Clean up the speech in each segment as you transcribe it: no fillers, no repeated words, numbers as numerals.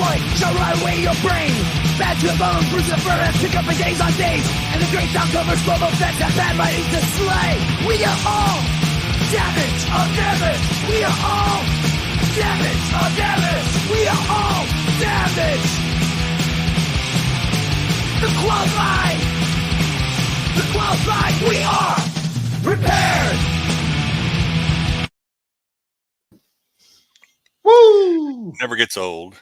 boy shall rot away your brain. Bad to the bone, bruise the fur, and pick up for days on days. And the great sound covers full of effects that bad writing to slay. We are all damage of damage. We are all damage of damage. We are all damage. The qualified. The qualified. We are prepared. Woo! Never gets old.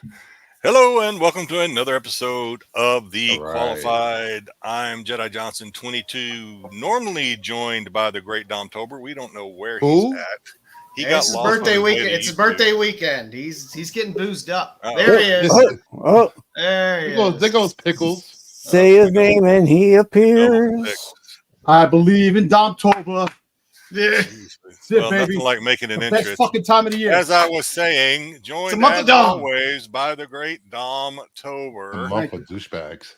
Hello and welcome to another episode of The Qualified. I'm Jedi Johnson 22, normally joined by the great Domtober. We don't know where he's at. He got It's his lost birthday on his way weekend. to It's his YouTube. birthday weekend. He's getting boozed up. Oh. There he is. Oh, There he is. there goes Pickles. Say his name and he appears. I believe in Domtober. Yeah. Well, baby. nothing like making an Best entrance. fucking time of the year. As I was saying, It's a joined month of as Dom. always by the great Domtober. Month of douchebags.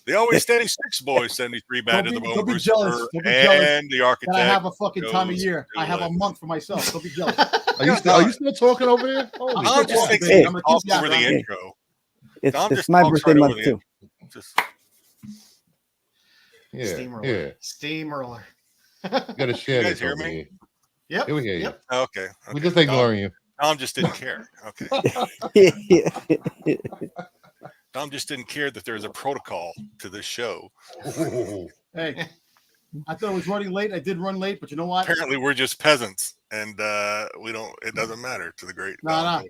The always standing Styxboy 73 bad to the bone, don't be Bruce jealous. Burr, Don't be jealous and the architect. And I have a fucking time of year. I have a Joesduelin. month for myself. Don't be jealous. Are you still talking over there? Holy I'm Dom shit. still just thinks talking, he baby. I'm a talks kid over the guy. intro. It's, Dom it's just my talks birthday right month over the too. intro. Just Yeah, Steamroller. yeah. Steamroller. You gotta share You guys this hear over me? here. Yep. Yeah, we hear you. Yep. okay. We just ignoring you. Dom just didn't care. Okay. Dom just didn't care that there's a protocol to this show. Ooh. Hey, I thought I was running late. I did run late, but you know what? Apparently, we're just peasants, and we don't. It doesn't matter to the great. Dom.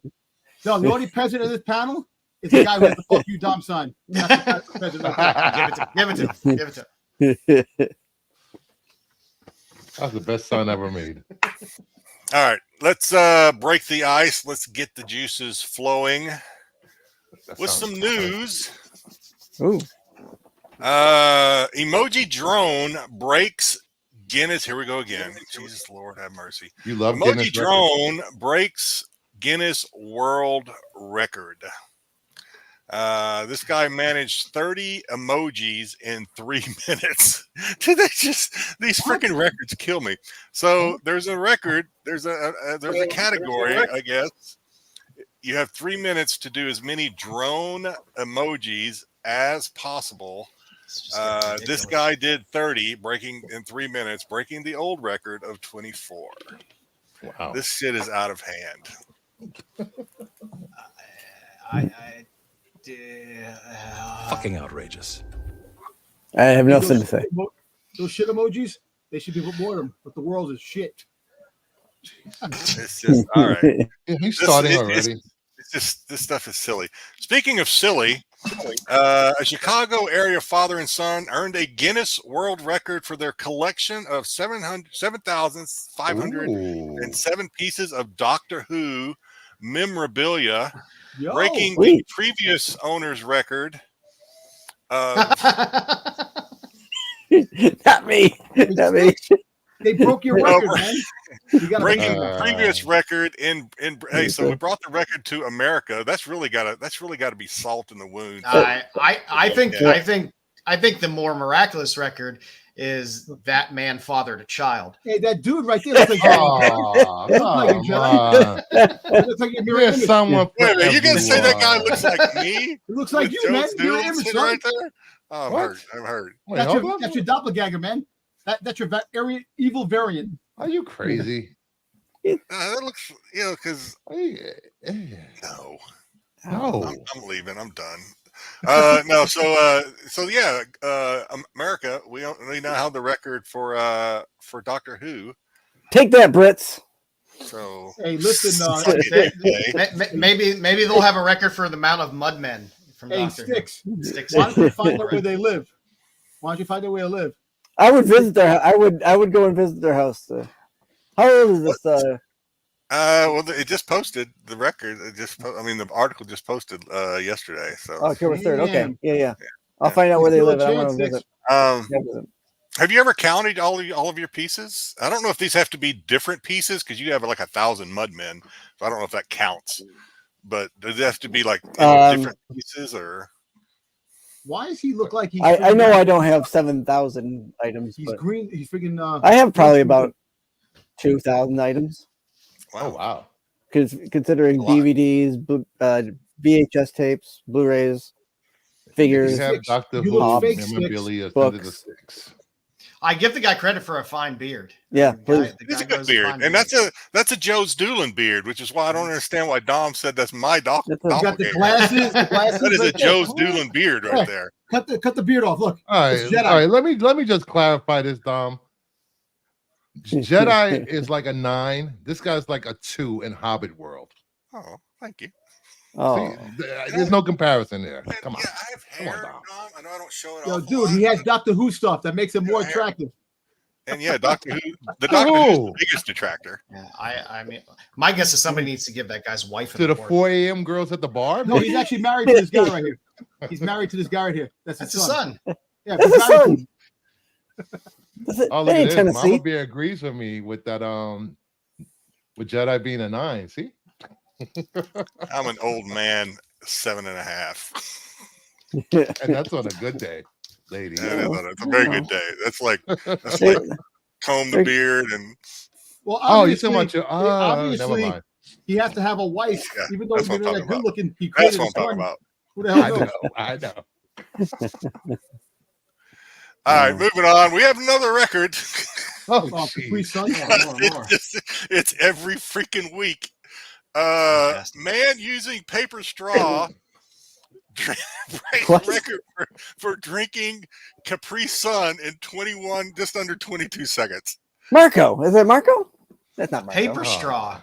No, the only president of this panel is the guy who has the fuck you, Dom sign. That's the president right there. Give it to him. Give it to him. That's the best sign ever made. All right, let's break the ice. Let's get the juices flowing That with sounds some fun. news. Ooh. Emoji drone breaks Guinness. Here we go again. Jesus Lord, have mercy. You love Emoji Guinness drone breaks Guinness World Record. This guy managed 30 emojis in 3 minutes. These freaking records kill me. So there's a record. There's a category, I guess. You have 3 minutes to do as many drone emojis as possible. This guy did 30, breaking in 3 minutes, breaking the old record of 24. Wow. This shit is out of hand. Fucking outrageous. I have nothing to say. Those shit emojis, they should be put more of them, but the world is shit. It's just all right. Yeah, he's starting This- already. It's just this stuff is silly. Speaking of silly, a Chicago area father and son earned a Guinness World Record for their collection of 7,507 pieces of Doctor Who memorabilia, Yo, breaking the sweet. previous owner's record. Not me. Not me. they broke your No, record, man. You gotta Breaking break the previous record in hey, so we brought the record to America. That's really gotta be salt in the wound. I think the more miraculous record is that man fathered a child. Hey, that dude right there looks like Oh, Like come on. It looks like your mirror There's image. someone. Wait a for minute, you gonna say that guy everyone. looks like me? It looks like With you, man. Joe's Mirror duel image, sitting son. right there? Oh, I'm What? hurt. I'm hurt. Wait, That's hold your, on. that's your doppelganger, man. That's your evil variant. Are you crazy? That looks, because Are you- no, No. I'm leaving. I'm done. No, so yeah, America, we now have the record for Doctor Who. Take that, Brits. So Hey, listen, suck it, eh? Maybe they'll have a record for the amount of mudmen from hey, Doctor Who. Styx. Styx. Why don't you find out where they live? Why don't you find out where they live? I would visit their. I would go and visit their house. How old is this? Well, it just posted the record. The article just posted yesterday. So October 3rd. Okay. Damn. Yeah. I'll find out where they Still a live. I'm chance, gonna visit. um, have you ever counted all of your pieces? I don't know if these have to be different pieces because you have like 1,000 mudmen. So I don't know if that counts. But does it have to be like different pieces or? Why does he look like he's? I know I don't have 7,000 items. He's But green. He's freaking. I have probably about 2,000 items. Oh wow. Considering A lot. DVDs, VHS tapes, Blu-rays, figures. You have Doctor You Who look fake, memorabilia Styx. under the Books. Styx. I give the guy credit for a fine beard. Yeah, The guy- please. the It's guy a good grows beard, fine and beard. that's a Joe's dueling beard, which is why I don't understand why Dom said that's my That's a- You got the doppelganger. glasses. The glasses. That is a right there. Joe's dueling beard right there. Cut the beard off. Look. All right, It's Jedi. all right. Let me just clarify this, Dom. Jedi is like a 9. This guy's like a 2 in Hobbit world. Oh, thank you. Oh, See, there's no comparison there. Man, Come on. yeah, I have Come on, hair, Dom. Dom. I know I don't show it Yo, off. dude, he has Doctor Who stuff that makes him more Yeah. attractive. And yeah, Doctor Who, the Doctor Who's Who? the biggest detractor. Yeah, I mean, my guess is somebody needs to give that guy's wife To an the award. 4 a.m. girls at the bar? No, he's actually married to this guy right here. He's married to this guy right here. That's That's his his son. son. Yeah, that's he's his married to son. That's it. Oh, That look at ain't this. Tennessee. Mama Bear agrees with me with that with Jedi being a 9. See? I'm an old man, 7.5. And that's on a good day, lady. It's a very good day. That's like They- comb the beard and Well, Oh, you obviously, talking about your never obviously, mind. he has to have a wife, Yeah, even though that's they're what I'm that talking good about. looking. He that's created what I'm a talking son. about. Who the hell I knows? know, I know. All right, moving on. We have another record. Oh, Oh, geez. Capri Sun. It's every freaking week. Fantastic. Man using paper straw breaks What? record for drinking Capri Sun in 21, just under 22 seconds. Marco, is it Marco? That's not Marco. Paper Oh. straw.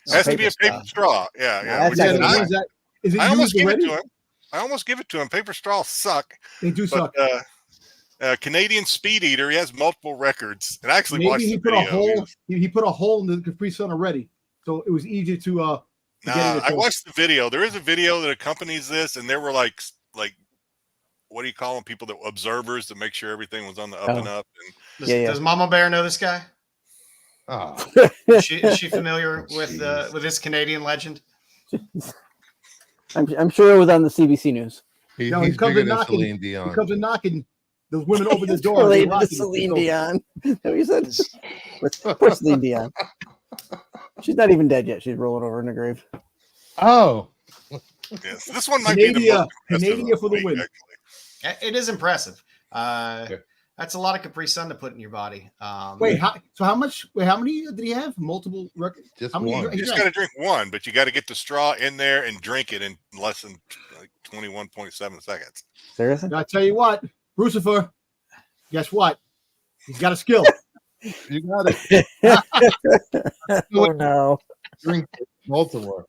It has to be a Paper paper straw. Yeah, Nah, yeah. that's which not Yeah, is gonna the be I, ones that is it I almost used give it already? to him. I almost give it to him. Paper straws suck. They do suck. But Canadian Speed Eater, he has multiple records. And I actually Maybe watched he the put a video. hole. He put a hole in the Capri Sun already, so it was easy to get it. I watched the video. There is a video that accompanies this, and there were like what do you call them? People that observers to make sure everything was on the up and up. And Does Mama Bear know this guy? Oh, Is she familiar with this Canadian legend? I'm sure it was on the CBC News. No, he he's comes bigger in than knocking. Celine He Dion. comes in knocking. Those women open the It's door. and they related lock to it. Celine So- Dion. Is that what you said? Poor Celine Dion. She's not even dead yet. She's rolling over in the grave. Oh, yes, this one might be the Canada, most impressive Canada of for the week, win. actually. It is impressive. That's a lot of Capri Sun to put in your body. Wait, how much? Wait, how many did he have? Multiple records? just How many? one. You He just drank? got to drink one, but you got to get the straw in there and drink it in less than like 21.7 seconds. Seriously? I tell you what, Lucifer. Guess what? He's got a skill. You got it. Oh no. Drink multiple.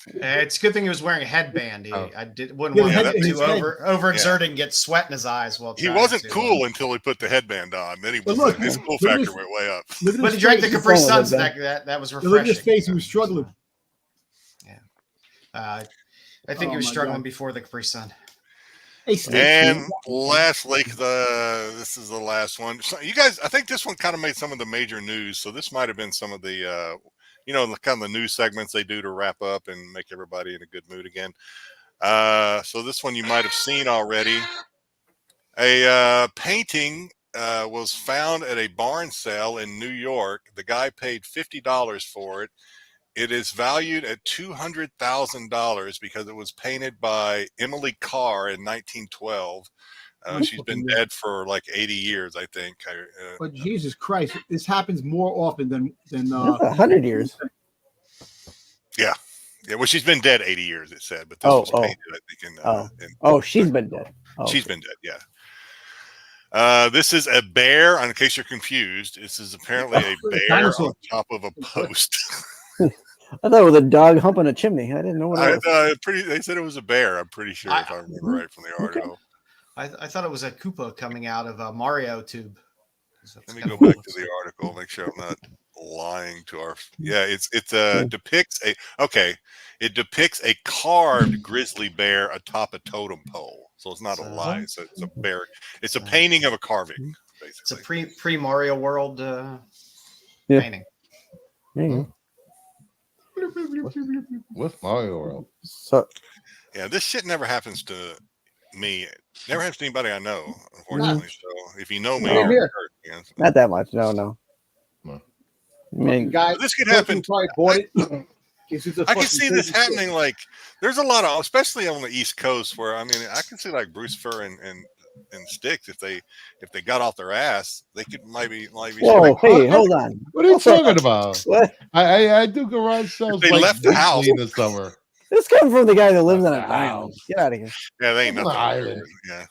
It's a good thing he was wearing a headband. Oh. I wouldn't Yeah, want the him head- to overexert and get sweat in his eyes. While He trying wasn't to, cool until he put the headband on. Then he But was look, his cool look at factor this- went way up. Look at But his he drank the face. Capri He's Suns. solid, That was Look at his refreshing. face. He was struggling. I think he Oh was my struggling God. before the Capri Sun. Hey, Styx, And lastly, this is the last one. So you guys, I think this one kind of made some of the major news. So this might have been some of the, kind of the news segments they do to wrap up and make everybody in a good mood again. So this one you might have seen already. A painting was found at a barn sale in New York. The guy paid $50 for it. It is valued at $200,000 because it was painted by Emily Carr in 1912. She's been dead for like 80 years, I think. but Jesus Christ, this happens more often than 100 years. Yeah, well, she's been dead 80 years, it said, but this was painted, I think, Oh, she's been dead. Oh, she's been dead, yeah. This is a bear, in case you're confused. This is apparently a bear Dinosaur. on top of a post. I thought it was a dog humping a chimney. I didn't know what it was. They said it was a bear, I'm pretty sure, if I remember right from the article. I thought it was a Koopa coming out of a Mario tube. Let me go back to the article, make sure I'm not lying to our. Yeah, it depicts a carved grizzly bear atop a totem pole. So it's not a lie. So it's a bear. It's a painting of a carving, basically. It's a pre Mario World Yeah. painting. Mhm. What's Mario World? So Yeah, this shit never happens to me. Never happens to anybody I know, unfortunately. So if you know me, Same you're here. hurt, you know. not that much. No. No. I mean, guy. This could happen. Probably bought it. I can see this happening. Like, there's a lot of, especially on the East Coast, where I mean, I can see like Bruce Fur and Styx, if they got off their ass, they could maybe. Whoa, hey, hold on. What are you talking about? What? I do garage sales. They like left the house in the summer. This comes from the guy that lives on an island. Get out of here. Yeah, they ain't On nothing. an island. Yeah,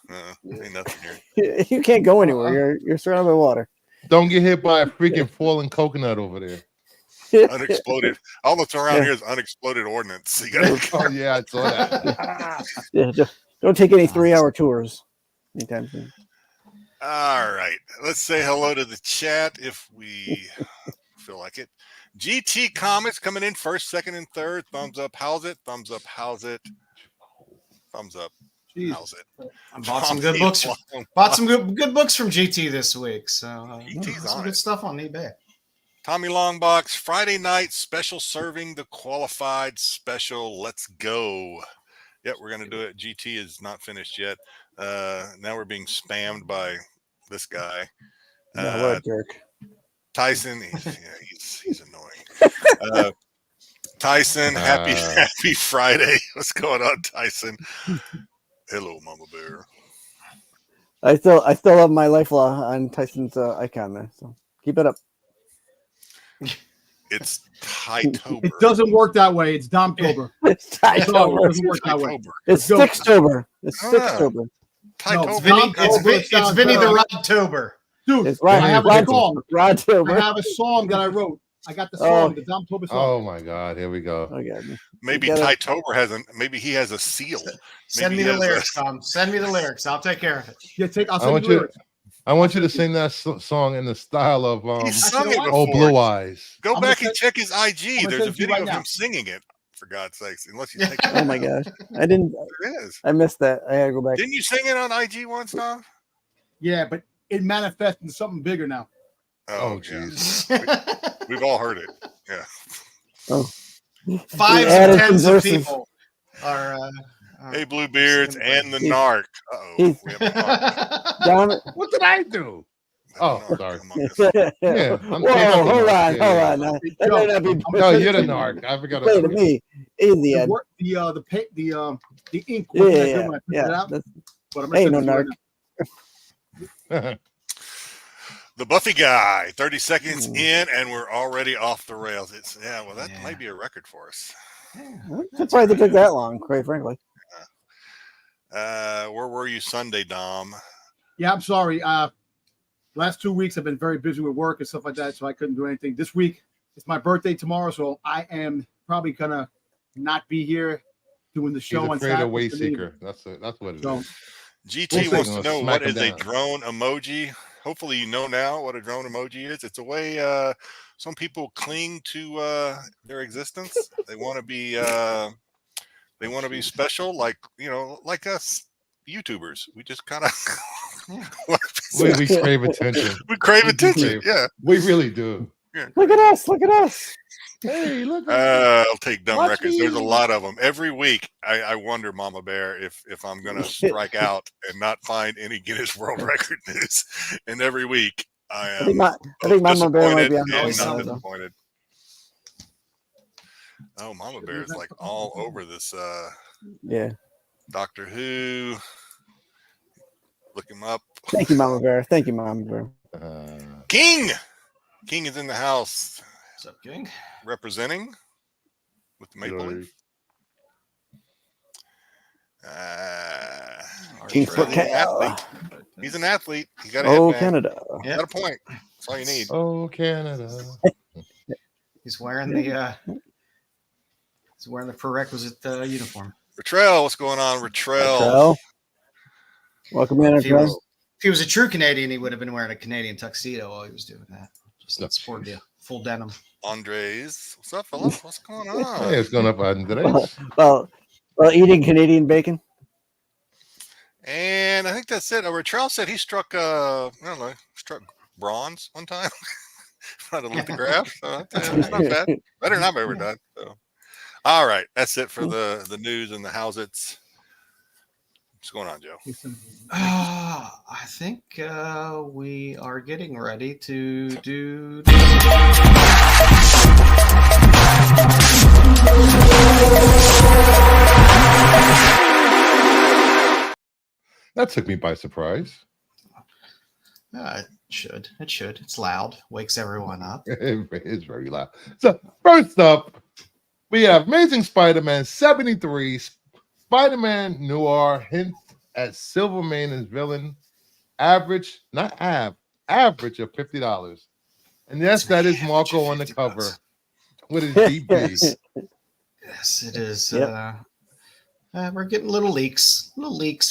ain't nothing here. You can't go anywhere. You're surrounded by water. Don't get hit by a freaking falling coconut over there. Unexploded. All that's around here is unexploded ordnance. You gotta, Oh yeah, I saw that. Yeah, just don't take any 3-hour tours anytime soon. all right, let's say hello to the chat if we feel like it. GT Comics coming in first, second, and third. Thumbs up. How's it? Thumbs up. How's it? Thumbs up. Jeez. How's it? I bought some good books. Bought some good books from GT this week. So GT's some on good it. stuff on eBay. Tommy Longbox, Friday night special serving the qualified special. Let's go. Yep, we're going to do it. GT is not finished yet. Now we're being spammed by this guy. No, what a jerk. Tyson, he's annoying. Tyson, happy Friday. What's going on, Tyson? Hello, Mama Bear. I still have my life law on Tyson's icon there. So keep it up. It's Tytober. It doesn't work that way. It's Domtober. It's No, Tytober. it doesn't work that way. Tytober. It's Go. Styxtober. It's Ah. Styxtober. Tytober. It's Vinny the Rodtober. Dude, It's right. I have a song. I Rodtober. have a song that I wrote. I got the song, the Domtober Oh song. my God, here we go. Oh, God. Maybe You gotta- Tytober maybe he has a seal. Send Maybe me he the has lyrics, Tom. Send me the lyrics. I'll take care of it. Yeah, I'll I send want you the you. lyrics. I want you to sing that song in the style of He's sung it what? before. Oh Blue Eyes. Go I'm back gonna and check his IG. I'm gonna There's a send it to you video right of now. him singing it. For God's sakes, unless you take Oh my gosh. I didn't. There is. I missed that. I had to go back. Didn't you sing it on IG once, Tom? Yeah, but it manifests into something bigger now. Oh yeah. jeez. We've all heard it. Yeah. Oh. 5 added and some 10s of verses. people are. Hey, Bluebeards and the He's- Narc. Uh-oh. he's- We have a narc. Down. What did I do? Oh, Narc sorry. among us. Yeah, I'm Whoa, taking hold the on, narc. hold Yeah, on. Now, that might not be. No, you're the narc. I forgot. Play to me. Easy, Ed. The ink. Yeah, wasn't that yeah, good when I printed it yeah. out, That's- but I'm gonna Ain't send no it to you right narc. now. The Buffy guy, 30 seconds in, and we're already off the rails. That Yeah. might be a record for us. I'm surprised it took that long, quite frankly. Where were you Sunday, Dom? Yeah, I'm sorry. Last 2 weeks I've been very busy with work and stuff like that, so I couldn't do anything. This week it's my birthday tomorrow, so I am probably gonna not be here doing the He's show on afraid Saturday. of weight seeker. That's what it So, is. GT We'll wants see. to know Smack what him is a down. drone emoji. Hopefully, you know now what a drone emoji is. It's a way some people cling to their existence. They want to be special, like us YouTubers. We just kind of We crave attention. we crave we do attention. crave- Yeah. We really do. Look at us. Look at us. Hey, look. I'll take dumb Watch records. There's a me. lot of them. Every week, I wonder, Mama Bear, if I'm going to strike out and not find any Guinness World Record news. And every week, I I am think Mama Bear might disappointed be on the and Always not something. side, though. disappointed. Oh, Mama Bear is like all over this Yeah. Doctor Who. Look him up. Thank you, Mama Bear. Thank you, Mama Bear. King is in the house What's up, King? representing with the Maple Glory. Leaf. King he's for an athlete. He's an athlete. He's got a Oh, headband. Canada. Yeah, Got a point. That's all you need. Oh, Canada. he's wearing the prerequisite uniform. Retrell, what's going on, Retrell? Well, welcome in, If he, Retrell. was, if he was a true Canadian, he would have been wearing a Canadian tuxedo while he was doing that. Just not sporting the full denim. Andres, what's up, fellas? What's going on? Hey, it's going up on today. Well, eating Canadian bacon. And I think that's it. Retrell said he struck struck bronze one time. Not a lithograph. So that's not bad. Better than I've ever done. So. All right, that's it for the news and the how's it's. What's going on, Joe? I think we are getting ready to do. That took me by surprise. It should. It should. It's loud. Wakes everyone up. It is very loud. So first up, we have Amazing Spider-Man 73, Spider-Man Noir hint at Silvermane as villain, average, not average of $50. And yes, that is Marco on the cover with his DB. Yes, it is. Yep. We're getting little leaks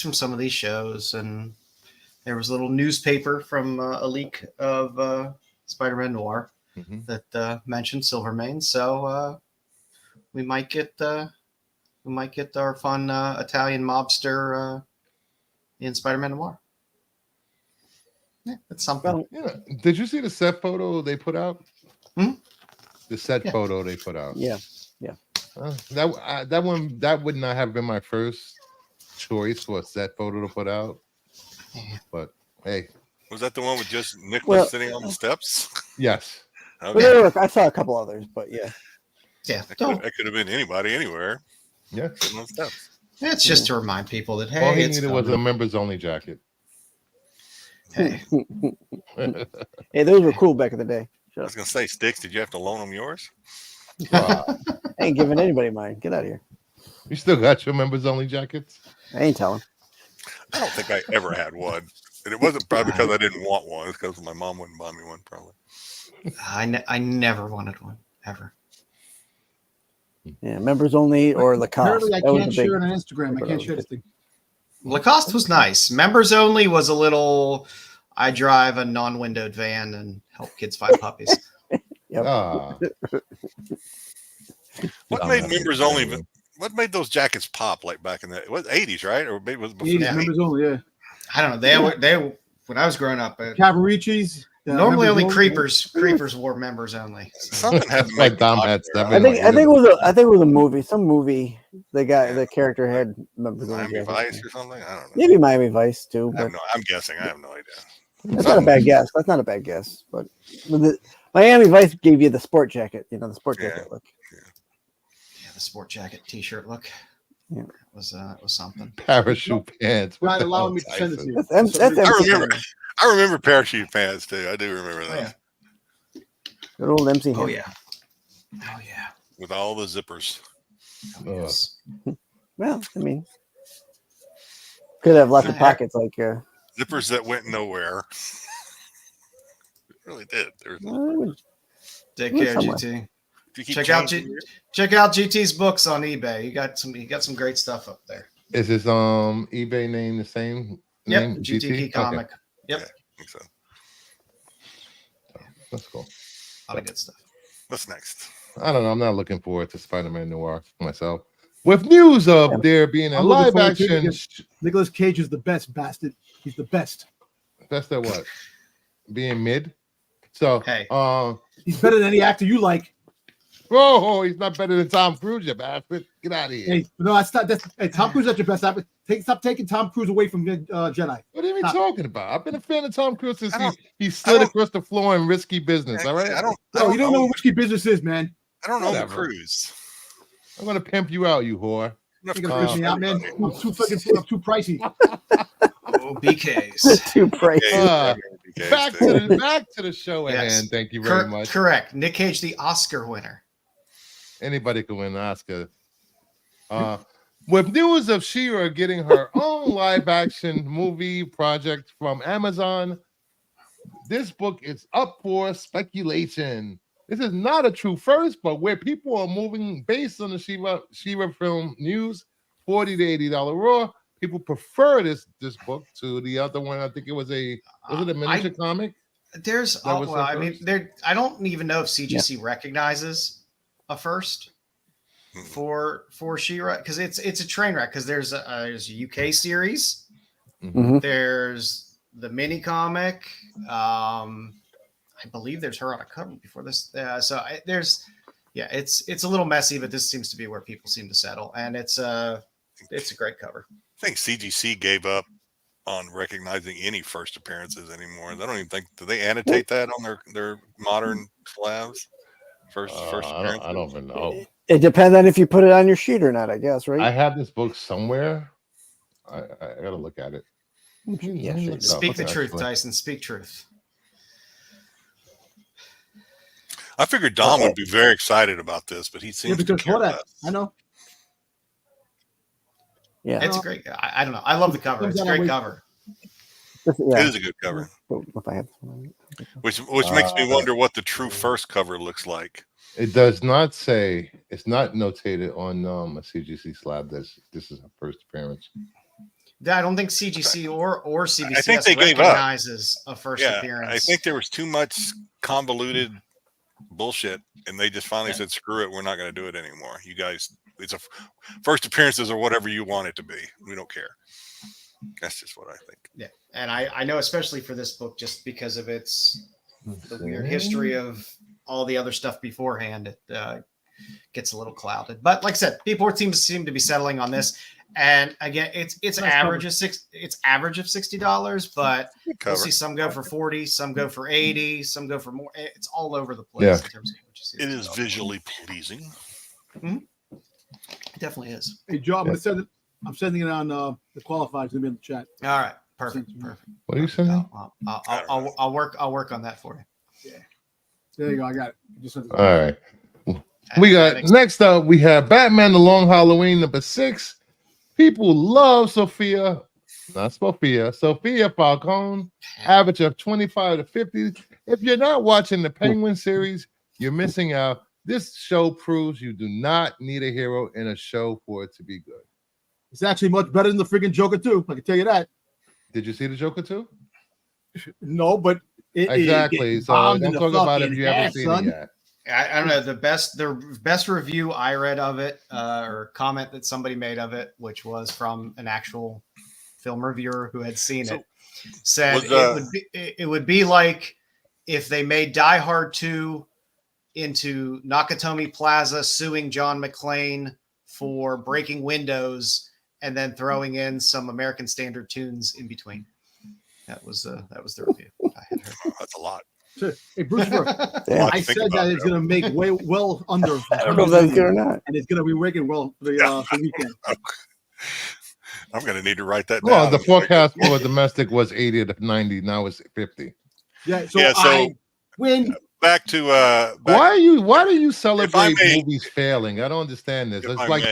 from some of these shows, and there was a little newspaper from a leak of Spider-Man Noir that mentioned Silvermane. So we might get our fun Italian mobster in Spider-Man Noir. Yeah, that's something. Yeah. Did you see the set photo they put out? Hmm? The set photo they put out. Yeah. That would not have been my first choice for a set photo to put out. But hey, Was that the one with just Nicholas sitting on the steps? yes. Okay. I saw a couple others, but yeah. Yeah, That could have been anybody, anywhere. Yeah. Sitting on steps. it's just to remind people that hey, All he it's needed was a coming. members only jacket. Hey, Hey, those were cool back in the day. I was gonna say, Styx, did you have to loan them yours? Wow. I ain't giving anybody mine. Get out of here. You still got your members only jackets? I ain't telling. I don't think I ever had one. And it wasn't probably because I didn't want one. It's because my mom wouldn't buy me one, probably. I never wanted one ever. Yeah, members only or Lacoste. Apparently, I That was can't a big- share it on Instagram. I can't share this thing. Lacoste was nice. Members only was a little. I drive a non-windowed van and help kids find puppies. Yep. Ah. What made members only? What made those jackets pop like back in the 80s, right? Or maybe it was before. 80s Yeah. members only, yeah. I don't know. They when I was growing up. Cavaricci's. Normally, only members creepers wore members only. Something had to Like make Dom them had popular. seven. I think it was a movie. Some movie. The character had members only. Miami jackets. Vice or something. I don't know. Maybe Miami Vice too. But I'm guessing. I have no idea. that's not a bad guess. That's not a bad guess. But Miami Vice gave you the sport jacket. You know, the sport jacket look. Yeah, the sport jacket T-shirt look. Yeah. It was something. Parachute pants. Not allowing me to send it to you. That's I remember parachute pants too. I do remember that. Oh, yeah. Good old MC. Oh Hammer. yeah. Oh yeah. With all the zippers. Oh, yes. Well, I mean, could have lots of pockets like. Zippers that went nowhere. It really did. There was well, Take Went care, somewhere. GT. you keep Check out changing check out GT's books on eBay. You got some great stuff up there. Is his eBay name the same Yep, name? GTP comic. Yep, Yeah. I think so. That's cool. a lot of good stuff. What's next? I don't know. I'm not looking forward to Spider-Man Noir myself. With news of there being a I'm looking live forward to it action. because Nicolas Cage is the best bastard. He's the best. That's that what? Being mid. So, Hey. He's better than any actor you like. oh, he's not better than Tom Cruise, you bastard. Get out of here. Hey, no, that's not. Hey, Tom Cruise is not your best actor. Stop taking Tom Cruise away from Jedi. What are you Stop. talking about? I've been a fan of Tom Cruise since I don't- he slid don't- across the floor in Risky Business. All right, I don't No, you don't know know. what risky business is, man. I don't know the Whatever. cruise. I'm gonna pimp you out, you whore. Enough You're gonna cruise fish me for out, man. everybody. I'm too pricey. Oh, BKs. too bright. Uh, Okay, back to the show at Yes. hand. Thank you very much. Correct. Nick Cage, the Oscar winner. Anybody can win an Oscar. With news of She-Ra getting her own live-action movie project from Amazon, this book is up for speculation. This is not a true first, but where people are moving based on the She-Ra film news, $40 to $80 raw. People prefer this book to the other one. I think was it a miniature comic? There's That was well, the I mean, first? there. I don't even know if CGC recognizes a first for She-Ra because it's a train wreck. Because there's a UK series, Mhm. there's the mini comic. I believe there's her on a cover before this. It's a little messy, but this seems to be where people seem to settle, and it's a great cover. I think CGC gave up on recognizing any first appearances anymore. I don't even think do they annotate that on their modern slabs. First appearances? I don't even know. It depends on if you put it on your sheet or not, I guess, right? I have this book somewhere. I gotta look at it. Yeah, Let me sure. look it Speak up, the truth, actually. Tyson. Speak truth. I figured Dom would be very excited about this, but he seems to because care hold on. less. I know. Yeah. It's a great. I don't know. I love the cover. It's a great cover. Yeah. It is a good cover, If I have this one. which makes me wonder what the true first cover looks like. It does not say. It's not notated on a CGC slab. This is her first appearance. Yeah, I don't think CGC or CBCS I think they gave up. recognizes a first appearance. I think there was too much convoluted bullshit, and they just finally said, "Screw it, we're not going to do it anymore. You guys, it's a first appearances or whatever you want it to be. We don't care." That's just what I think. Yeah, and I know especially for this book, just because of its the weird history of all the other stuff beforehand, it gets a little clouded. But like I said, people seem to be settling on this. And again, it's average of $60, but you'll see some go for 40, some go for 80, some go for more. It's all over the place in terms of what you see. It is visually pleasing. Mm-hmm. It definitely is. Hey, Joe, I'm sending it on the qualifiers. It's gonna be in the chat. All right, perfect. What are you saying? I'll work on that for you. Yeah. There you go. I got it. Just sent it. All right. We got next up. We have Batman: The Long Halloween #6. People love Sophia Falcone. Average of 25 to 50. If you're not watching the Penguin series, you're missing out. This show proves you do not need a hero in a show for it to be good. It's actually much better than the freaking Joker 2. I can tell you that. Did you see the Joker 2? No, but exactly. So don't talk about it if you haven't seen it yet. I don't know the best review I read of it or comment that somebody made of it, which was from an actual film reviewer who had seen it, said it would be like if they made Die Hard 2 into Nakatomi Plaza suing John McClane for breaking windows and then throwing in some American Standard tunes in between. That was the review I had heard. That's a lot. Hey, Bruce, I said that it's going to make well under. I don't know if that's good or not. And it's going to be working well for the weekend. I'm going to need to write that down. Well, the forecast for domestic was 80 to 90. Now it's 50. Yeah, so I win. Back to why do you celebrate movies failing? I don't understand this. It's like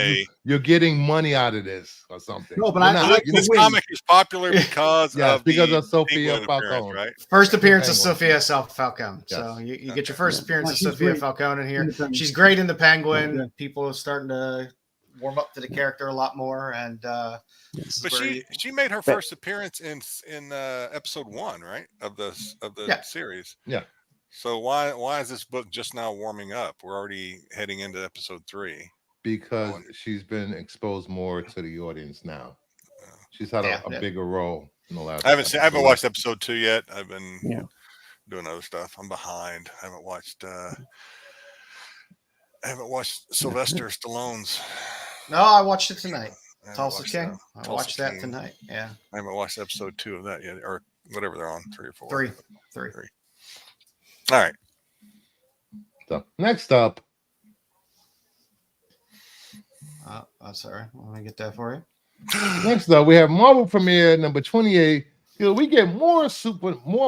you're getting money out of this or something. No, but I like this comic is popular because of Sophia Falcone. Right? First appearance of Sophia Falcone. Yes. So you get your first appearance of Sophia Falcone in here. She's great in the Penguin. Yeah. People are starting to warm up to the character a lot more, and but she made her first appearance in episode 1, right, of the series. Yeah. So why is this book just now warming up? We're already heading into episode 3. Because she's been exposed more to the audience now. She's had a bigger role in the last. I haven't watched episode 2 yet. I've been doing other stuff. I'm behind. I haven't watched Sylvester Stallone's. No, I watched it tonight. Tulsa King. I watched that tonight. Yeah. I haven't watched episode 2 of that yet, or whatever they're on, 3 or 4. Three. All right. So next up. I'm sorry. Let me get that for you. Next up, we have Marvel premiere number 28. We get more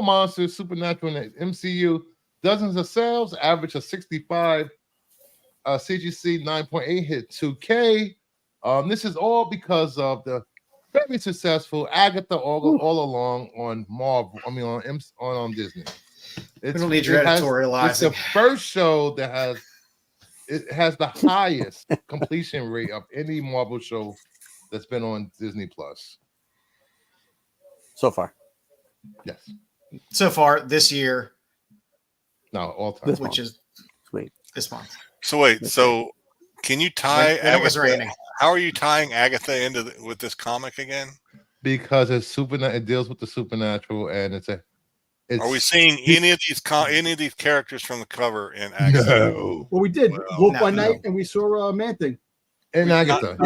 monsters, supernatural in the MCU. Dozens of sales, average of 65. CGC 9.8 hit 2K. This is all because of the very successful Agatha all along on Marvel. I mean on Disney. We don't need your editorializing. It's the first show that has the highest completion rate of any Marvel show that's been on Disney Plus. So far. Yes. So far this year. No, all time. Which is sweet. This month. So wait, so can you tie Agatha? How are you tying Agatha into with this comic again? Because it deals with the supernatural, and are we seeing any of these characters from the cover in Agatha? No. Well, we did Wolf by Night, and we saw Man-Thing. In Agatha.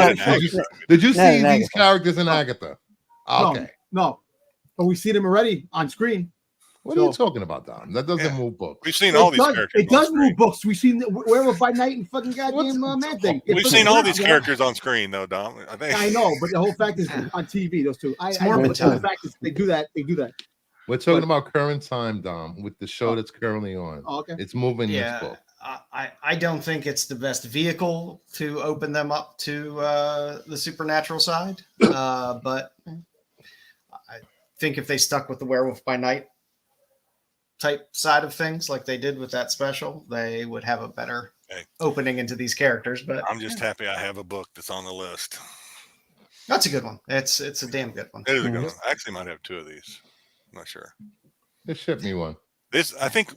Did you see these characters in Agatha? Okay. No. But we see them already on screen. What are you talking about, Dom? That doesn't move books. We've seen all these characters. It does move books. We've seen Werewolf by Night and fucking goddamn Man Thing. We've seen all these characters on screen, though, Dom. I think. I know, but the whole fact is on TV. Those two. I know, but the fact is they do that. They do that. We're talking about current time, Dom, with the show that's currently on. Oh, okay. It's moving this book. I don't think it's the best vehicle to open them up to the supernatural side, but I think if they stuck with the Werewolf by Night type side of things, like they did with that special, they would have a better opening into these characters. But I'm just happy I have a book that's on the list. That's a good one. It's a damn good one. It is a good one. I actually might have two of these. I'm not sure. Just ship me one. I think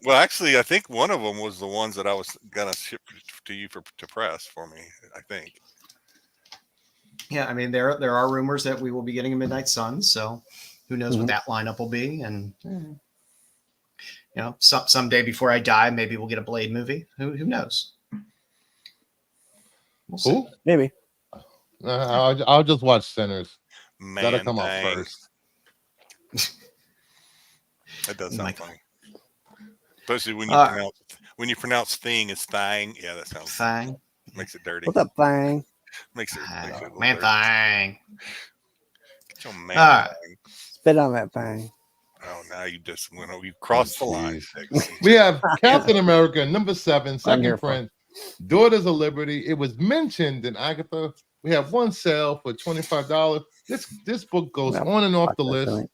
one of them was the ones that I was gonna ship to you to press for me. I think. Yeah, I mean there are rumors that we will be getting a Midnight Suns, so who knows what that lineup will be, and you know, someday before I die, maybe we'll get a Blade movie. Who knows? We'll see. Maybe. I'll just watch Sinners. Man, Gotta come out first. That does sound funny. Especially when you pronounce thing as thang. Yeah, that sounds thang. Makes it dirty. What's up, thang? Makes it man dirty. thang. Get your man thang. Spit on that thang. Oh, now you just went over. You crossed the line. We have Captain America #7, second print, Daughters of Liberty. It was mentioned in Agatha. We have one sale for $25. This book goes on and off the list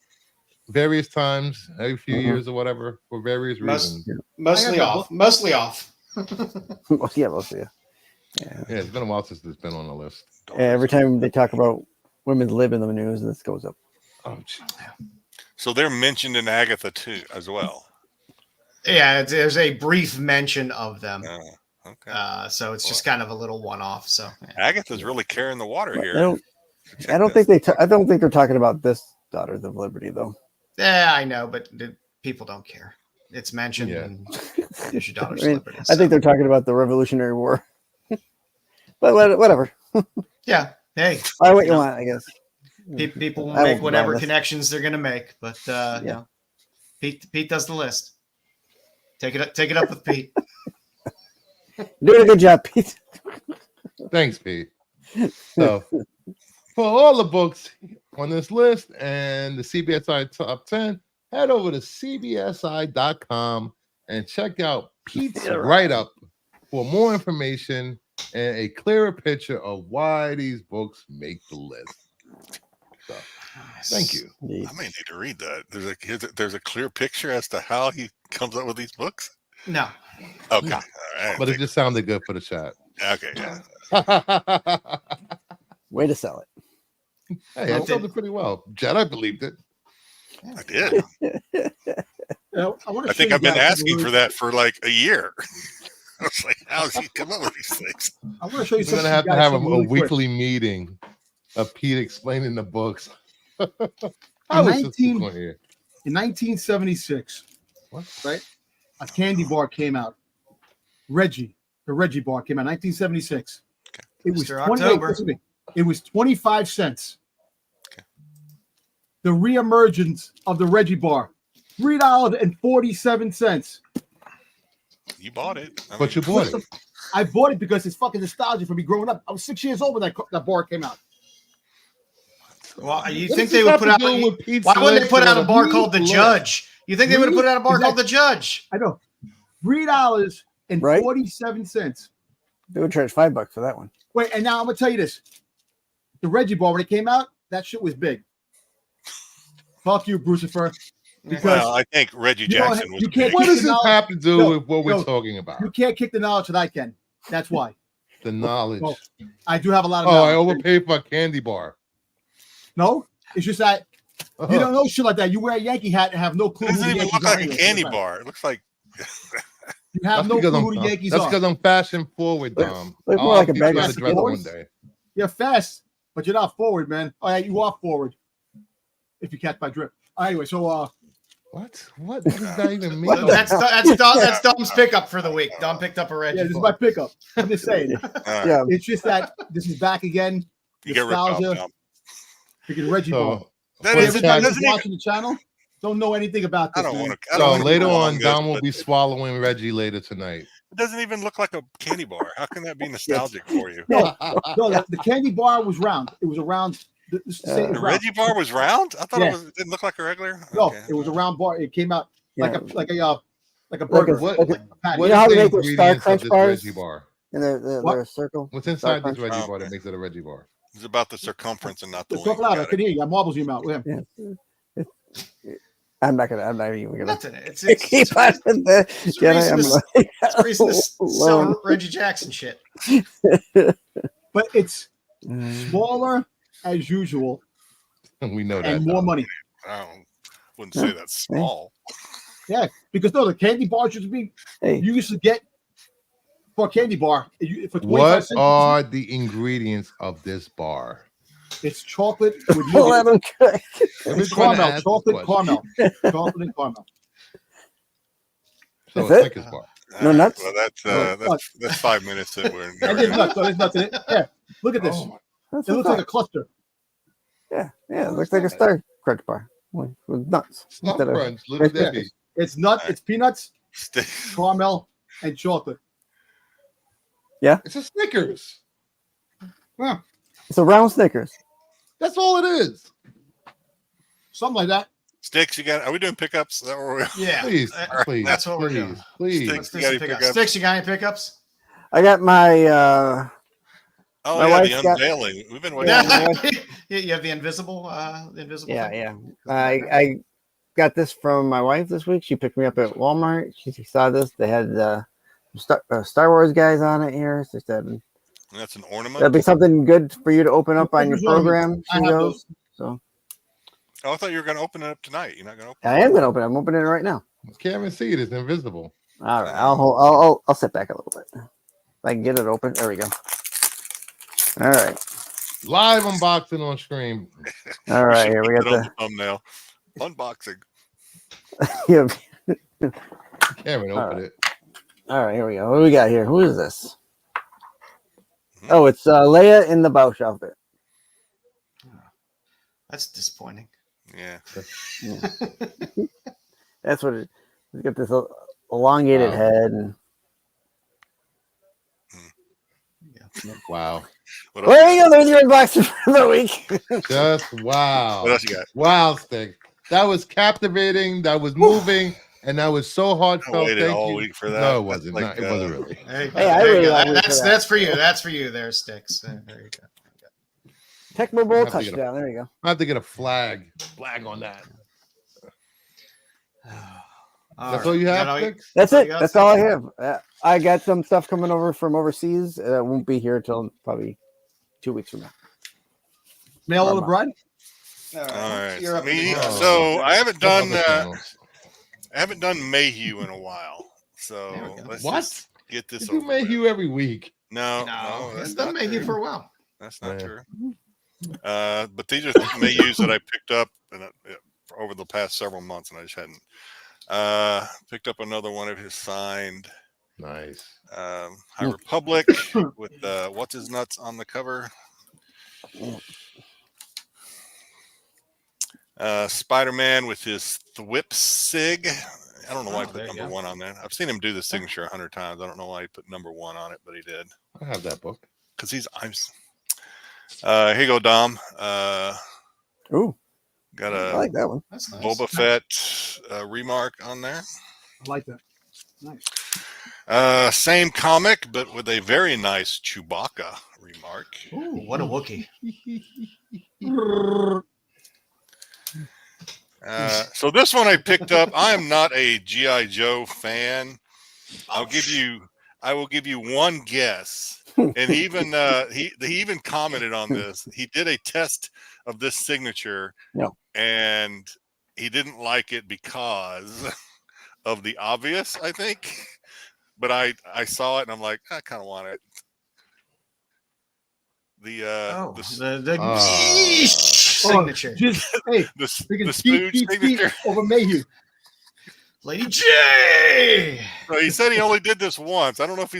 various times, every few years or whatever, for various reasons. Mostly off. Yeah, mostly. Yeah, it's been a while since it's been on the list. Every time they talk about women's lib in the news, this goes up. Oh, geez. So they're mentioned in Agatha too, as well. Yeah, there's a brief mention of them. Okay. So it's just kind of a little one-off. So Agatha's really carrying the water here. I don't think they're talking about this Daughters of Liberty though. Yeah, I know, but people don't care. It's mentioned in Issue Daughters of Liberty. I think they're talking about the Revolutionary War. But whatever. Yeah. Hey. Buy what you want, I guess. People make whatever connections they're going to make, but you know, Pete does the list. Take it up with Pete. Doing a good job, Pete. Thanks, Pete. So, for all the books on this list and the CBSI Top 10, head over to cbsi.com and check out Pete's write-up for more information and a clearer picture of why these books make the list. So, thank you. I may need to read that. There's a clear picture as to how he comes up with these books. No. Okay. No. All right. But it just sounded good for the chat. Okay. Yeah. Way to sell it. Hey, I sold it pretty well. Jedi believed it. I did. I think I've been asking for that for like a year. I was like, how does he come up with these things? I want to show you something. We're going to have a weekly meeting of Pete explaining the books. In 1976, right? A candy bar came out. The Reggie bar came out in 1976. Okay. It was 20, it was 25 cents. Okay. The reemergence of the Reggie bar, $3.47. You bought it. You bought it. I bought it because it's fucking nostalgia for me growing up. I was 6 years old when that bar came out. Well, you think they would put out? Why wouldn't they put out a bar called The Judge? You think they would have put out a bar called The Judge? I know. $3.47. They would charge $5 for that one. Wait, and now I'm gonna tell you this: the Reggie bar when it came out, that shit was big. Fuck you, Brucifer. Because I think Reggie Jackson was big. What does this have to do with what we're talking about? You can't kick the knowledge that I can. That's why. The knowledge. Well, I do have a lot of knowledge. I overpaid for a candy bar. No, it's just that you don't know shit like that. You wear a Yankee hat and have no clue. It doesn't even look like a candy bar. It looks like you have no clue who the Yankees are. That's because I'm fashion forward, Dom. Look more like a bag of dress one day. You're fast, but you're not forward, man. Oh yeah, you are forward. If you catch my drift. Anyway, so what does that even mean? That's Dom's pickup for the week. Dom picked up a Reggie. Yeah, this is my pickup. I'm just saying. Yeah, it's just that this is back again. You get ripped off, Dom. Freaking Reggie bar. That is watching the channel. don't know anything about I this. don't man. want to. So later on, Dom will be swallowing Reggie later tonight. It doesn't even look like a candy bar. How can that be nostalgic for you? No, the candy bar was round. It was a round. It was The round. Reggie bar was round. I thought Yeah. it didn't look like a regular. No, Okay. it was a round bar. It came out like a burger. What, Like a patty. what You know how is they the make those Star ingredients of Crunch this bars? Reggie bar? And they're a circle. What's inside Star this Reggie Crunch? bar that makes it a Reggie bar? It's about the circumference and not the Talk length. loud. I Got can it. hear you. Got marbles in your mouth. Yeah. I'm not even gonna Nothing. It's keep on with the it's Jedi. reason I'm to- like, it's reason to sell alone. Reggie Jackson shit. But it's Mm. smaller as usual We know that. and more Dom. money. Wouldn't say that's small. Yeah, because no, the candy bars used to be. Hey, You used to get for a candy bar for 25 What cents. are the ingredients of this bar? It's chocolate with pull out nougat. them crack. I've It's been trying to caramel, ask this chocolate question. caramel, chocolate and caramel. So That's it's it? Snickers bar. No nuts? Well, that's 5 minutes that we're. And there's nuts. So there's nuts in it. Yeah, look at this. Oh, That's It looks what's like a up. cluster. Yeah, it looks like a Star Crunch bar with nuts. Snuff Instead of- Crunch, Little Yeah. Debbie. It's nut. It's peanuts, Stick. caramel, and chocolate. It's a Snickers. It's a round Snickers. That's all it is. Something like that. Sticks, you got? Are we doing pickups? Is that what we're? Yeah, Please, please. that's what we're please, doing. Please. Sticks. Let's do You got some any pickups. pickups? Sticks, you got any pickups? I got my Oh My yeah, the wife's got- unveiling. We've been waiting. Yeah, You have the invisible. yeah, thing? yeah. I got this from my wife this week. She picked me up at Walmart. She saw this. They had Star Wars guys on it here. So she said That's an ornament. that'd be something good for you to open up on your Figures ornaments. program. I She have goes. So Oh, I thought you were going to open it up tonight. You're not going to open. I am gonna open it. I'm opening it right now. Can't even see it. It's invisible. All right, I'll sit back a little bit. If I can get it open. There we go. All right, Live unboxing on screen. all right. Here we Put got it on the. thumbnail. Unboxing. Yeah. Can't even open it. All right, here we go. What do we got here? Who is this? Oh, it's Leia in the Bausch outfit. That's disappointing. Yeah. That's what it. It's got this elongated Wow. head and. Wow. What else? There you go. There's your unboxing for the week. Just wow. What else you got? Wow, Stick. That was captivating. That was moving. And that was so I heartfelt. waited Thank all you. week for that. No, it That's wasn't. like, No, it wasn't really. There you go. Hey, I There you really go. like it for That's that. that's for you. That's for you. There, Sticks. There you go. Tecmo Bowl Have to get a- touchdown. There you go. I have to get a flag on that. That's all you have, Sticks? That's all it. you got, That's all I Sticks? have. I got some stuff coming over from overseas. Won't be here till probably 2 weeks from now. Mail order bride. All All right. You're up. Me, Oh. so I haven't done Other channels. Mayhew in a while. There we So go. let's What? just get this You do over with. Mayhew every week. No, No, that's it's done not Mayhew true. for a while. That's not Yeah. true. But these are Mayhews that I picked up over the past several months, and I just hadn't picked up another one of his signed Nice. High Republic with what's his nuts on the cover. Spider-Man with his Thwip Sig. I don't know why he Oh, there put you number go. one on there. I've seen him do the signature 100 times. I don't know why he put number one on it, but he did. I have that book. Because here you go, Dom. Ooh, Got I a like that one. That's nice. Boba Fett remark on there. I like that. Nice. Same comic, but with a very nice Chewbacca remark. Ooh, what a Wookiee. So this one I picked up. I am not a G.I. Joe fan. I will give you one guess. And even he even commented on this. He did a test of this signature, No. and he didn't like it because of the obvious, I think. But I saw it and I'm like, I kind of want it. Signature. Just, hey, the we can Spooge signature. over Mayhew. Lady J. So he said he only did this once. I don't know if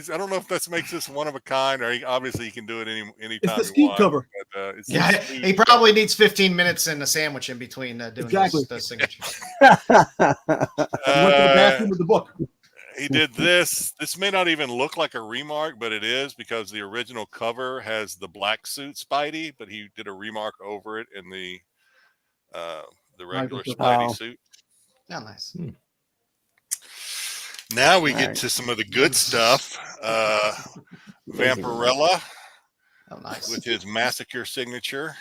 that makes this one of a kind, or obviously he can do it anytime It's the he ski wants. cover. But, it's Yeah, this he probably needs 15 minutes and a sandwich in between doing Exactly. those signatures. He went to the bathroom with the book. He did this. This may not even look like a remark, but it is, because the original cover has the black suit Spidey, but he did a remark over it in the regular Spidey suit. Oh, nice. Now we get to some of the good stuff. Vampirella, with his Massacre signature,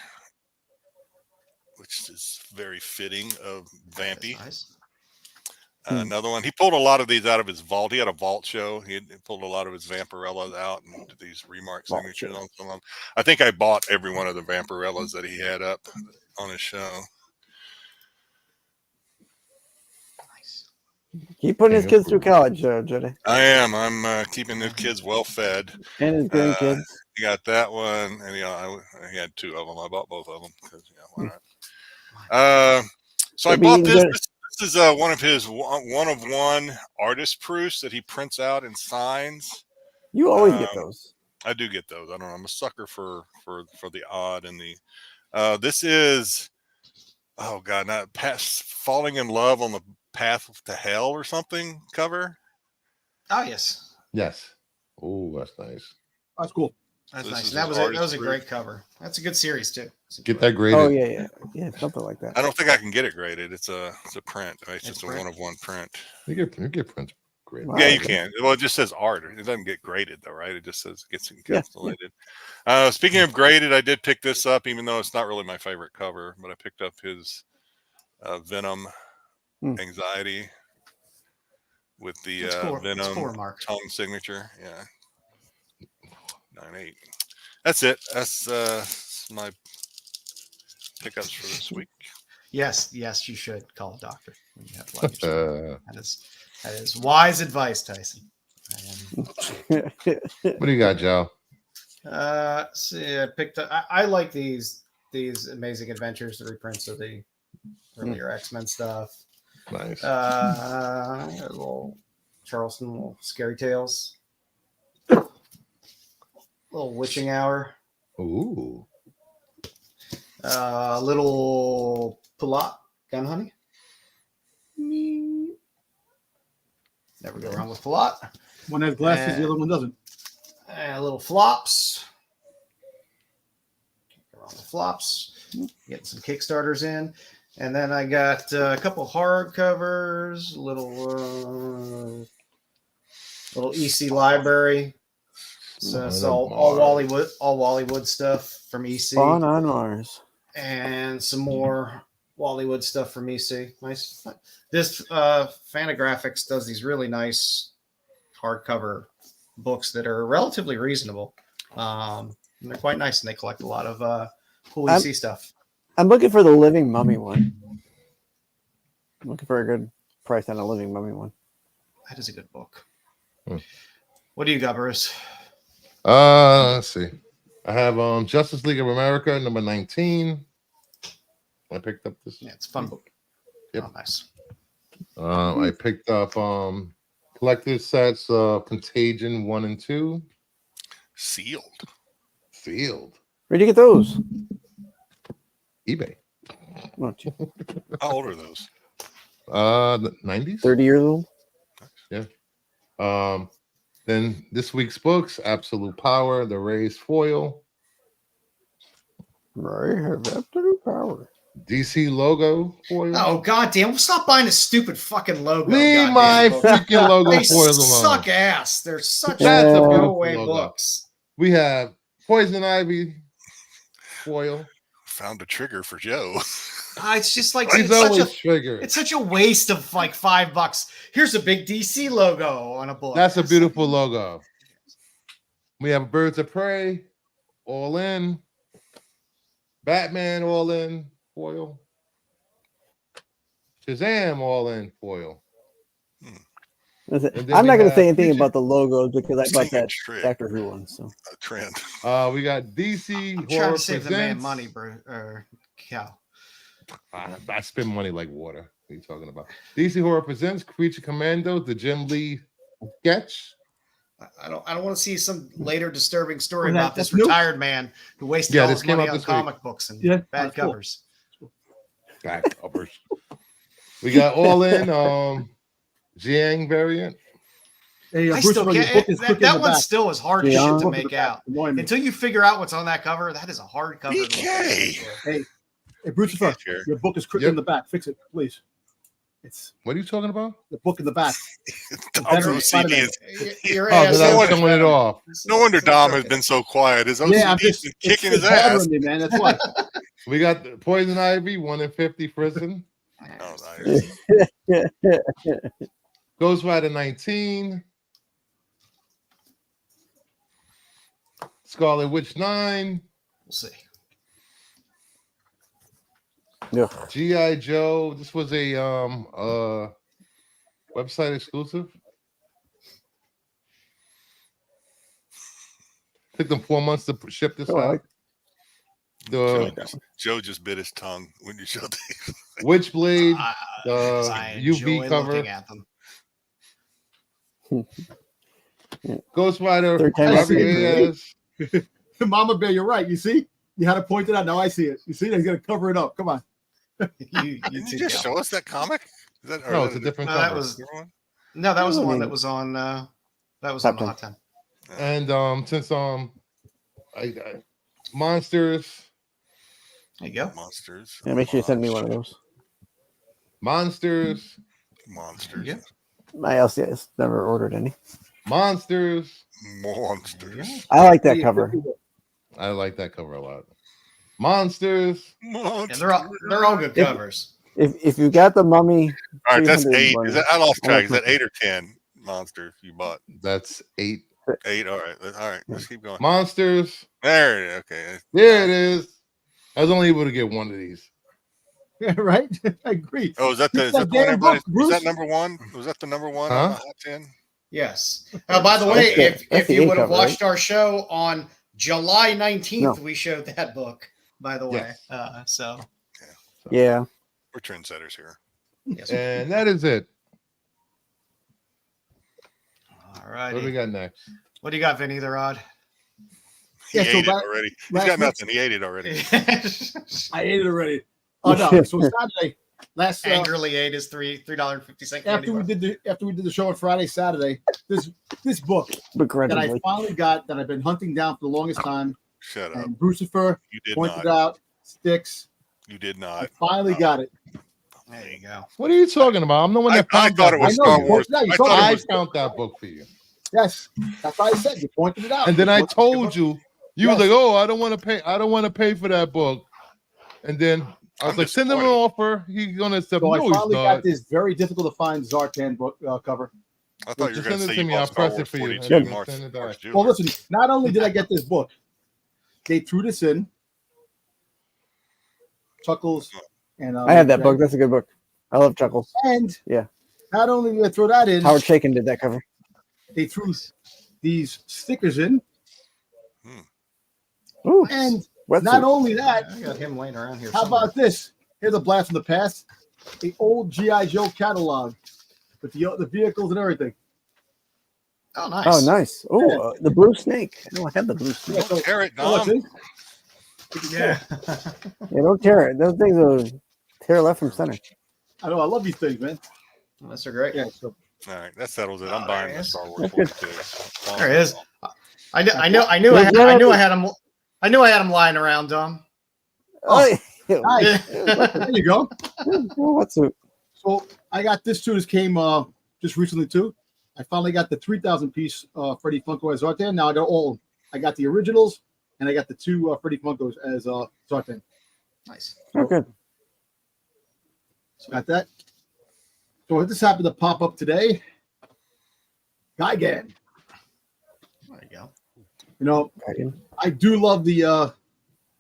which is very fitting of Vampy. Nice. Another one. He pulled a lot of these out of his vault. He had a vault show. He pulled a lot of his Vampirellas out and did these remark signatures on some of them. I think I bought every one of the Vampirellas that he had up on his show. Keep putting his kids through college, Jedi. I am. I'm keeping his kids well fed. And his grandkids. He got that one, and he had two of them. I bought both of them because why not? So I bought this. This is one of his one-of-one artist proofs that he prints out and signs. You always get those. I do get those. I don't know. I'm a sucker for the odd and the. This is, oh god, not past falling in love on the path to hell or something cover. Oh yes. Yes. Oh, that's nice. That's cool. That's nice. That was a great cover. That's a good series too. Get that graded. Oh yeah, something like that. I don't think I can get it graded. It's a print. It's just a one-of-one print. You get prints graded. Yeah, you can. Well, it just says art. It doesn't get graded though, right? It just says it gets encapsulated. Yeah. Speaking of graded, I did pick this up, even though it's not really my favorite cover, but I picked up his Venom Anxiety with the Venom tongue signature. Yeah. 9/8. That's it. That's my pickups for this week. Yes, you should call a doctor when you have blood. That is wise advice, Tyson. What do you got, Joe? See, I picked up. I like these Amazing Adventures, the reprints of the earlier X-Men stuff. Nice. A little Charleston, little Scary Tales. Little Witching Hour. Ooh. Little Pulot Gun Honey. Never go wrong with Pulot. One has glasses, the other one doesn't. Little Flops. Can't go wrong with Flops. Getting some Kickstarters in. And then I got a couple hardcovers, little EC Library. So all Wally Wood stuff from EC. Spawn on Mars. And some more Wally Wood stuff from EC. Nice. This Fantagraphics does these really nice hardcover books that are relatively reasonable. And they're quite nice, and they collect a lot of cool EC stuff. I'm looking for the Living Mummy one. I'm looking for a good price on a Living Mummy one. That is a good book. What do you got, Bruce? Let's see. I have Justice League of America number 19. I picked up this. Yeah, it's a fun book. Yep. Oh, nice. I picked up collected sets of Contagion 1 and 2. Sealed. Where'd you get those? eBay. How old are those? The 90s. 30 years old. Yeah. Then this week's books: Absolute Power, the Raised Foil. I have absolute power. DC logo foil. Oh goddamn! Stop buying a stupid fucking logo. Leave my freaking logo foils alone. Suck ass. They're such throwaway books. We have Poison Ivy foil. Found a trigger for Joe. It's just like it's such a waste of like $5. Here's a big DC logo on a book. That's a beautiful logo. We have Birds of Prey, all in. Batman, all in foil. Shazam, all in foil. I'm not going to say anything about the logos because I bought that Doctor Who one. So a trend. We got DC. I'm trying to save the man money, bro. Cal. I spend money like water. What are you talking about? DC Horror presents Creature Commandos, the Jim Lee sketch. I don't want to see some later disturbing story Well, about this that's new? retired man who wasted Yeah, all this his came money out on this week. comic books and Yeah, bad that's cool. covers. Back covers. We got All In Jiang variant. Hey, I Bruce, still your can't. book is quick in That the one back. still is hard Yeah. shit to Book in the make back. out. Annoying me. Until you figure out what's on that cover, that is a hard cover. to look at. BK. Hey, Bruce, Sure. your book is quick Yep. in the back. Fix it, please. It's What are you talking about? the book in the back. Dom's Veteran OCD Spider-Man. is Your Oh, ass because no I was wonder- showing it off. no wonder Dom has been so quiet. His OCD Yeah, I'm has just been kicking his it's ass. bothering me, man. That's why. We got the Poison Ivy, 1 in 50 prison. Oh, nice. Ghost Rider 19. Scarlet Witch 9. We'll see. Ugh. G.I. Joe. This was a website exclusive. Took them 4 months to ship this Oh, I out. like Joe just bit his tongue when you showed these. Witchblade, I UV enjoy cover. looking at them. Ghost Rider, Third time I've seen Javier it. Mama Bear, you're right. You see? You had to point it out. Now I see it. You see? He's going to cover it up. Come on. You Didn't too, you just Joe. show us that comic? Is that, or No, is it's a that different No, that cover. was- different one? No, that was the I one mean- that was on. That was Top on the 10. Hot 10. And since I Monsters, There you go. Monsters. Yeah, make sure you send me one of those. Monsters, Monsters. Yeah. My LCS never ordered any. Monsters. Monsters. I like that cover. I like that cover a lot. Monsters. Monsters. Yeah, they're all good covers. If you got the Mummy, All right, that's 300 8. one. Is that, I lost I track. like Is that monsters. 8 or 10 monsters you bought? That's 8. 8. All right. All right. Let's keep going. Monsters. There it is. Okay. There it is. I was only able to get one of these. Yeah, right? I agree. Oh, is that the, It's that the one damn everybody? book, Was that Bruce. number one? Was that the number one Huh? on the Hot 10? Yes. By the way, That's the- that's if the you A would have cover, right? watched our show on July 19th, No. we showed that book, by the way. Yes. So, yeah. We're trendsetters here. yes. And that is it. All What do we righty. got next? What do you got, Vinny the Rod? He Yeah, so ate it last- already. He's last got week- nothing. He ate it already. I ate it already. Oh no! So Saturday, last Angrily ate his $3.50 candy after we did the show on Friday, Saturday, this book that I Begrudgingly. finally got that I've been hunting down for the longest time, Shut up. and Brucifer You did pointed not. out Styx. You did I not. finally No. got it. There you go. What are you talking about? I'm the one I that found thought that it was book. I know, Star you Wars. pointed out, you I told thought me. it I was found that book for you. Yes, that's why I said you pointed it out. And then I Look, told you, you Yes. was like, "Oh, I don't want to pay. I don't want to pay for that book." And then I was I'm like, "Send him an disappointed. offer. He's gonna accept." So I No, he's finally not. got this very difficult to find Zartan book cover. I thought you were Just going send to it say to you me. bought I'll Star press it Wars for you. 42 Good. March. Send it March out. Jeweler. Well, listen. Not only did I get this book, they threw this in. Chuckles and I have that book. That's a good book. I love Chuckles. And Yeah. not only did they throw that in, Howard Shakin did that cover. they threw these stickers in, Ooh, and wetsuit. not only that, I got him laying around here. how somewhere. about this? Here's a blast from the past: the old GI Joe catalog with the vehicles and everything. Oh, nice. Oh, nice. Oh, Yeah. the blue snake. I don't have the blue Yeah, snake. so, Tear it, oh, Dom. see? Yeah. Yeah, don't tear it. Those things will tear left from center. I know. I love these things, man. Those are great. Yeah. So All right, that settles it. Oh, I'm there buying it the is. Star Wars That's good. 42. There it is. I knew I knew I had him. I knew I had him lying around, Dom. Oh, yeah. nice. There you go. Wetsuit. So I got this too. This came just recently too. I finally got the 3,000 piece Freddy Funko as Zartan. Now I got all. I got the originals and I got the two Freddy Funkos as Zartan. Nice. Oh, good. So got that. So this happened to pop up today. Gigan. There you go. You know, I do love the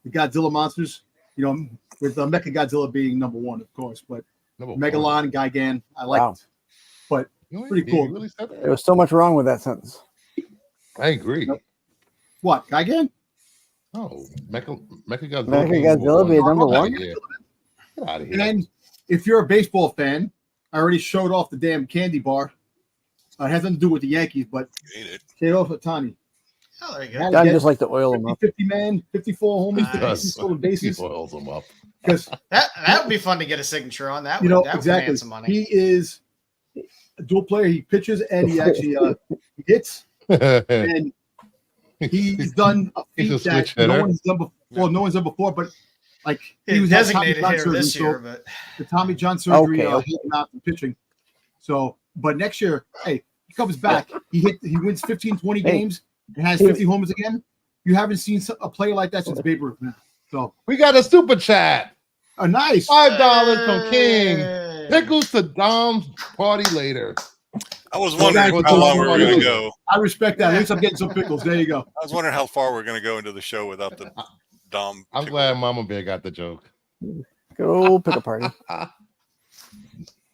Godzilla monsters. You know, with Mecha Godzilla being number one, of course, but Number Megalon, Gigan, I like Wow. it. But one. pretty You cool. really said that? There was so much wrong with that sentence. I agree. Nope. What, Gigan? Oh, Mecha Godzilla. Mecha being Godzilla being number Oh, one? yeah. Get out of here. And if you're a baseball fan, I already showed off the damn candy bar. It has nothing to do with the Yankees, but Ate it. Shohei Ohtani. Oh, there you Had go. to I get just like to oil them up. 50 man, 54 homies, 50 Nice. stolen bases. He oils them up. Because That would be fun to get a signature on. That you would, know that would exactly, command some money. he is a dual player. He pitches and he actually hits, and he's done a He's a feat that switch hitter. no one's done before. Well, no one's done before, but like He was had Tommy designated John here surgery, this so year, but the Tommy John surgery Okay. held him out from pitching. So, but next year, hey, he comes back. He wins 15, 20 Hey. games and has 50 homers again. You haven't seen a player like that since Babe Ruth, man. So, We got a super chat. nice. $5 from King. Hey. Pickles to Dom's party later. I was wondering how long we were going to go. I respect that. At least I'm getting some pickles. There you go. I was wondering how far we're going to go into the show without the Dom. I'm pickle. glad Mama Bear got the joke. Go pick a party.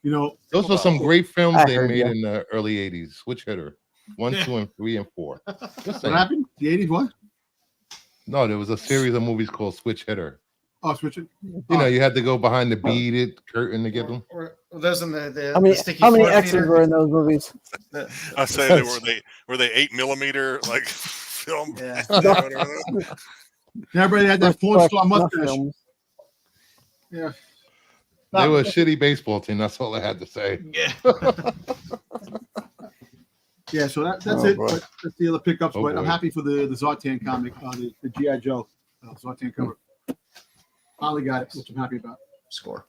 You know, Those were some great films I they heard made ya. in the early 80s. Switch Hitter 1, 2, and 3, and 4. Just what saying. happened? The 80s, what? No, there was a series of movies called Switch Hitter. Oh, switch it. You know, you had to go behind the beaded curtain to get them. Were those in the How many sticky how many floor X's theater? were in those movies? I say they were they 8mm like film. Yeah. Everybody had that porn star Snuff mustache. films. Yeah. They were a shitty baseball team. That's all I had to say. Yeah. Yeah, so that's Oh, it. boy. But that's the other pickups. Oh, but I'm boy. happy for the Zartan comic, the G.I. Joe Zartan cover. Finally got it, which I'm happy about. Score.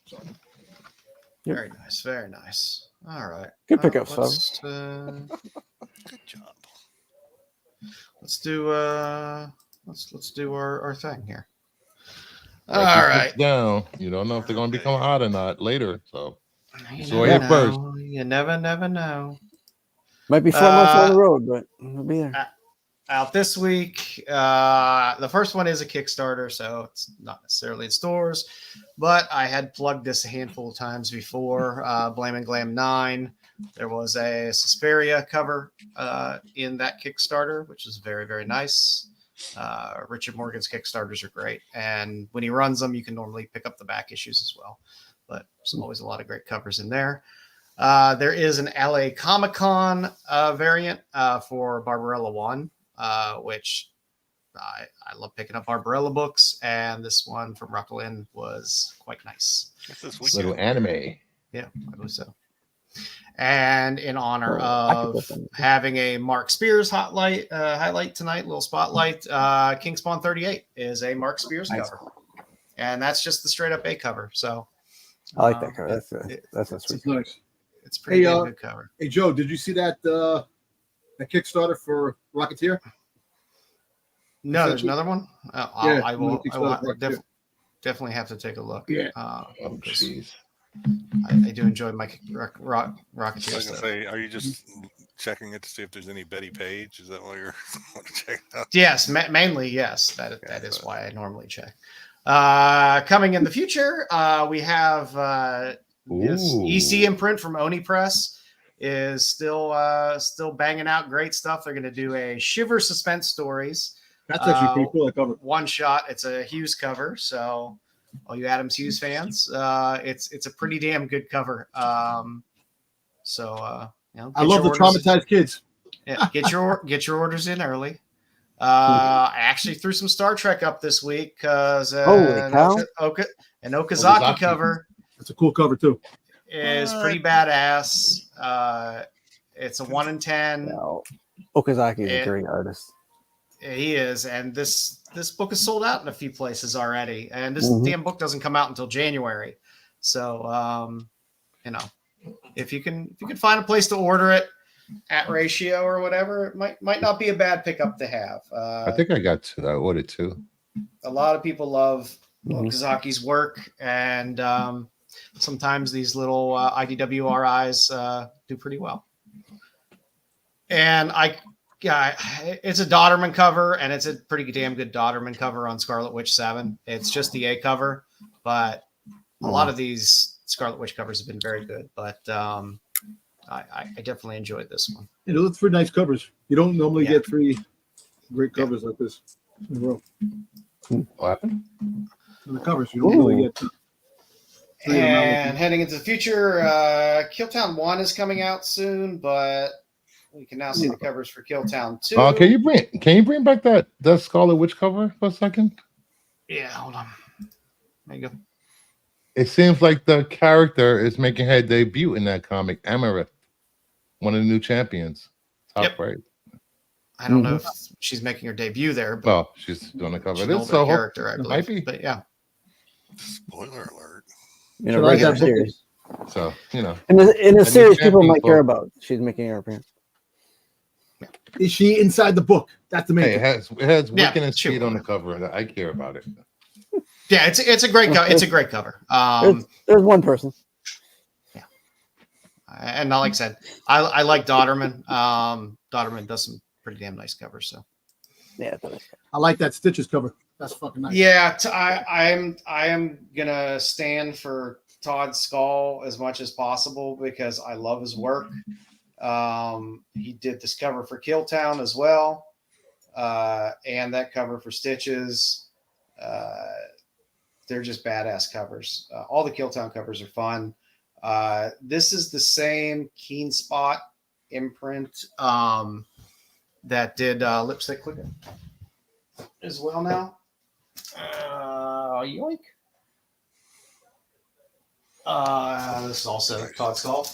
Yep. Very nice. Very nice. All right. Good pickups, let's, Good job. let's do let's do our thing here. All Write these right. books down. You don't know if they're going to become hot or not later. So You So never here first. know. You never know. Might be 4 months on the road, but we'll be there. Out this week, the first one is a Kickstarter, so it's not necessarily in stores, but I had plugged this a handful of times before. Blame and Glam 9. There was a Suspiria cover in that Kickstarter, which is very, very nice. Richard Morgan's Kickstarters are great, and when he runs them, you can normally pick up the back issues as well. But there's always a lot of great covers in there. There is an LA Comic-Con variant for Barbarella 1, which I love picking up Barbarella books, and this one from Rucklin was quite nice. What's this little weekend? anime. Yeah, I believe so. And in honor I could of put them. having a Mark Spears highlight tonight, little spotlight, King Spawn 38 is a Mark Spears Nice. cover. And that's just the straight up A cover. So I like that cover. That's a sweet. It's nice. it's a pretty Hey, damn good cover. Hey, Joe, did you see that Kickstarter for Rocketeer? No, there's another one. Yeah, I will Kickstarter for Rocketeer. definitely have to take a look. Yeah. Oh, jeez. I do enjoy my I Rocketeer was going to stuff. say, are you just checking it to see if there's any Betty Page? Is that why you're checking out? Yes, mainly yes. That is why I normally check. Coming in the future, we have this Ooh. EC imprint from Oni Press is still banging out great stuff. They're going to do a Shiver Suspense Stories That's actually pretty cool. That cover. one shot. It's a Hughes cover, so all you Adams Hughes fans, it's a pretty damn good cover. I love the traumatized kids. Yeah, get your orders in early. I actually threw some Star Trek up this week because Holy cow. an Okazaki Okazaki. cover That's a cool cover too. is pretty badass. It's a 1 in 10. No. Okazaki is a And- great artist. He is, and this book is sold out in a few places already. And this Mhm. damn book doesn't come out until January. So if you can find a place to order it at ratio or whatever, it might not be a bad pickup to have. I think I got two. I ordered two. A lot of people love Mhm. Okazaki's work, and sometimes these little IDWRIs do pretty well. And it's a Dodderman cover, and it's a pretty damn good Dodderman cover on Scarlet Witch 7. It's just the A cover, but a lot of these Scarlet Witch covers have been very good. But I definitely enjoyed this one. Yeah, those are three nice covers. You don't normally Yeah. get three great covers like this in a row. What happened? The covers you don't really get. And heading into the future, Killtown 1 is coming out soon, but we can now see the covers for Killtown 2. Can you bring back that Scarlet Witch cover for a second? Yeah, hold on. There you go. It seems like the character is making her debut in that comic, Amarith, one of the new champions. Top right. I don't know if she's making her debut there, but well, she's doing the cover. She's This so character, I believe. Might be. But yeah. Spoiler alert. In a regular series. So, in a series people might care about. She's making her appearance. Is she inside the book? That's the main thing. It has Wiccan and Speed on the cover. I care about it. Yeah, it's a great cover. It's a great cover. There's one person. Yeah. And like I said, I like Dodderman. Dodderman does some pretty damn nice covers. So yeah, I like that Stitches cover. That's fucking nice. Yeah, I am gonna stand for Todd Skull as much as possible because I love his work. He did this cover for Killtown as well, and that cover for Stitches. They're just badass covers. All the Killtown covers are fun. This is the same Keen Spot imprint that did Lipstick Clicker as well now. Yoink. This is also Todd Skull.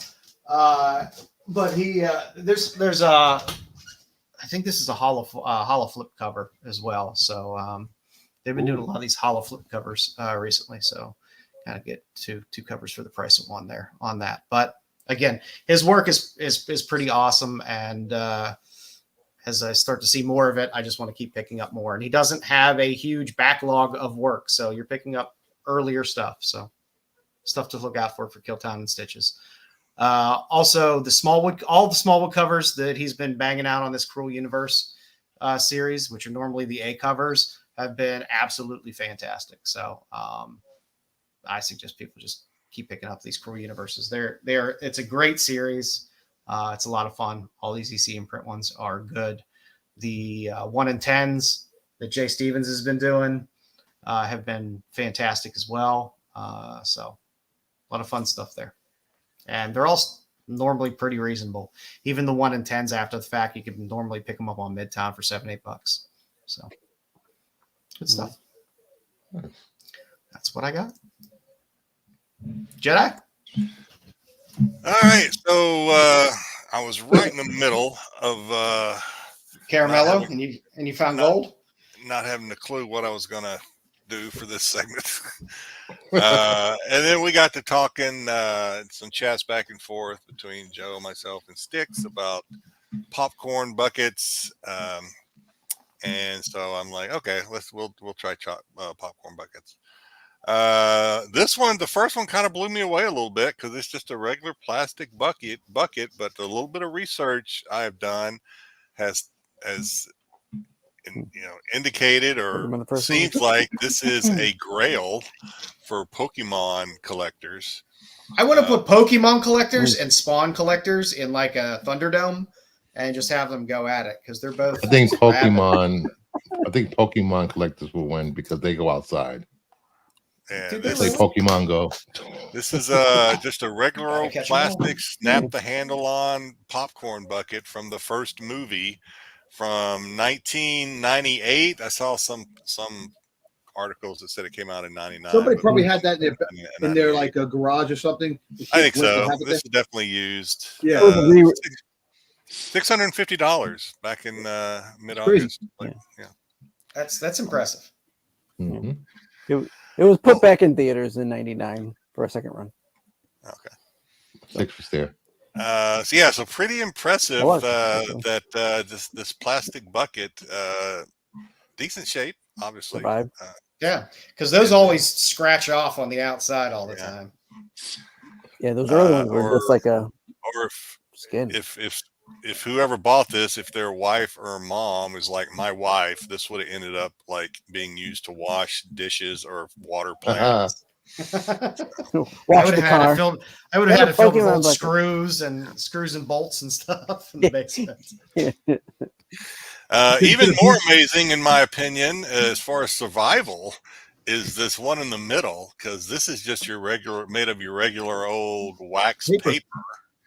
But he there's I think this is a hollow flip cover as well. So they've been doing a lot of these hollow flip covers recently. So kind of get two covers for the price of one there on that. But again, his work is pretty awesome, and as I start to see more of it, I just want to keep picking up more. And he doesn't have a huge backlog of work, so you're picking up earlier stuff. So stuff to look out for Killtown and Stitches. Also, all the Smallwood covers that he's been banging out on this Cruel Universe series, which are normally the A covers, have been absolutely fantastic. So I suggest people just keep picking up these Cruel Universes. It's a great series. It's a lot of fun. All these EC imprint ones are good. The 1 in 10s that Jay Stevens has been doing have been fantastic as well. So a lot of fun stuff there. And they're all normally pretty reasonable. Even the 1 in 10s after the fact, you can normally pick them up on Midtown for $7-8. So good stuff. That's what I got. Jedi? All right, so I was right in the middle of Caramello, and you found gold? Not having a clue what I was gonna do for this segment. And then we got to talking some chats back and forth between Joe, myself, and Styx about popcorn buckets. And so I'm like, okay, we'll try popcorn buckets. The first one kind of blew me away a little bit because it's just a regular plastic bucket, but a little bit of research I have done has indicated or seems like this is a grail for Pokemon collectors. I want to put Pokemon collectors and Spawn collectors in like a Thunderdome and just have them go at it because they're both. I think Pokemon collectors will win because they go outside. And they play Pokemon Go. This is just a regular old plastic snap the handle on popcorn bucket from the first movie from 1998. I saw some articles that said it came out in 99. Somebody probably had that in their like a garage or something. I think so. This is definitely used. Yeah. $650 back in mid-August. Yeah. That's impressive. Mm-hmm. It was put back in theaters in '99 for a second run. Okay. Six was there. So pretty impressive that this plastic bucket, decent shape, obviously. Yeah, because those always scratch off on the outside all the time. Yeah, those early ones were just like a skin. If whoever bought this, if their wife or mom is like my wife, this would have ended up like being used to wash dishes or water plants. Wash the car. I would have had it filled with old screws and bolts and stuff in the basement. Even more amazing, in my opinion, as far as survival, is this one in the middle, because this is just your regular, made of your regular old wax paper.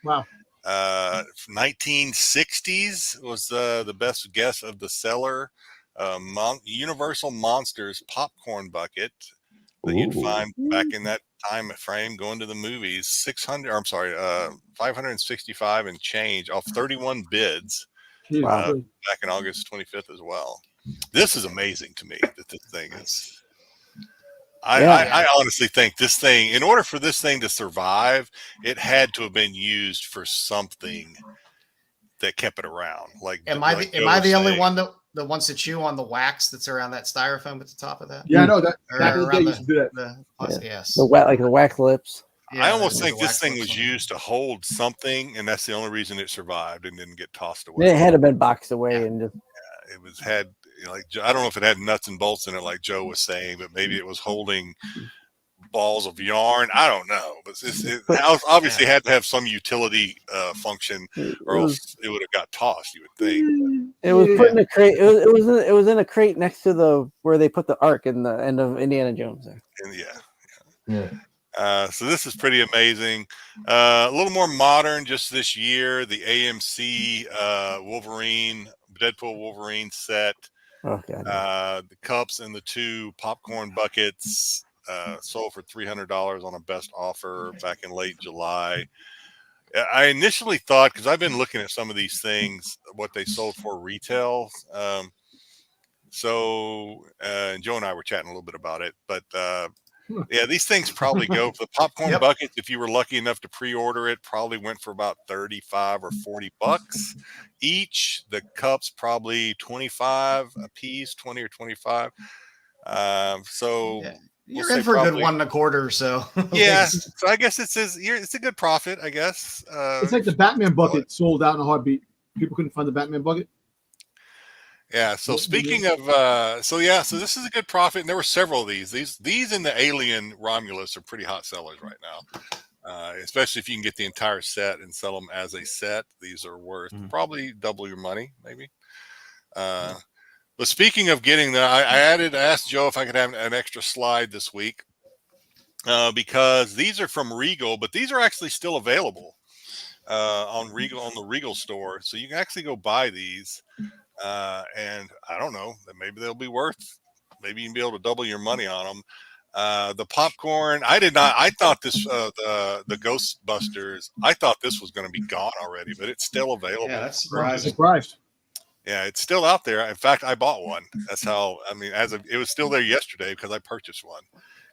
Wow. 1960s was the best guess of the seller. Universal Monsters popcorn bucket that you'd find back in that time frame going to the movies. 565 and change off 31 bids. Wow. Back in August 25th as well. This is amazing to me that this thing is. I honestly think this thing, in order for this thing to survive, it had to have been used for something that kept it around. Like, am I the only one that wants to chew on the wax that's around that styrofoam at the top of that? Yeah, I know that. Back in the day, used to do that. Yes. The wax lips. Yeah, I almost think this thing was used to hold something, and that's the only reason it survived and didn't get tossed away. It had to been boxed away and just. Yeah, it was had. Like, I don't know if it had nuts and bolts in it, like Joe was saying, but maybe it was holding balls of yarn. I don't know, but it obviously had to have some utility function, or else it would have got tossed. You would think. It was put in a crate. It was in a crate next to where they put the Ark in the end of Indiana Jones. There. And so this is pretty amazing. A little more modern, just this year, the AMC Deadpool Wolverine set. Oh, God. The cups and the 2 popcorn buckets sold for $300 on a best offer back in late July. I initially thought, because I've been looking at some of these things, what they sold for retail. Joe and I were chatting a little bit about it, but yeah, these things probably go for the popcorn buckets. If you were lucky enough to pre-order it, probably went for about $35 or $40 each. The cups probably 25 a piece, 20 or 25. So you're in for a good 1.25 or so. Yeah, so I guess it's a good profit, I guess. It's like the Batman bucket sold out in a heartbeat. People couldn't find the Batman bucket. Yeah. So speaking of, so this is a good profit, and there were several of these. These and the Alien Romulus are pretty hot sellers right now, especially if you can get the entire set and sell them as a set. These are worth probably double your money, maybe. But speaking of getting the, I asked Joe if I could have an extra slide this week because these are from Regal, but these are actually still available on the Regal store, so you can actually go buy these. And I don't know, that maybe they'll be worth, maybe you can be able to double your money on them. The popcorn, I thought this, the Ghostbusters, I thought this was going to be gone already, but it's still available. Yeah, that's surprising. Yeah, it's still out there. In fact, I bought one. That's how, I mean, it was still there yesterday because I purchased one.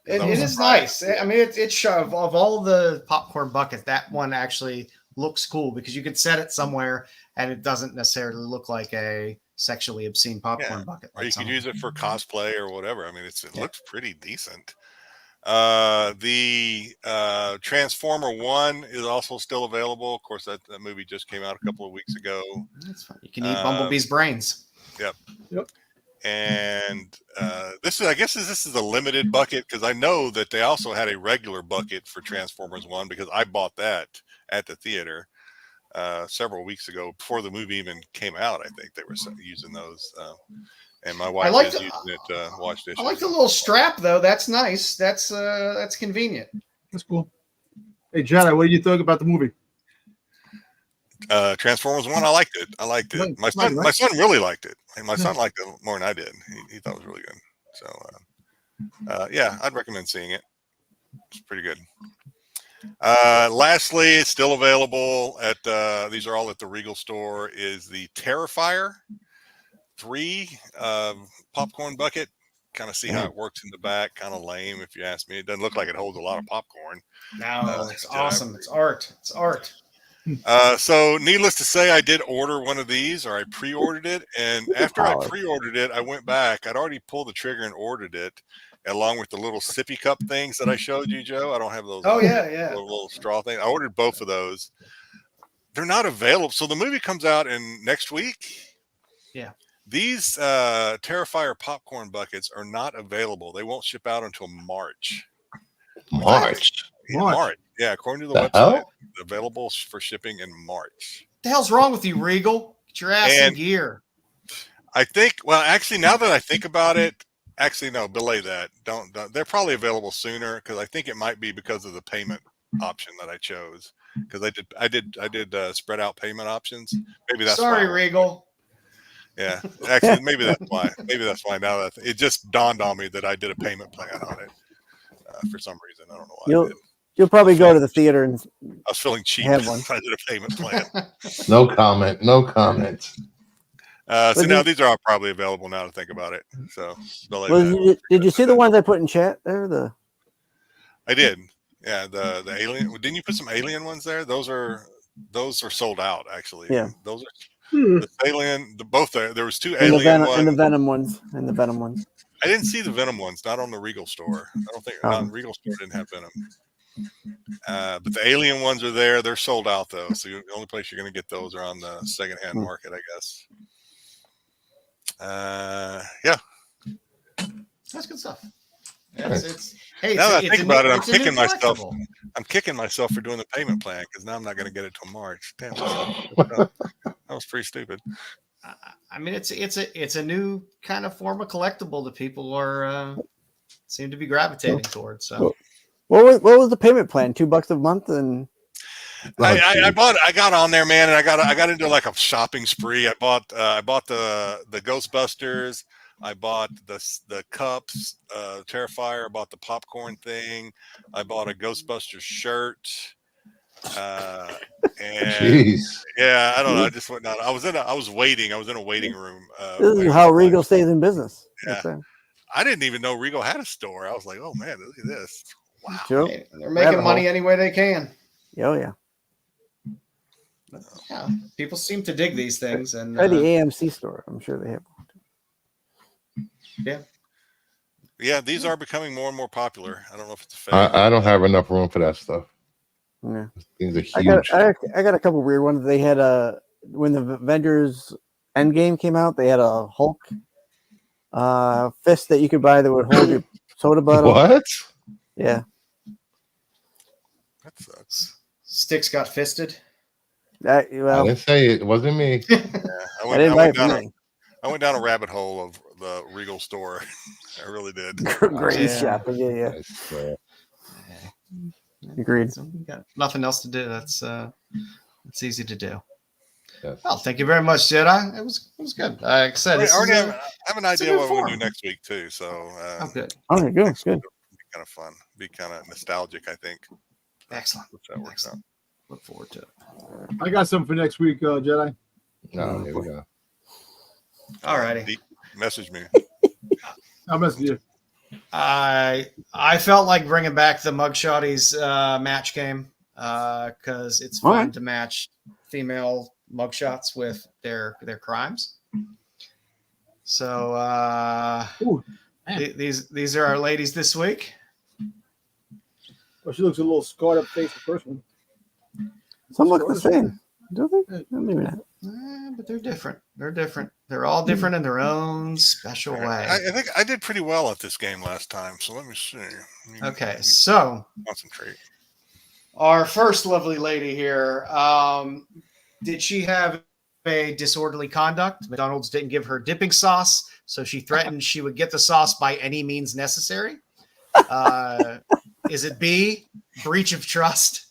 It is nice. I mean, it's of all the popcorn buckets, that one actually looks cool because you could set it somewhere and it doesn't necessarily look like a sexually obscene popcorn bucket. Or you could use it for cosplay or whatever. I mean, it looks pretty decent. The Transformer 1 is also still available. Of course, that movie just came out a couple of weeks ago. That's fine. You can eat Bumblebee's brains. Yep. And this is a limited bucket because I know that they also had a regular bucket for Transformers 1 because I bought that at the theater several weeks ago before the movie even came out. I think they were using those. And my wife is using it to wash dishes. I like the little strap though. That's nice. That's convenient. That's cool. Hey, Jedi, what do you think about the movie? Transformers 1, I liked it. My son really liked it. And my son liked it more than I did. He thought it was really good. So yeah, I'd recommend seeing it. It's pretty good. Lastly, it's still available at these are all at the Regal store, is the Terrifier 3 popcorn bucket. Kind of see how it works in the back. Kind of lame if you ask me. It doesn't look like it holds a lot of popcorn. No, it's awesome. It's art. It's art. So needless to say, I did order one of these, or I pre-ordered it. And after I pre-ordered it, I went back. I'd already pulled the trigger and ordered it, along with the little sippy cup things that I showed you, Joe. I don't have those. Oh, yeah. Little straw thing. I ordered both of those. They're not available. So the movie comes out next week. Yeah. These Terrifier popcorn buckets are not available. They won't ship out until March. March. Yeah, according to the website, available for shipping in March. What the hell's wrong with you, Regal? Get your ass in gear. I think, well, actually, now that I think about it, Actually, no, belay that. Don't. They're probably available sooner because I think it might be because of the payment option that I chose. Because I did spread out payment options. Maybe that's Sorry, why. Regal. Yeah, actually, maybe that's why. Maybe that's why. Now that it just dawned on me that I did a payment plan on it for some reason. I don't know why I did. You'll probably go to the theater and I was feeling cheap. have one. I did a payment plan. No comment. No comment. So now these are all probably available now to think about it. So did you see the ones I put in chat there? I did. Yeah, the alien. Didn't you put some alien ones there? Those are sold out actually. Yeah. Those are the alien. Both there was two alien ones and the Venom ones and the Venom ones. I didn't see the Venom ones. Not on the Regal store. I don't think Regal store didn't have Venom. But the alien ones are there. They're sold out though. So the only place you're going to get those are on the secondhand market, I guess. Yeah, that's good stuff. Now that I think about it, I'm kicking myself. I'm kicking myself for doing the payment plan because now I'm not going to get it till March. Damn, that was pretty stupid. I mean, it's a new kind of form of collectible that people are seem to be gravitating towards. So, what was the payment plan? $2 a month, and I got on there, man, and I got into like a shopping spree. I bought the Ghostbusters. I bought the cups, Terrifier. I bought the popcorn thing. I bought a Ghostbusters shirt. And Jeez. Yeah, I don't know. I just went down. I was waiting. I was in a waiting room. This is how Regal stays in business. Yeah. I didn't even know Regal had a store. I was like, oh man, look at this. Wow. Sure. Hey, they're making money any way they can. Oh yeah. Yeah. People seem to dig these things, and try the AMC store. I'm sure they have one. Yeah, these are becoming more and more popular. I don't know if it's a fake. I don't have enough room for that stuff. Yeah. Things are huge. I got a couple weird ones. They had when the Avengers Endgame came out, they had a Hulk fist that you could buy that would hold your soda bottle. What? Yeah. That sucks. Styx got fisted. I didn't say it. It wasn't me. Yeah, I went down a rabbit hole of the Regal store. I really did. Great shopping. Yeah. Agreed. So we got nothing else to do. That's easy to do. Yes. Well, thank you very much, Jedi. It was good. Like I said, I already have an idea what we'll do next week too. So good. Okay, good. Good. Be kind of fun. Be kind of nostalgic, I think. Excellent. That works out. Look forward to it. I got something for next week, Jedi. No, here we go. All righty. Message me. I'll message you. I felt like bringing back the Mugshawty's match game because it's fun to match female mugshots with their crimes. So these are our ladies this week. Well, she looks a little scarred up face, the first one. Some look the same. Do they? Maybe not. But they're different. They're all different in their own special way. I think I did pretty well at this game last time. So let me see. Okay, so concentrate. Our first lovely lady here. Did she have a disorderly conduct? McDonald's didn't give her dipping sauce, so she threatened she would get the sauce by any means necessary. Is it B, breach of trust?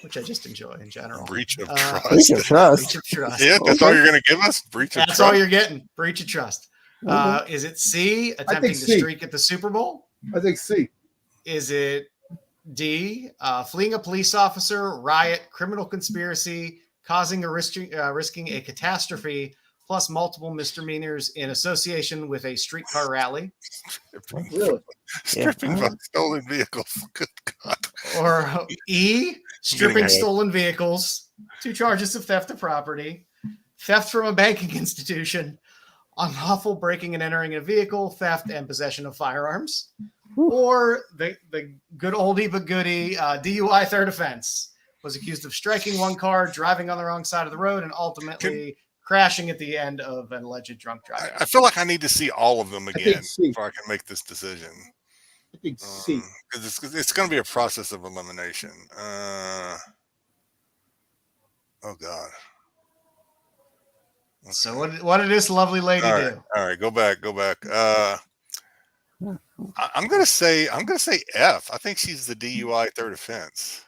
Which I just enjoy in general. Breach of trust. Breach of trust. Breach of trust. Yeah, that's all you're going to give us? Breach of trust? That's all you're getting. Breach of trust. Is it C, attempting to streak at the Super Bowl? I think C. Is it D, fleeing a police officer, riot, criminal conspiracy, causing or risking a catastrophe, plus multiple misdemeanors in association with a streetcar rally? Really? Stripping from stolen vehicles. Good God. Or E, stripping stolen vehicles, 2 charges of theft of property, theft from a banking institution, unlawful breaking and entering a vehicle, theft and possession of firearms, or the good oldie but goodie DUI third offense. Was accused of striking one car, driving on the wrong side of the road, and ultimately crashing at the end of an alleged drunk driver. I feel like I need to see all of them again before I can make this decision. I think C. Because it's going to be a process of elimination. Oh God. Okay. So what did this lovely lady do? All right, go back. I'm gonna say F. I think she's the DUI third offense.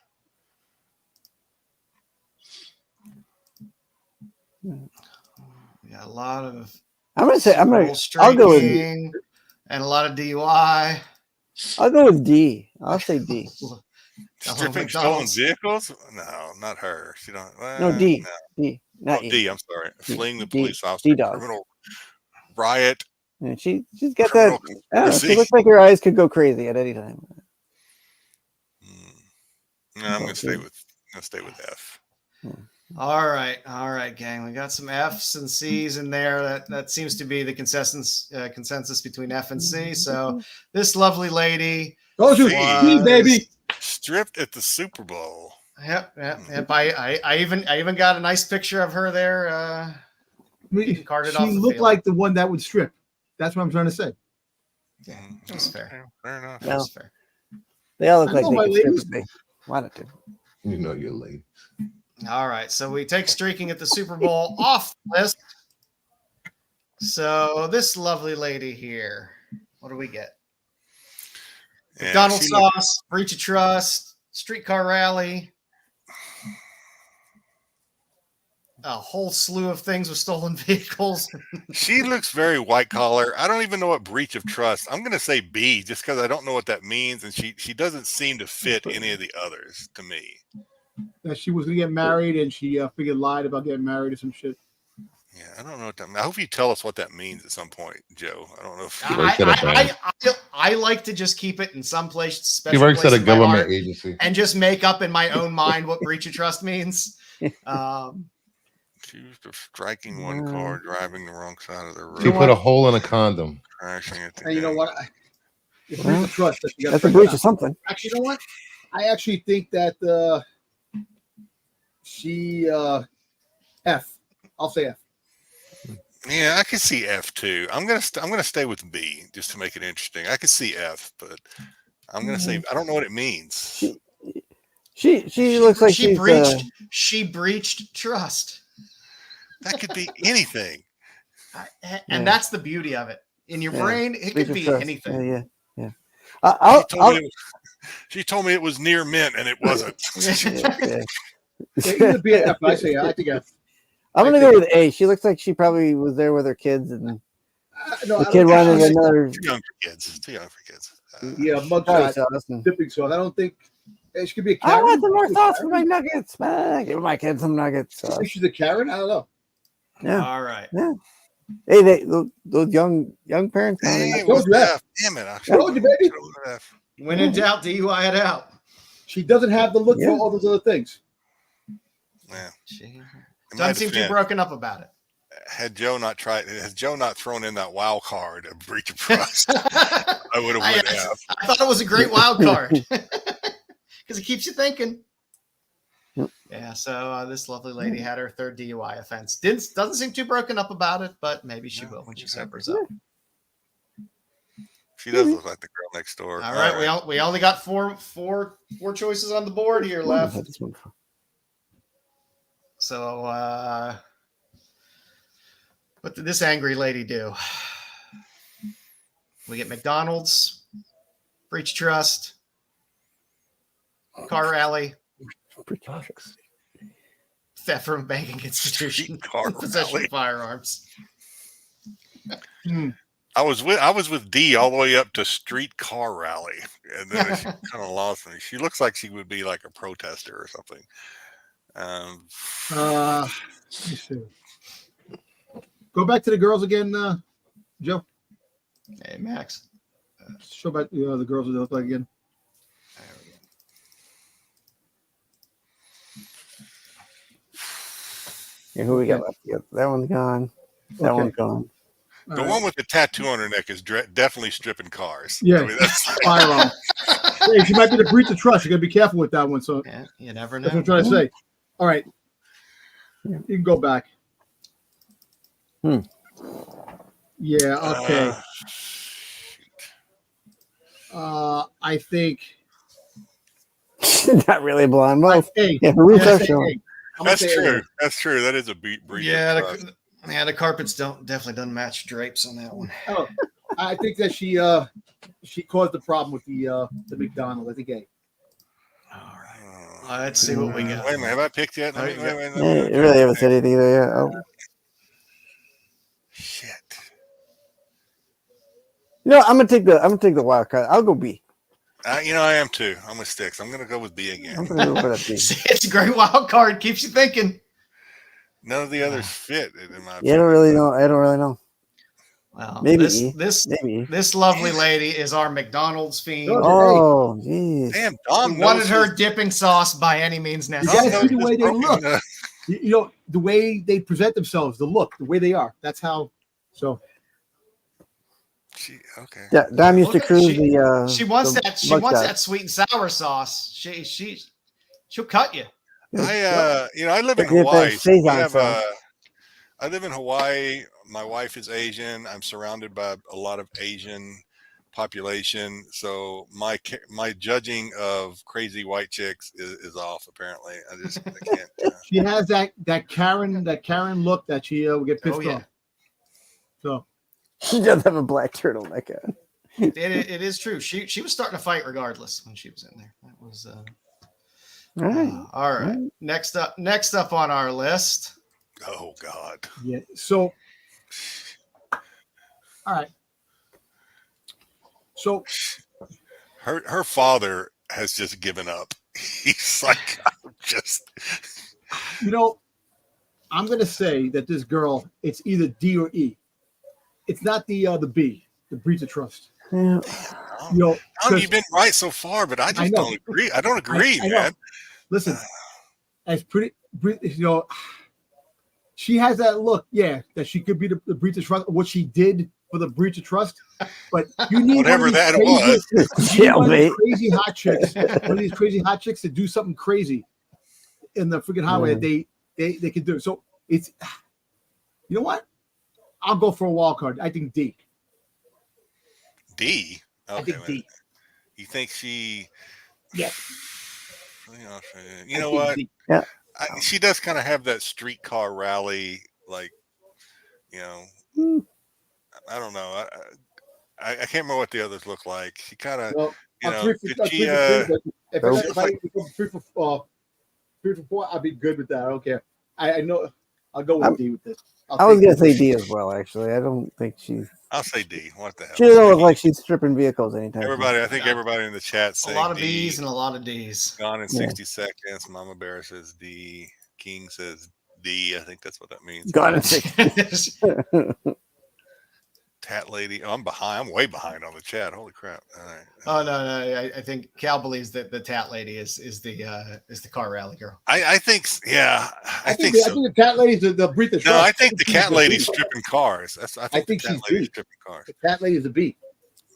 Yeah, a lot of. I'm gonna say I'll go with D. And a lot of DUI. I'll go with D. I'll say D. Stripping stolen vehicles? No, not her. She don't. No, D. No. D. Not oh, E. D. I'm sorry. D. Fleeing the D. police officer. D-dog. Criminal riot. And she's got that. She looks like her eyes could go crazy at any time. No, I'm gonna stay with F. All right, gang. We got some F's and C's in there. That seems to be the consensus between F and C. So this lovely lady, baby, stripped at the Super Bowl. Yep. I even got a nice picture of her there. Carted off. She looked like the one that would strip. That's what I'm trying to say. Yeah, that's fair. Fair enough. No. That's fair. They all look like they could strip if they wanted to. You know you're late. All right, so we take streaking at the Super Bowl off the list. So this lovely lady here, what do we get? Yeah, McDonald's sauce, breach of trust, streetcar rally, a whole slew of things with stolen vehicles. She looks very white collar. I don't even know what breach of trust. I'm going to say B just because I don't know what that means, and she doesn't seem to fit any of the others to me. That she was gonna get married and she figured lied about getting married or some shit. Yeah, I don't know what that means. I hope you tell us what that means at some point, Joe. I don't know if I like to just keep it in some place. She works at a government agency and just make up in my own mind what breach of trust means. She was striking one car, driving the wrong side of the road. She put a hole in a condom. Crashing it. And you know what? It's breach of trust. That's a breach of something. Actually, you know what? I actually think that she F. I'll say F. Yeah, I can see F too. I'm gonna stay with B just to make it interesting. I can see F, but I'm gonna say I don't know what it means. She looks like she breached trust. That could be anything, and that's the beauty of it. In your brain, it could be anything. Yeah. She told me it was near mint, and it wasn't. Either B or F. I think F. I'm gonna go with A. She looks like she probably was there with her kids, and the kid wanted another. Too young for kids. Yeah, mugshot, dipping sauce. I don't think she could be a Karen. I want some more sauce for my nuggets, man. Give my kids some nuggets. She's a Karen. I don't know. Yeah. All right. Yeah. Hey, those young parents. Hey, it was F. Damn it! I told you, baby. When in doubt, DUI it out. She doesn't have the look for all those other things. Yeah. Doesn't seem too broken up about it. Has Joe not thrown in that wild card of breach of trust, I would have went F. I thought it was a great wild card because it keeps you thinking. Yeah, so this lovely lady had her third DUI offense. Doesn't seem too broken up about it, but maybe she will when she sobers up. She does look like the girl next door. All right. We only got four choices on the board here left. So, what did this angry lady do? We get McDonald's, breach trust, car rally, theft from a banking institution, possession of firearms. I was with D all the way up to street car rally, and then she kind of lost me. She looks like she would be like a protester or something. Let me see. Go back to the girls again, Joe. Hey, Max. Show back the girls what they look like again. There we go. Yeah, who we got left? Yep, that one's gone. That one's gone. The one with the tattoo on her neck is definitely stripping cars. Yeah, I mean, that's firearm. Hey, she might be the breach of trust. You got to be careful with that one. So yeah, you never know. That's what I'm trying to say. All right, you can go back. Yeah. Okay. I think not really blind. Well, A. Yeah, the roots are showing. That's true. That's true. That is a breach. Yeah, the carpets definitely doesn't match drapes on that one. Oh, I think that she caused the problem with the McDonald's. I think A. All right. Let's see what we got. Wait a minute, have I picked yet? Wait, Yeah, you really haven't said anything either yet. Oh. Shit. No, I'm gonna take the wild card. I'll go B. I am too. I'm with Styx. I'm gonna go with B again. I'm gonna go for that B. It's a great wild card. Keeps you thinking. None of the others fit in my Yeah, I don't really know. Well, Maybe this lovely lady is our McDonald's fiend. Oh, jeez. Damn, Dom Wanted her dipping sauce by any means You necessary. gotta see the way they look. You know, the way they present themselves, the look, the way they are. That's how. So. Okay. Yeah, Dom used to cruise She wants the that. She wants Mugshawty. that sweet and sour sauce. She'll cut you. I live in Get that Hawaii. Szechuan sauce. I live in Hawaii. My wife is Asian. I'm surrounded by a lot of Asian population. So my judging of crazy white chicks is off. Apparently, I can't. She has that Karen look that she will get pissed off. So she does have a black turtleneck on. It is true. She was starting to fight regardless when she was in there. That was all right. Next up on our list. Oh God. Yeah. So. All right. So. Her father has just given up. He's like, just. I'm gonna say that this girl, it's either D or E. It's not the B, the breach of trust. Yeah. You've been right so far, but I just don't agree. I don't agree, man. Listen, as pretty, she has that look, that she could be the breach of trust. What she did for the breach of trust, but you need whatever that was. Crazy hot chicks, one of these crazy hot chicks to do something crazy in the freaking highway. They can do. So it's, you know what? I'll go for a wild card. I think D. D. Okay, I think D. You think she? Yeah. You know what? Yeah. She does kind of have that streetcar rally, like, I don't know. I can't remember what the others look like. She kind of, three for four, I'll be good with that. I don't care. I know. I'll go with D with this. I was gonna say D as well. Actually, I don't think she's. I'll say D. What the hell? She doesn't look like she's stripping vehicles anytime. I think everybody in the chat says a lot of D. B's and a lot of D's. Gone in 60 seconds. Mama Bear says D. King says D. I think that's what that means. Gone in 60. Tat lady. Oh, I'm behind. I'm way behind on the chat. Holy crap! All right. Oh no! I think Cal believes that the Tat lady is the car rally girl. I think. Yeah. I think so. I think the cat lady's the breach of trust. No, I think the cat lady's stripping cars. I think the cat lady's stripping cars. The cat lady's a B.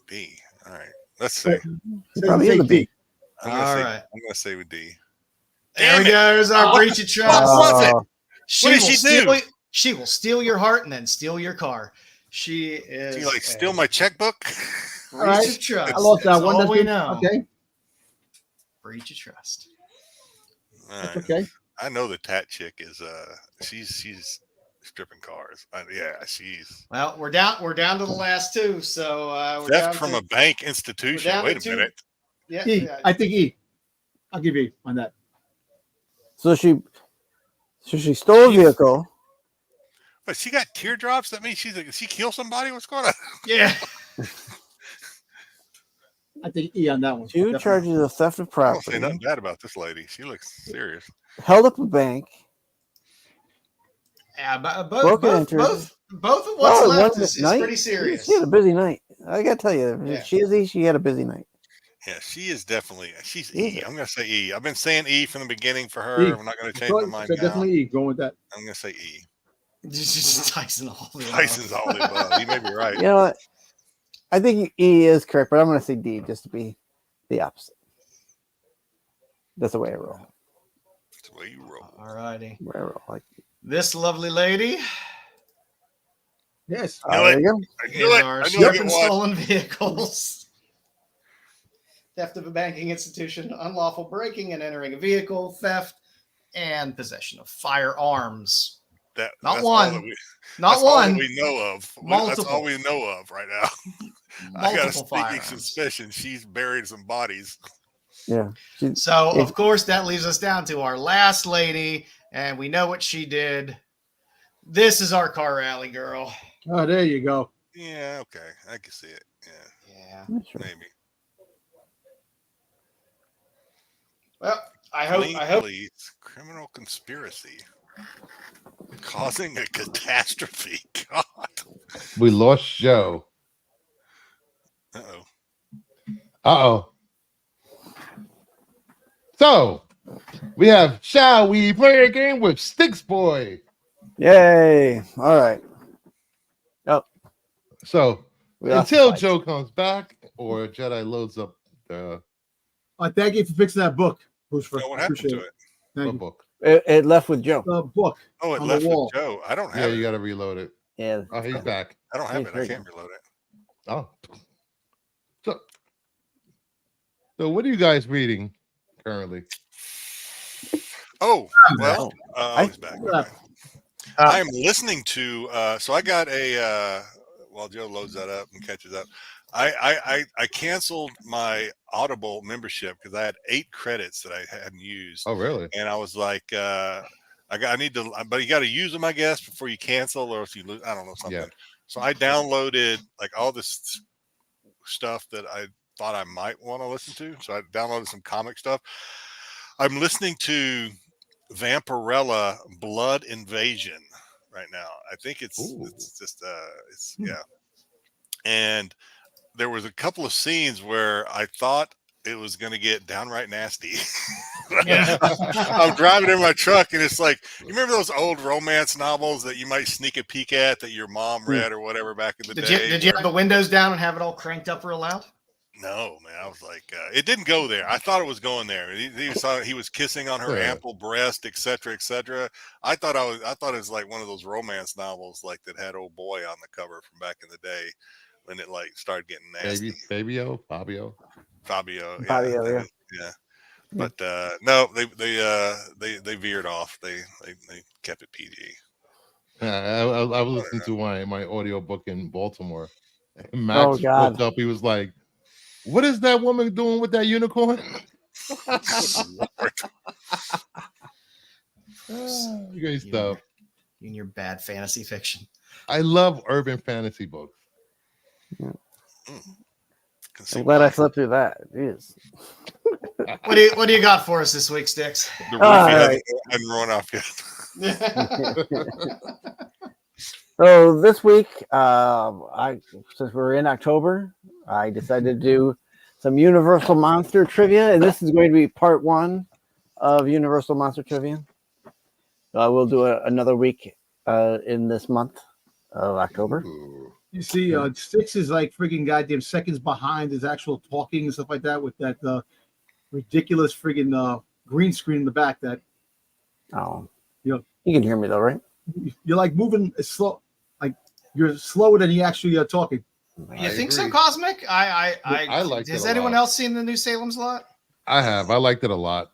B. All right. Let's see. Probably is a B. I'm gonna say with D. There we go. There's our breach of trust. What was it? What did she do? She will steal your heart and then steal your car. She is. She steal my checkbook. All right. Breach of trust. I lost that one. All we know. Okay. Breach of trust. That's okay. I know the Tat chick is she's stripping cars. She's. Well, we're down to the last two. So we're theft down from to, a bank institution. Wait a minute. Yeah, E. I think E. I'll give E on that. So she stole a vehicle. But she got teardrops. That means she killed somebody. What's going on? Yeah. I think E on that one. 2 charges of theft of I don't property. say nothing bad about this lady. She looks serious. Held up a bank. Yeah, both of what's left is pretty serious. She had a busy night. I gotta tell you, she had a busy night. Yeah, she's E. I'm gonna say E. I've been saying E from the beginning for her. E. I'm not gonna change my mind now. Definitely E. Going with that. I'm gonna say E. Just Tyson all the Tyson's all the above. You may be right. You know what? I think E is correct, but I'm going to say D just to be the opposite. That's the way I roll. That's the way you roll. All righty. Where I roll. Like this lovely lady. Yes. there you go. Are stripping stolen vehicles. Theft of a banking institution, unlawful breaking and entering a vehicle, theft, and possession of firearms. That Not that's one. all that we, Not that's all one. that we know of. That's Multiple. all we know of right now. I got a Multiple sneaking firearms. suspicion she's buried some bodies. Yeah. So, of course, that leaves us down to our last lady, and we know what she did. This is our car rally girl. Oh, there you go. Yeah, okay, I can see it. Yeah, Yeah. Sure. maybe. Well, I Clean hope. police, criminal conspiracy, causing a catastrophe. God. We lost Joe. Uh-oh. Uh-oh. So, we have, shall we play a game with Styxboy? Yay. All right. Oh, So, we lost until the fight. Joe comes back or Jedi loads up the Thank you for fixing that book, Bruce. Oh, what happened to it? Thank you. book. It left with Joe. The book. Oh, it On the left wall. with Joe. I don't Yeah, have you it. got to reload it. Yeah. Oh, he's back. I don't have He's it. I very can't good. reload it. Oh. So what are you guys reading currently? Oh, well, he's back. Yeah. Okay. I'm listening to. So I got a. While Joe loads that up and catches up, I canceled my Audible membership because I had 8 credits that I hadn't used. Oh, really? And I was like, I need to, but you got to use them, I guess, before you cancel, or if you lose, I don't know, something. Yeah. So I downloaded like all this stuff that I thought I might want to listen to. So I downloaded some comic stuff. I'm listening to Vampirella Blood Invasion right now. I think it's just yeah. And there was a couple of scenes where I thought it was going to get downright nasty. Yeah. I'm driving in my truck and it's like, you remember those old romance novels that you might sneak a peek at that your mom read or whatever back in the day? Did you have the windows down and have it all cranked up real loud? No, man. I was like, it didn't go there. I thought it was going there. He was kissing on her ample breast, etc., etc. I thought it was like one of those romance novels like that had old boy on the cover from back in the day when it like started getting nasty. Fabio. Yeah. But no, they veered off. They kept it PG. I was listening to my audiobook in Baltimore. And Max looked up. He was like, "What is that woman doing with that unicorn?" Great stuff. You and your bad fantasy fiction. I love urban fantasy books. I'm glad I slept through that. Jeez. What do you got for us this week, Styx? The roof hadn't run off yet. So this week, since we're in October, I decided to do some Universal Monster trivia, and this is going to be part 1 of Universal Monster trivia. So I will do another week in this month of October. You see, Styx is like freaking goddamn seconds behind his actual talking and stuff like that with that ridiculous friggin' green screen in the back. That you can hear me though, right? You're like moving slow, like you're slower than you actually are talking. You think so, Cosmic? I liked it. Has a anyone lot. else seen the new Salem's Lot? I have. I liked it a lot.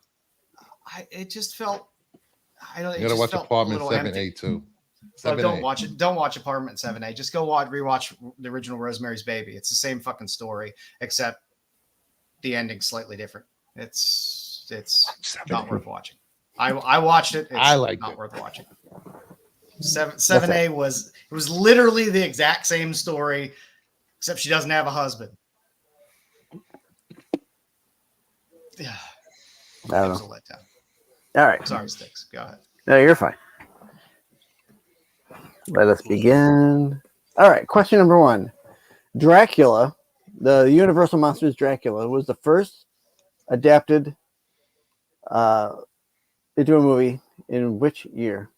It just felt. I don't. You gotta watch Apartment 7A too. Don't watch it. Don't watch Apartment 7A. Just go rewatch the original Rosemary's Baby. It's the same fucking story, except the ending's slightly different. It's not worth watching. I watched it. It's I liked not it. worth watching. 7A was literally the exact same story, except she doesn't have a husband. Yeah, I it don't was a know. letdown. All right. Sorry, Styx. Go ahead. No, you're fine. Let us begin. All right. Question number 1. Dracula, the Universal Monsters Dracula, was the first adapted into a movie in which year?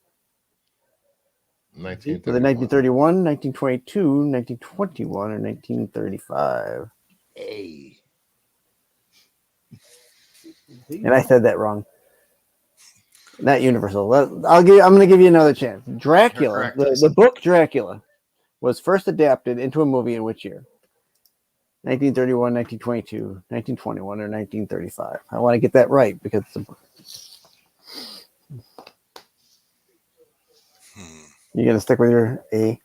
1931, 1931, 1922, 1921, or 1935? Hey. And I said that wrong. Not Universal. I'm going to give you another chance. Dracula, the book Dracula, was first adapted into a movie in which year? 1931, 1922, 1921, or 1935? I want to get that right because it's a book. You gonna stick with your A?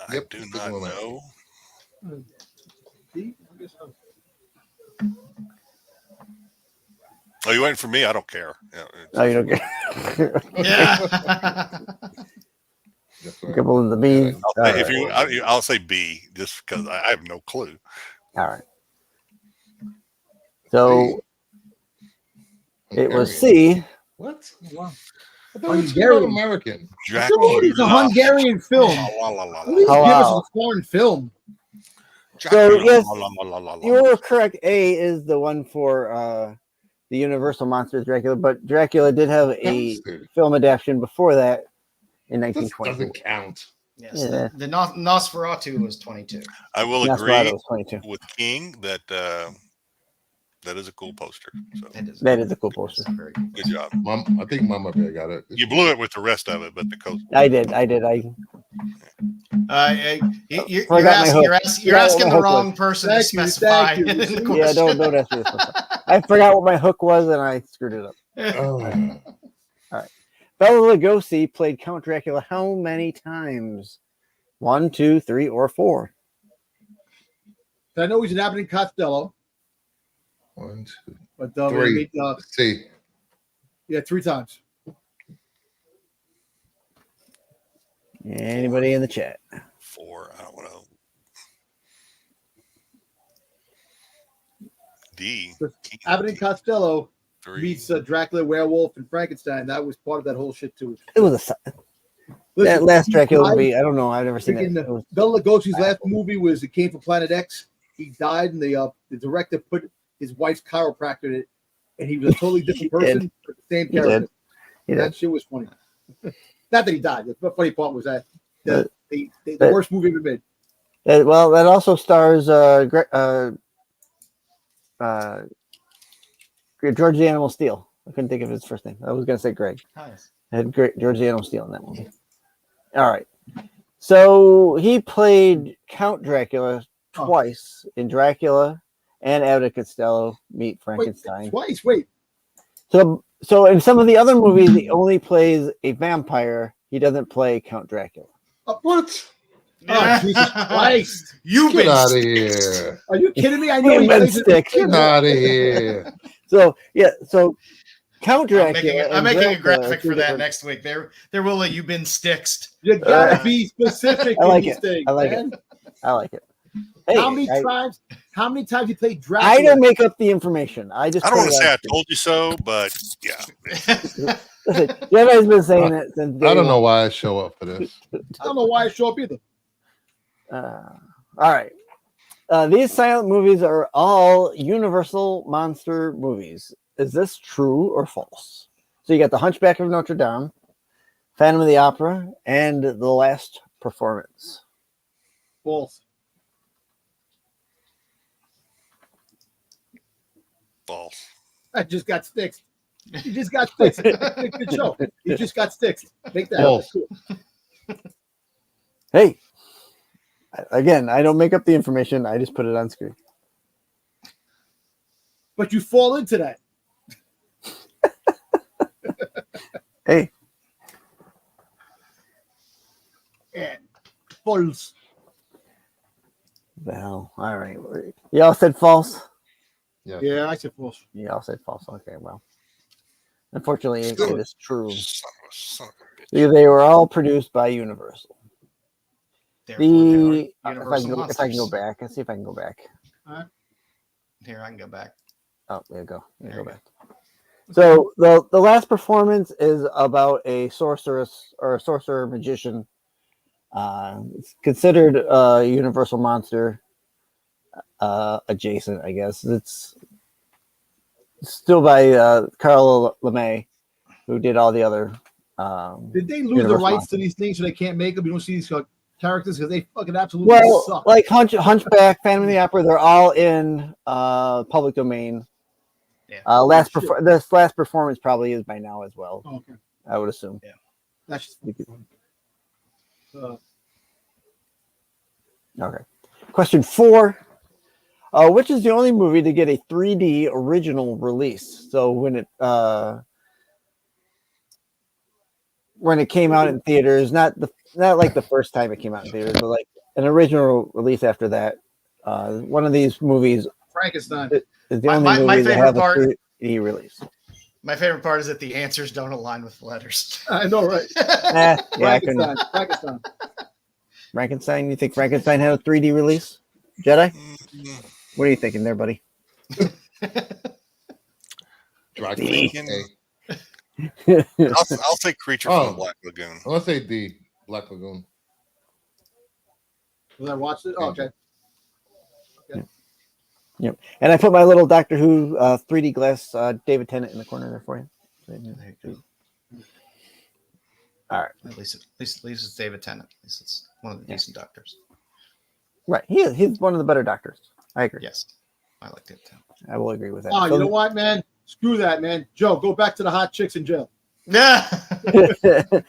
I Yep, do stick not with that. know. B? I guess so. Oh, you waiting for me? I don't care. Yeah, Oh, you don't get. Yeah. That's right. Couple of the B. I'll say B just because I have no clue. All right. So it was C. What? Wow. I thought it was Hungarian. American. It's a Hungarian film. At least Oh, give us wow. a foreign film. So, yes, you were correct. A is the one for the Universal Monsters Dracula, but Dracula did have a Bastard. film adaptation before that in This 1920. doesn't count. Yes, Yeah. the Nosferatu was 22. I will agree Nosferatu was 22. with King that that is a cool poster. So That is a cool poster. Very cool. good job. I think Mama Bear got it. You blew it with the rest of it, but the coast. I did. You're asking the wrong person to Thank you, specify. thank you. in the Yeah, Yeah, question. don't ask me this question. I forgot what my hook was and I screwed it up. Oh. Bela Lugosi played Count Dracula how many times? 1, 2, 3, or 4? I know he's an Abbott and Costello, 1, 2, but 3. C. yeah, 3 times. Anybody in the chat? 4. I don't know. D. Abbott and Costello 3. meets Dracula, Werewolf, and Frankenstein. That was part of that whole shit too. It was that Listen, last Dracula died- movie. I don't know. I've never seen it. freaking, Bela Lugosi's last movie was It Came from Planet X. He died, and the director put his wife's chiropractor in it, and he was a totally different person, but the same character. He That did. shit was funny. Not that he died. The funny part was that the But- worst movie ever made. Well, that also stars George the Animal Steel. I couldn't think of his first name. I was going to say Greg. Nice. I had George the Animal Steel in that movie. All right. So he played Count Dracula twice in Dracula and Abbott and Costello Meet Frankenstein. Twice. Wait. So in some of the other movies, he only plays a vampire. He doesn't play Count Dracula. What? Oh, Jesus Christ. You've Get been out of Styx. here. Are you kidding me? I know You've he been plays it. Styx. Get out of here. So Count Dracula. I'm making a and Dracula graphic are two for that different- next week. There will you've been Styxed. You gotta be specific I like in these it. things. I like man. I like it. Hey, How many times you played Dracula? I don't make up the information. I just. I don't put want to it say I out told you so, but yeah. there. Listen, Jedi's been saying it since. I don't know why I show up for this. I don't know why I show up either. All right. These silent movies are all Universal monster movies. Is this true or false? So you got The Hunchback of Notre Dame, Phantom of the Opera, and The Last Performance. False. False. I just got Styx. You just got Styx. Good show. You just got Styx. Make that. False. Cool. Hey, again, I don't make up the information. I just put it on screen. But you fall into that. Hey, Yeah. False. well, all right. Y'all said false. Yeah, I said false. Y'all said false. Okay, well, unfortunately, it is true. Son of a bitch. They were all produced by Universal. Therefore, they are If Universal I can go monsters. back, let's see if I can go back. Here, I can go back. Oh, there you go. There Go you back. So the last performance is about a sorceress or a sorcerer magician. It's considered a Universal monster adjacent, I guess. It's still by Carl LeMay, who did all the other. Did they lose the Universal rights monster. to these things so they can't make them? You don't see these characters because they fucking absolutely Well, suck. like Hunchback, Phantom of the Opera, they're all in public domain. Yeah. This last performance probably is by now as well. Oh, okay. I would assume. That's just Okay. Question 4. Which is the only movie to get a 3D original release? So when it came out in theaters, not the not like the first time it came out in theaters, but like an original release after that. One of these movies Frankenstein. is the My- only my movie that favorite have a part- 3D release. My favorite part is that the answers don't align with the letters. I know, right? Yeah, I couldn't. Frankenstein. Frankenstein. Frankenstein. You think Frankenstein had a 3D release? Jedi? Mm, What are you thinking there, buddy? Dracula. D. A. I'll say Creature from Oh. the Black Lagoon. I want to say D. Black Lagoon. Was I watched it? Oh, okay. Yep. And I put my little Doctor Who 3D glass David Tennant in the corner there for you. There you go. All right. At least it's David Tennant. At least it's one of the decent doctors. Right. He's one of the better doctors. I agree. Yes, I liked it too. I will agree with that. Oh, So you know what, man? Screw that, man. Joe, go back to the hot chicks in jail. Yeah. the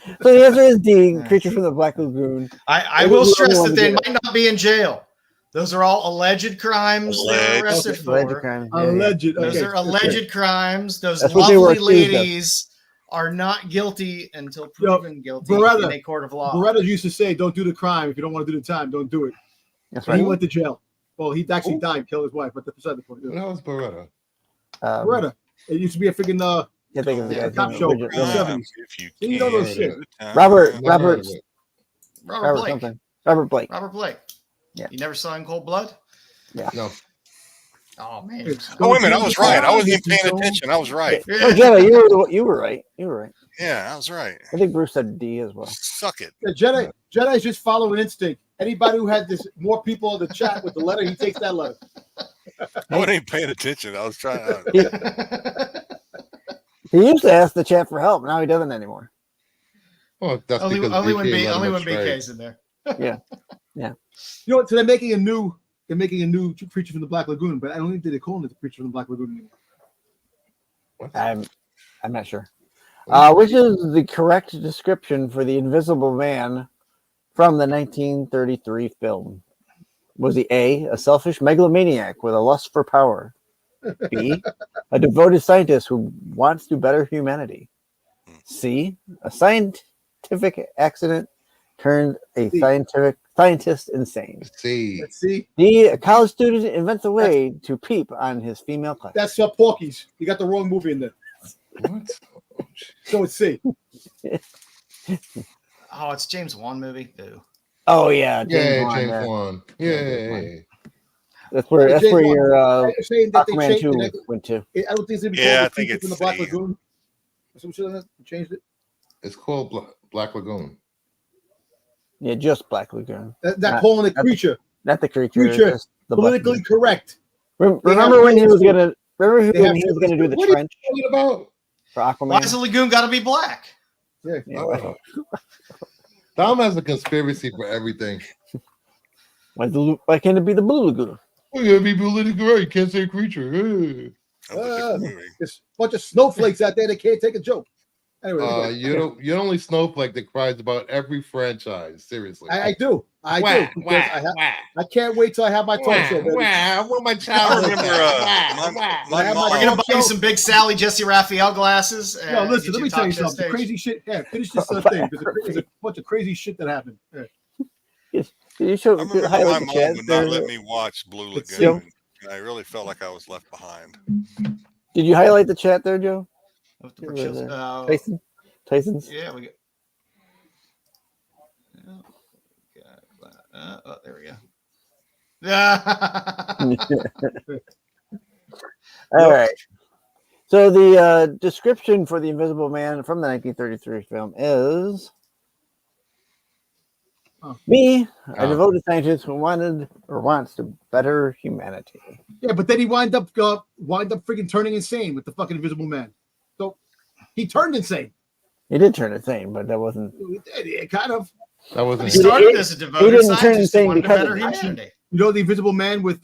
answer is D, Creature from the Black Lagoon. I will stress that they might not be in jail. Those are all alleged crimes they're arrested for. Alleged crime. Yeah, Alleged. Those Okay. are alleged crimes. Those That's what they were lovely accused of. ladies are not guilty until proven guilty Beretta. in a court of law. Beretta used to say, "Don't do the crime if you don't want to do the time. Don't do it." That's And he right. went to jail. Well, he actually died, killed his wife, but that's beside the point. What the hell is Beretta? Beretta. It used to be a freaking Can't think of the guy's cop name. show. Richard- Yeah. 70s. If you You know those can, shit. Robert Never heard of it. Robert Blake. something. Robert Blake. Robert Blake. Yeah. You never saw In Cold Blood? No. Oh man. Oh, wait a minute. I was right. I wasn't even paying attention. I was right. Oh, Jedi, you were right. You were right. Yeah, I was right. I think Bruce said D as well. Suck it. The Jedi's just following instinct. Anybody who had this more people in the chat with the letter, he takes that letter. I wasn't even paying attention. I was trying. He used to ask the chat for help. Now he doesn't anymore. Well, that's only because when BK let him when astray. BK's in there. You know what? So they're making a new Creature from the Black Lagoon, but I don't think they're calling it the Creature from the Black Lagoon anymore. What? I'm not sure. Which is the correct description for the Invisible Man from the 1933 film? Was he A, selfish megalomaniac with a lust for power? B, a devoted scientist who wants to better humanity? C, a scientific accident turned a C. scientist insane? See. Let's see. D, a college student invents a way to peep on his female class. That's Porky's. You got the wrong movie in there. What? So it's C. Oh, it's James Wan movie. Boo. Oh yeah, Yeah, Wan, James Wan. Yeah. That's where James Wan. your They're saying that they Aquaman changed 2 it. went to. I don't think it's gonna be Yeah, called I the think Creature it's from the Black C. Lagoon. Or some shit like that. They changed it. It's called Black Lagoon. Yeah, just Black Lagoon, That calling it creature. not the creature. Creature. just the Black Politically correct. Lagoon. They Remember have when he was rules. gonna? Remember They have when he was gonna do the What are you trench talking about? for Why is Aquaman? the lagoon got to be black? Yeah. Yeah, Oh. Tom has a conspiracy for everything. why can't it be the Blue Lagoon? Oh, you gotta be politically right. You can't say creature. That was a good movie. There's a bunch of snowflakes out there that can't take a joke. Anyway, You're the only snowflake that cries about every franchise. Seriously. I do. I do. Because I can't wait till I have my talk show, baby. I want my I child. remember I my have mom. my We're gonna buy you show. some big Sally Jesse Raphael glasses. No, and listen, get let me a tell you talk show something. stage. Crazy shit. Yeah, finish this thing. There's a bunch of crazy shit that happened. Yeah. Did you show I remember highlight my the mom chat would there? not let me watch Blue Let's Lagoon. And I really felt like I was left behind. Did you highlight the chat there, Joe? With the Brookshields. Tyson's? Yeah, we got. Oh, there we go. All right. So the description for the Invisible Man from the 1933 film is me, a devoted scientist who wanted or wants to better humanity. Yeah, but then he wind up freaking turning insane with the fucking Invisible Man. So he turned insane. He did turn insane, but that wasn't. Yeah, kind of. That wasn't. He started as a devoted didn't turn scientist who insane wanted to because better of that. humanity. You know the Invisible Man with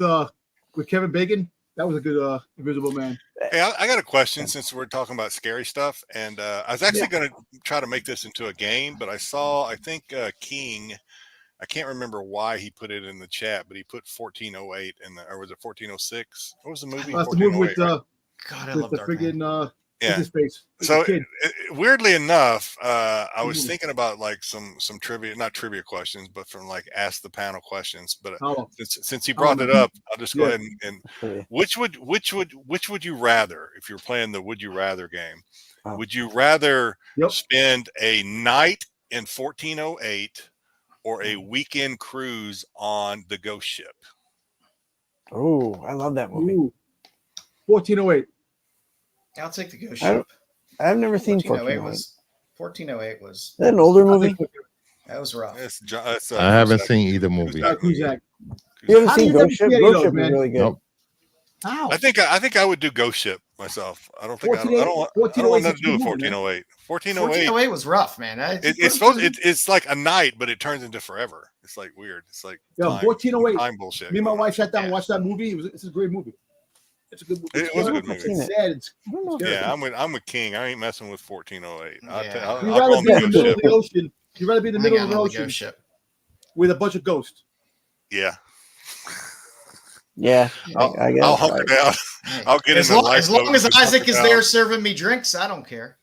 Kevin Bacon? That was a good Invisible Man. Hey, I got a question since we're talking about scary stuff, and I was actually going to try to make this into a game, but I think King, I can't remember why he put it in the chat, but he put 1408 in the, or was it 1406? What was the movie? That's the movie with 1408, right? God, I with love the Dark Man. friggin' Yeah. What's his face? He's So a kid. weirdly enough, I was thinking about like some trivia, not trivia questions, but from like ask the panel questions. But Oh, since he brought it up, I'll just go Yeah. ahead and which would you rather, if you're playing the would you rather game, would you rather spend a night in 1408 or a weekend cruise on the ghost ship? Oh, I love that movie. Ooh. 1408. I'll take the ghost ship. I've never seen 1408. 1408 was Is that an older movie? that was rough. I haven't seen either movie. Cusack. You haven't How do seen you never Ghost Ship? see any of Ghost those, Ship is man? really good. Nope. How? I think I would do ghost ship myself. I don't want 1408 nothing to do with 1408. 1408. 1408 was rough, man. It's like a night, but it turns into forever. It's like weird. It's like Yo, time 1408. time bullshit. Me and my going on. wife sat down and watched that movie. It's a great movie. It's a good movie. It was a good movie. It's sad. It's scary. Yeah, I'm with King. I ain't messing with 1408. Yeah. I'll You'd go rather on be in the the ghost middle of ship. the ocean. You'd rather be in the middle Hang of the on the ocean ghost ship. with a bunch of ghosts. Yeah, Yeah, I guess. I'll hunker down. Hey, I'll get as in the long, as, lifeboat long as and just Isaac hunker is down. there serving me drinks, I don't care.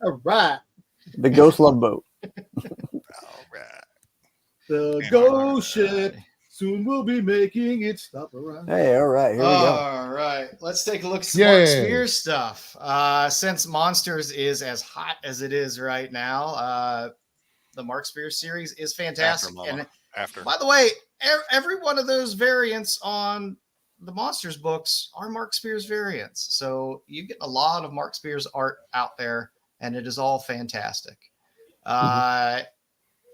All right. The Ghost Love Boat. All right. The Yeah. ghost ship soon will be making its stop around. Hey, all right, here we go. All right, let's take a look at some Yay. Mark Spears stuff. Since Monsters is as hot as it is right now, the Mark Spears series is fantastic. After. By the way, every one of those variants on the Monsters books are Mark Spears variants. So you get a lot of Mark Spears art out there, and it is all fantastic.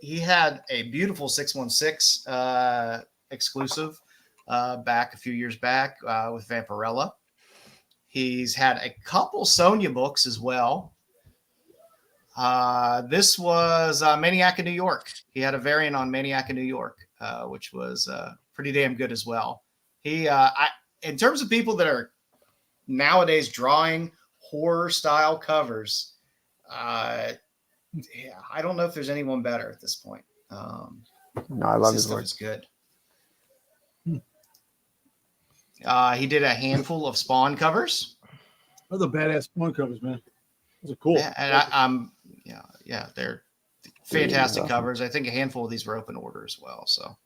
He had a beautiful 616 exclusive back a few years back with Vampirella. He's had a couple Sonya books as well. This was Maniac in New York. He had a variant on Maniac in New York, which was pretty damn good as well. In terms of people that are nowadays drawing horror style covers, I don't know if there's anyone better at this point. No, I love his work. It's good. He did a handful of Spawn covers. Those are badass Spawn covers, man. Those are cool. Yeah, and they're fantastic covers. I think a handful of these were open order as well. So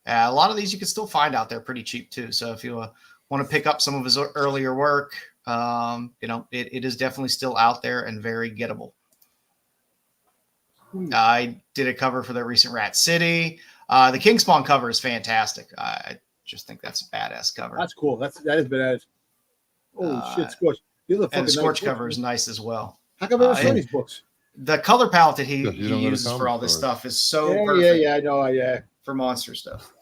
a lot of these you can still find out there pretty cheap too. So if you want to pick up some of his earlier work, it is definitely still out there and very gettable. I did a cover for the recent Rat City. The King Spawn cover is fantastic. I just think that's a badass cover. That's cool. That is badass. Holy shit, Scorch. And the Scorch cover is nice as well. How come I never saw these books? The color palette that he Because you don't go to uses for all this comic stores. stuff is so perfect Yeah, I know. Yeah. for monster stuff.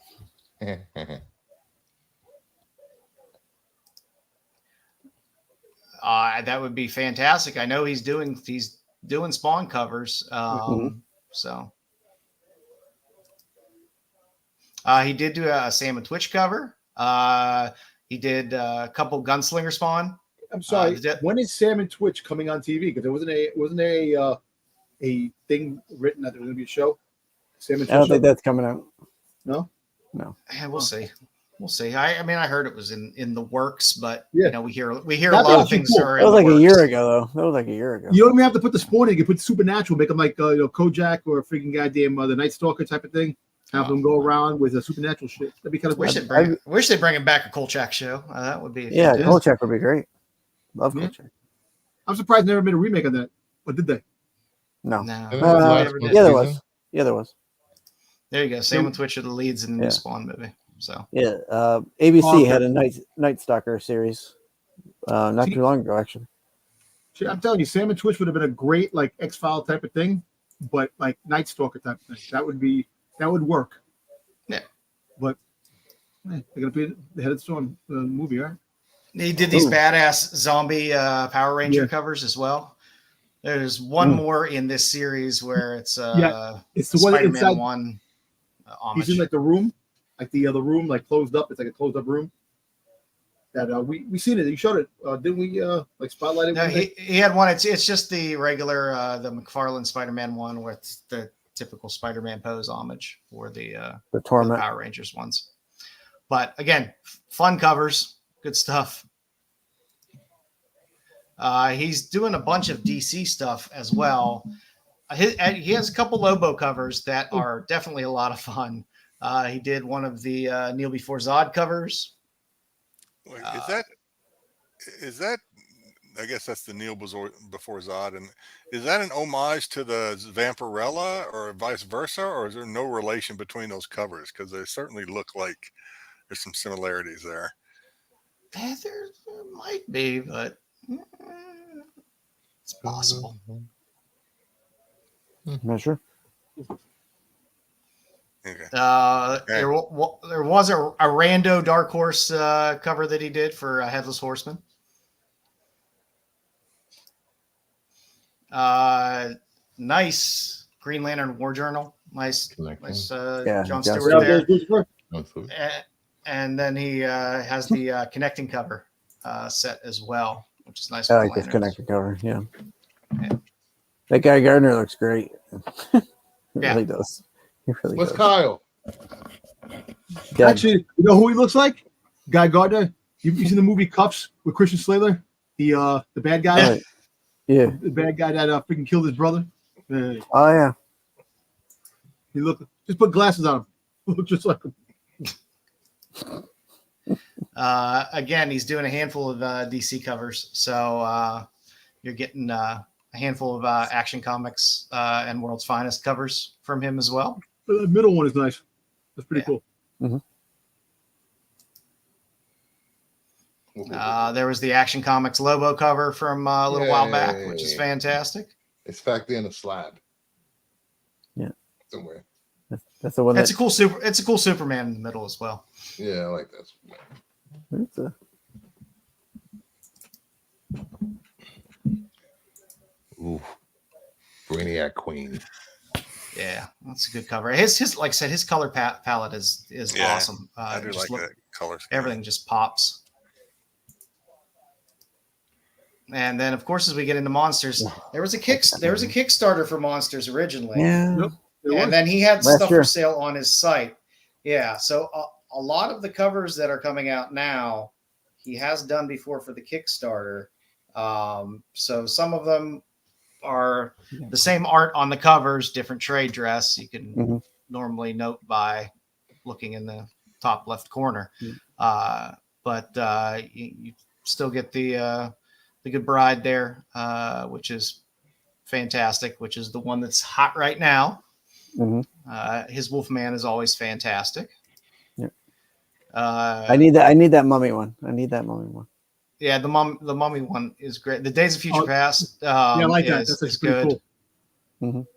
That would be fantastic. I know he's doing Spawn covers. So he did do a Sam and Twitch cover. He did a couple Gunslinger Spawn. I'm sorry. When is Sam and Twitch coming on TV? Because there wasn't a thing written that there was going to be a show. Sam and Twitch. I don't think that's coming out. No. Yeah, we'll see. We'll see. I mean, I heard it was in the works, but Yeah. we hear a That lot of was things cool. are That in was the like a works. year ago, though. That was like a year ago. You don't even have to put the Spawn in. You can put the Supernatural, make them like Kojak or freaking goddamn the Night Stalker type of thing. Have them go around with a supernatural shit. That'd be kind of Wish they bring him back a Kolchak show. That would be Kolchak would be great. Love Yeah. Kolchak. I'm surprised they never made a remake on that. Or did they? No. No, Didn't they last never one did. Yeah, there season? was. Yeah, there was. There you go. Sam and Twitch are the leads in the new Spawn movie. So Yeah. ABC Okay. had a Night Stalker series not too long ago, actually. Shit, I'm telling you, Sam and Twitch would have been a great like X-File type of thing, but like Night Stalker type of thing. That would work. Yeah. But they're gonna be the headed storm movie, right? he did these badass zombie Power Ranger covers as well. There's one more in this series where it's It's the one Spider-Man inside. 1 homage. He's in like the room, like the other room, like closed up. It's like a closed up room. That we seen it. You showed it, didn't we? Like spotlight it. No, he had one. It's just the regular the McFarlane Spider-Man one with the typical Spider-Man pose homage for the The Torment. Power Rangers ones. But again, fun covers. Good stuff. He's doing a bunch of DC stuff as well. He has a couple Lobo covers that are definitely a lot of fun. He did one of the Kneel Before Zod covers. Wait, is that? I guess that's the Kneel Before Zod, and is that an homage to the Vampirella, or vice versa, or is there no relation between those covers? Because they certainly look like there's some similarities there. There might be, but it's possible. Not sure. Okay. There was a rando Dark Horse cover that he did for Headless Horseman. Nice Green Lantern War Journal. Nice John Stewart there. And then he has the connecting cover set as well, which is nice. I like this connecting cover. Yeah. That guy Gardner looks great. He really does. He really What's does. Kyle? Dead. Actually, you know who he looks like? Guy Gardner. You seen the movie Cuffs with Christian Slater? The bad guy. Right. Yeah. The bad guy that freaking killed his brother. Oh yeah. He just put glasses on him. Look just like him. Again, he's doing a handful of DC covers, so you're getting a handful of Action Comics and World's Finest covers from him as well. The middle one is nice. That's pretty cool. Mm-hmm. There was the Action Comics Lobo cover from a little while back, which is fantastic. It's back there in the slab. Yeah. Somewhere. That's the one. It's a cool Superman in the middle as well. Yeah, I like that. Ooh, Brainiac Queen. Yeah, that's a good cover. His like I said, his color palette is awesome. I do like that color scheme. Everything just pops. And then, of course, as we get into monsters, there was a Kickstarter for monsters originally. Yeah. Yep. And then he had stuff for sale on his site. Yeah, so a lot of the covers that are coming out now, he has done before for the Kickstarter. So some of them are the same art on the covers, different trade dress. You can normally note by looking in the top left corner. But you still get the Good Bride there, which is fantastic, which is the one that's hot right now. His Wolfman is always fantastic. Yep. I need that mummy one. Yeah, the mummy one is great. The Days of Future Past. Yeah, I like that. That's pretty good. Cool.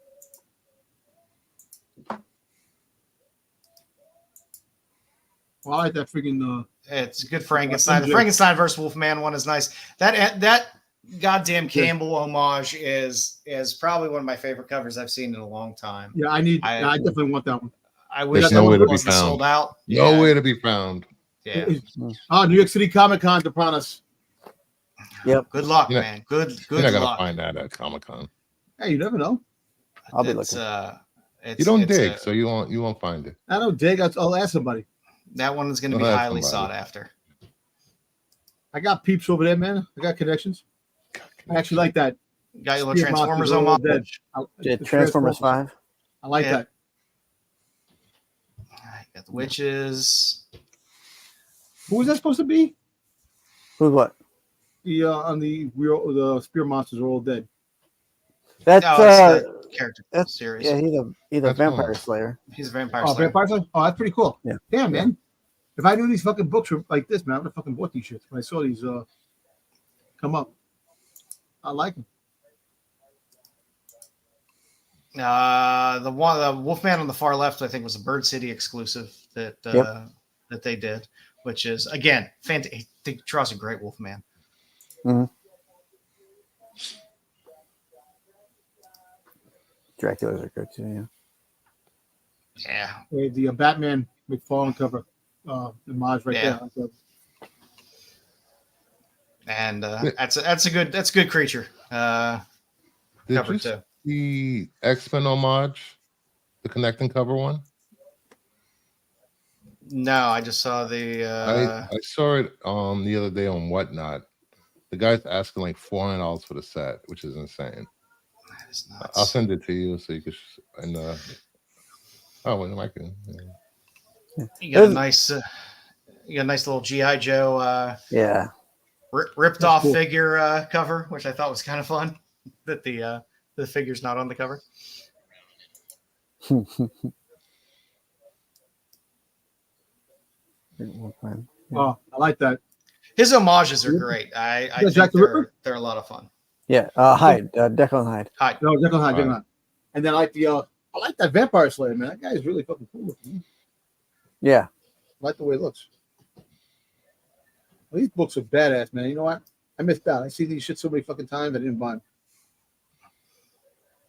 Well, I like that freaking. It's good Frankenstein. The Frankenstein versus Wolfman one is nice. That goddamn Campbell homage is probably one of my favorite covers I've seen in a long time. Yeah, I definitely want that one. I wish There's that nowhere one to be wasn't found. sold out. Nowhere to be found. Yeah. New York City Comic Con upon us. Yep. Good luck, man. Good You're not luck. gonna find that at Comic Con. Hey, you never know. I'll be looking. You don't dig, so you won't find it. I don't dig. I'll ask somebody. That one is going to be highly sought after. I got peeps over there, man. I got connections. I actually like that. Got your little Transformers homage. Transformers 5. I like that. Got the witches. Who was that supposed to be? Who's what? The spear monsters are all dead. That's the character series. Yeah, he's a vampire slayer. He's a vampire slayer. Vampire slayer? Oh, that's pretty cool. Yeah. Damn, man. If I knew these fucking books were like this, man, I would have fucking bought these shits when I saw these come up. I like them. The Wolfman on the far left, I think, was a Bird City exclusive that they did, which is again fantastic. He draws a great Wolfman. Dracula's are good too. Yeah. The Batman McFarlane cover, homage right there. And that's a good creature. Did cover you too. see X-Men homage, the connecting cover one? No, I just saw the. I saw it the other day on Whatnot. The guy's asking like $400 for the set, which is insane. That is nuts. I'll send it to you so you can. Oh, well, I can. Yeah. You got a nice. You got a nice little GI Joe. Yeah. Ripped off figure cover, which I thought was kind of fun. That the figure's not on the cover. Oh, I like that. His homages are great. I think they're a lot of fun. Yeah, Hyde, Declan Hyde. Hyde. No, Declan Hyde, Declan Hyde. And then I like that Vampire Slayer, man. That guy is really fucking cool. Man. Yeah. I like the way it looks. Well, these books are badass, man. You know what? I missed out. I see these shit so many fucking times I didn't buy them.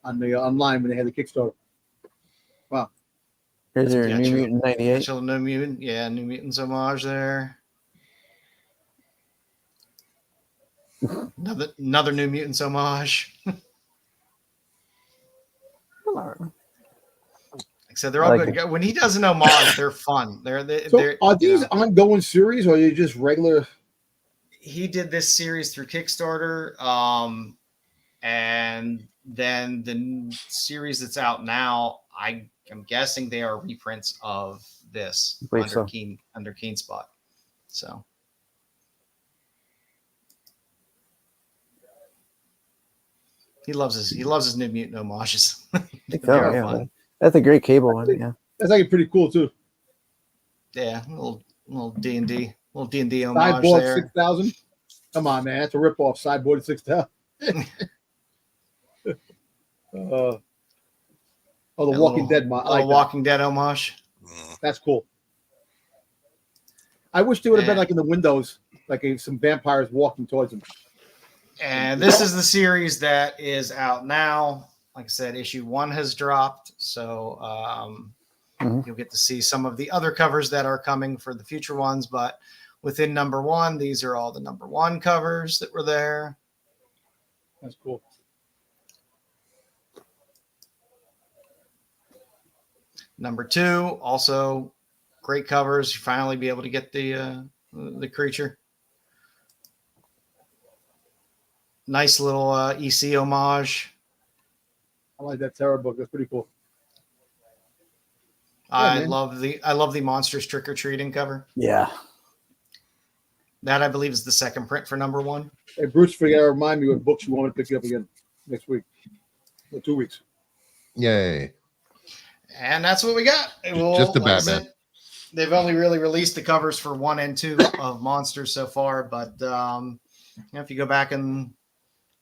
On the online when they had the Kickstarter. Wow. Here's your New Mutant 98. Special New Mutant. Yeah, New Mutants homage there. Another New Mutants homage. Like I said, they're all good. When he does an homage, they're fun. Are these ongoing series or are they just regular? He did this series through Kickstarter, and then the series that's out now, I'm guessing they are reprints of this under Keen Spot. So he loves his New Mutant homages. Fun. That's a great Cable one. Yeah, that's actually pretty cool too. Yeah, little D&D homage Sideboard there. 6000. Come on, man, that's a ripoff. Sideboard 6000. The Walking Dead. Walking Dead homage. That's cool. I wish they would have been like in the windows, like some vampires walking towards them. And this is the series that is out now. Like I said, issue 1 has dropped, so you'll get to see some of the other covers that are coming for the future ones. But within number 1, these are all the number 1 covers that were there. That's cool. Number 2, also great covers. You finally be able to get the creature. Nice little EC homage. I like that Terror book. That's pretty cool. I love the Monsters Trick or Treating cover. Yeah. That I believe is the second print for number 1. Hey Bruce, remind me what books you want to pick up again next week or 2 weeks. Yay. And that's what we got. Just the Batman. They've only really released the covers for 1 and 2 of Monsters so far, but if you go back and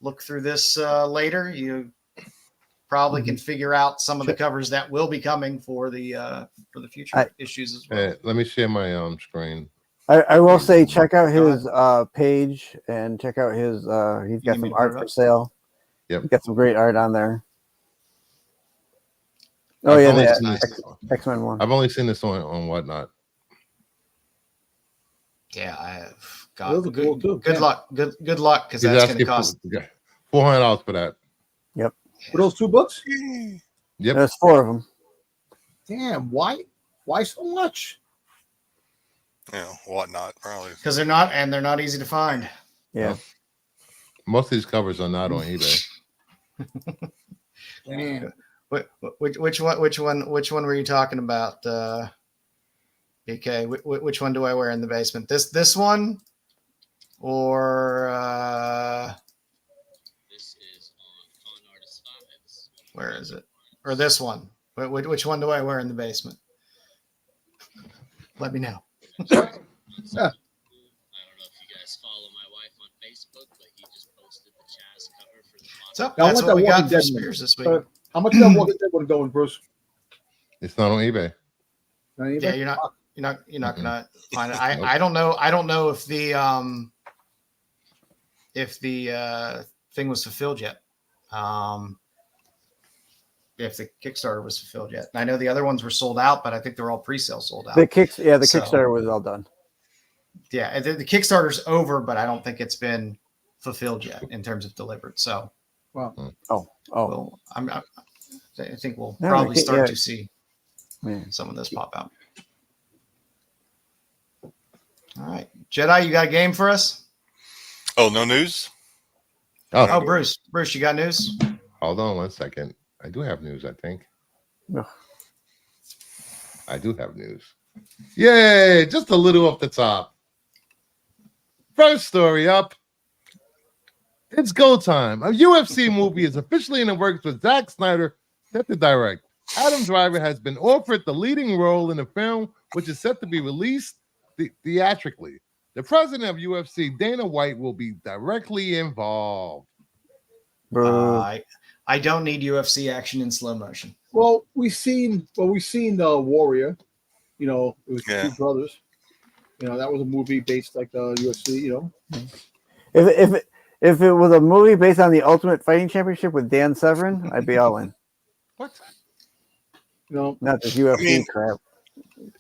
look through this later, you probably can figure out some of the covers that will be coming for the future issues as well. Let me share my screen. I will say check out his page and check out his he's got some art for sale. Yep. He's got some great art on there. Oh yeah, the X-Men one. I've only seen this on Whatnot. Yeah, I have got good luck. Good luck, because that's going to cost $400 for that. Yep. For those 2 books? Yep. There's 4 of them. Damn, why so much? Yeah, Whatnot, probably. Because they're not easy to find. Yeah. Most of these covers are not on eBay. Damn. Which one were you talking about, BK? Which one do I wear in the basement? This one, or this is on Con Artist 5's. Where is it? Or this one? Which one do I wear in the basement? Let me know. I don't know if you guys follow my wife on Facebook, but he just posted the Chaz cover for the So that's what we got for Spears this week. How much is that Walking Dead one going, Bruce? It's not on eBay. Yeah, you're not gonna find it. I don't know if the thing was fulfilled yet. If the Kickstarter was fulfilled yet. And I know the other ones were sold out, but I think they're all pre-sale sold out. The Kickstarter was all done. Yeah, the Kickstarter's over, but I don't think it's been fulfilled yet in terms of delivered. So, wow. Well, I think we'll probably start to see some of this pop out. All right, Jedi, you got a game for us? Oh, no news? Oh, Bruce, you got news? Hold on 1 second. I do have news, I think. No. I do have news. Yay! Just a little off the top. First story up. It's go time. A UFC movie is officially in the works with Zack Snyder set to direct. Adam Driver has been offered the leading role in the film, which is set to be released theatrically. The president of UFC, Dana White, will be directly involved. I don't need UFC action in slow motion. Well, we've seen Warrior. You know, it was two brothers. You know, that was a movie based like the UFC. You know, if it was a movie based on the Ultimate Fighting Championship with Dan Severn, I'd be all in. What? You know, not this UFC crap.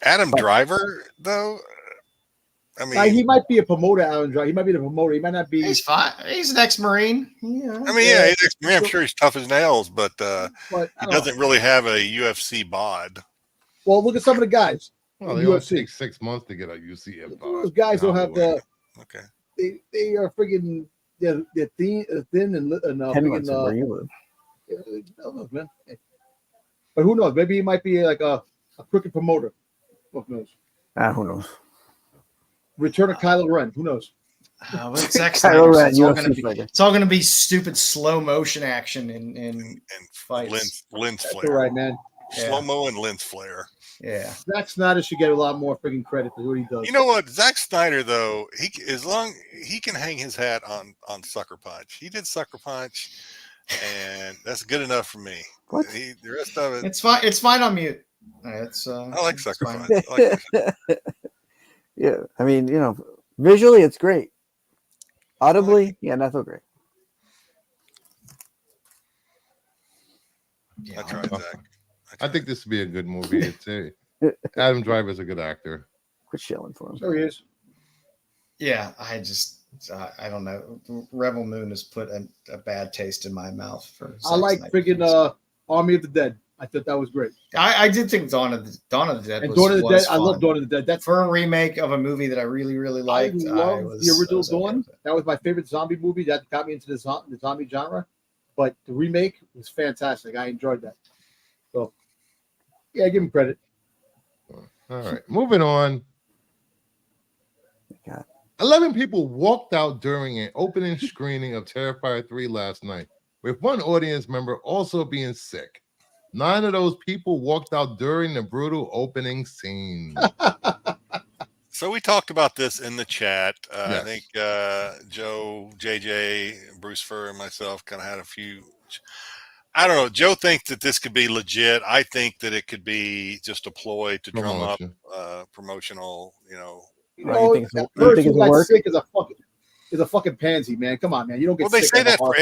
Adam Driver, though. I mean, he might be a promoter. Adam Driver. He might be the promoter. He might not be. He's fine. He's an ex-Marine. Yeah. I mean, yeah, he's ex-Marine. I'm sure he's tough as nails, but he doesn't really have a UFC bod. Well, look at some of the guys. Well, they UFC take 6 months to get a UFC bod. Those guys don't have the. Okay. They are freaking. They're thin and where you live. No, man. But who knows? Maybe he might be like a crooked promoter. Who knows? Who knows? Return of Kylo Ren. Who knows? It's all going to be stupid slow motion action in fights. Lens flare. That's all right, man. Slow mo and lens flare. Yeah. Zack Snyder should get a lot more freaking credit for what he does. You know what? Zack Snyder, though, he can hang his hat on Sucker Punch. He did Sucker Punch, and that's good enough for me. What? The rest of it, it's fine. It's fine on mute. I like Sucker Punch. I like yeah, I mean, you know, visually it's great. Audibly, not so great. I tried, Zach. I think this would be a good movie. Adam Driver's a good actor. Quit shilling for him. So he is. Yeah, I don't know. Rebel Moon has put a bad taste in my mouth for. I like freaking Army of the Dead. I thought that was great. I did think Dawn of the Dead. And Dawn of the Dead. I love Dawn of the Dead. That's for a remake of a movie that I really, really liked. I love the original Dawn. That was my favorite zombie movie. That got me into the zombie genre. But the remake was fantastic. I enjoyed that. So, yeah, give him credit. All right, moving on. God. 11 people walked out during an opening screening of Terrifier 3 last night, with one audience member also being sick. 9 of those people walked out during the brutal opening scene. So we talked about this in the chat. Yes. I think Joe, JJ, Bruce Furr, and myself kind of had a few. I don't know. Joe thinks that this could be legit. I think that it could be just a ploy to drum up promotional, that person who got sick is a fucking pansy, man. Come on, man. You don't get sick. Well, they say that for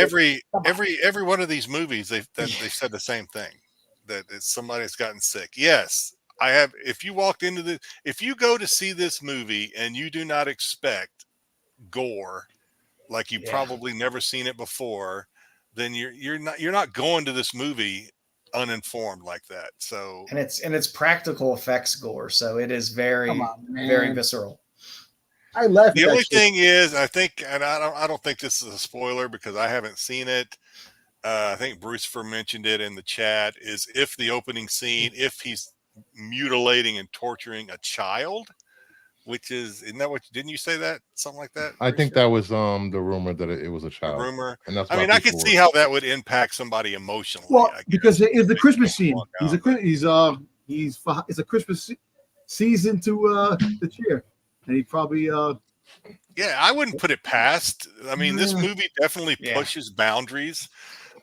every one of these movies. They've said the same thing, that it's somebody that's gotten sick. Yes, I have. If you go to see this movie and you do not expect gore, like you've probably never seen it before, then you're not going to this movie uninformed like that. So and it's practical effects gore, so it is very very visceral. I left. The only thing is, I think, and I don't think this is a spoiler because I haven't seen it. I think Bruce mentioned it in the chat. Is if the opening scene, if he's mutilating and torturing a child, isn't that what? Didn't you say that? Something like that? I think that was the rumor that it was a child. The rumor. And that's I could see how that would impact somebody emotionally. Well, because it's the Christmas scene. It's a Christmas season to the cheer, and he probably. Yeah, I wouldn't put it past. I mean, this movie definitely pushes boundaries.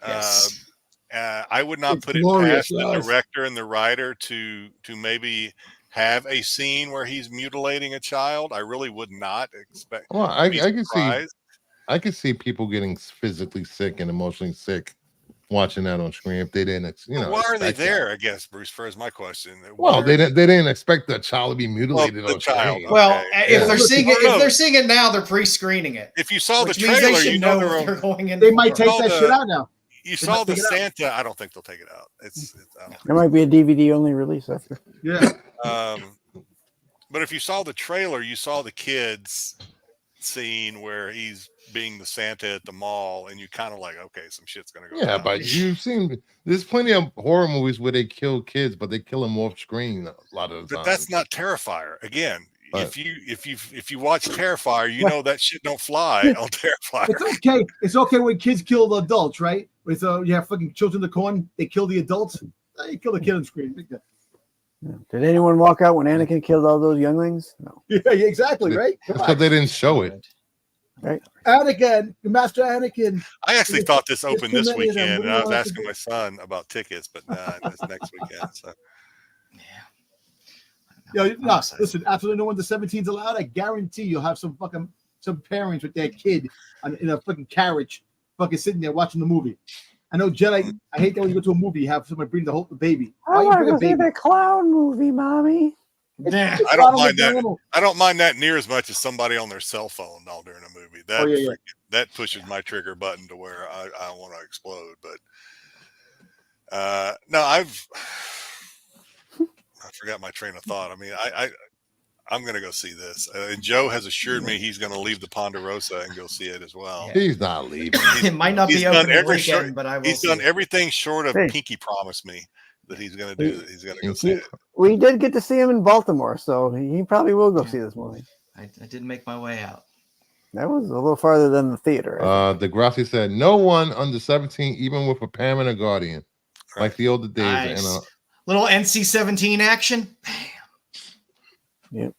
Yes. I would not put it past the director and the writer to maybe have a scene where he's mutilating a child. I really would not expect. Well, I can see people getting physically sick and emotionally sick watching that on screen if they didn't. Why are they there? I guess Bruce Furr is my question. Well, they didn't expect the child to be mutilated on child. screen. Well, if they're seeing it now, they're pre-screening it. If you saw the trailer, you know they're going in. They might take that shit out now. You saw the Santa. I don't think they'll take it out. There might be a DVD only release after. Yeah. But if you saw the trailer, you saw the kids scene where he's being the Santa at the mall, and you kind of like, okay, some shit's gonna go Yeah, down. but you've seen there's plenty of horror movies where they kill kids, but they kill them off screen a lot of the time. But that's not Terrifier. Again, But- if you watch Terrifier, you know that shit don't fly on Terrifier. It's okay. It's okay when kids kill the adults, right? With you have fucking children in the corn, they kill the adults. You kill the kid on screen. Did anyone walk out when Anakin killed all those younglings? No. Yeah, exactly, right? That's because they didn't show it. Right. Anakin, Master Anakin. I actually thought this opened this too many of them. weekend, What do and you I was want us to asking do? my son about tickets, but it's next weekend. So Yo, no, listen, absolutely no one to 17's allowed. I guarantee you'll have some parents with their kid in a fucking carriage, fucking sitting there watching the movie. I know Jedi. I hate that when you go to a movie, you have somebody bring the baby. I want to go see the clown movie, mommy. Yeah. I don't mind that. I don't mind that near as much as somebody on their cell phone all during a movie. That that pushes my trigger button to where I want to explode. But no, I forgot my train of thought. I mean, I'm going to go see this. And Joe has assured me he's going to leave the Ponderosa and go see it as well. He's not leaving. It might not He's be done open every weekend, short- but I will. He's see done it. everything short of Hey. Pinky promised me that he's going to do. He's going to go see it. We did get to see him in Baltimore, so he probably will go see this movie. I did make my way out. That was a little farther than the theater. Degrassi said, no one under 17, even with a parent or guardian, like the older days. Nice. And, Little NC-17 action. Yep.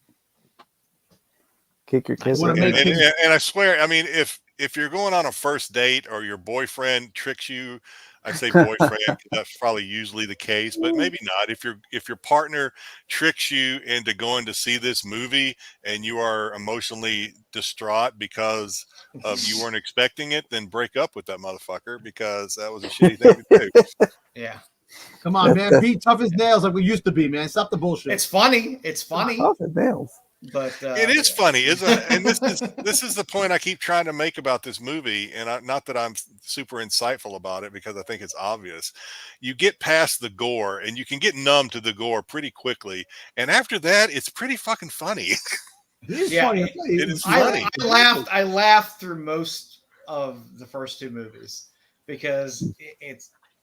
Kick your kids. What a And, make him- and I swear, I mean, if you're going on a first date or your boyfriend tricks you, I say boyfriend, 'cause that's probably usually the case, but maybe not. If your partner tricks you into going to see this movie and you are emotionally distraught because of you weren't expecting it, then break up with that motherfucker because that was a shitty thing to do. Yeah. Come on, man. Be tough as nails like we used to be, man. Stop the bullshit. It's funny. It's funny. Oh, the nails. But It is funny, isn't it? And this is the point I keep trying to make about this movie, and not that I'm super insightful about it because I think it's obvious. You get past the gore, and you can get numb to the gore pretty quickly, and after that, it's pretty fucking funny. It is Yeah, funny. it is funny. I laughed through most of the first two movies because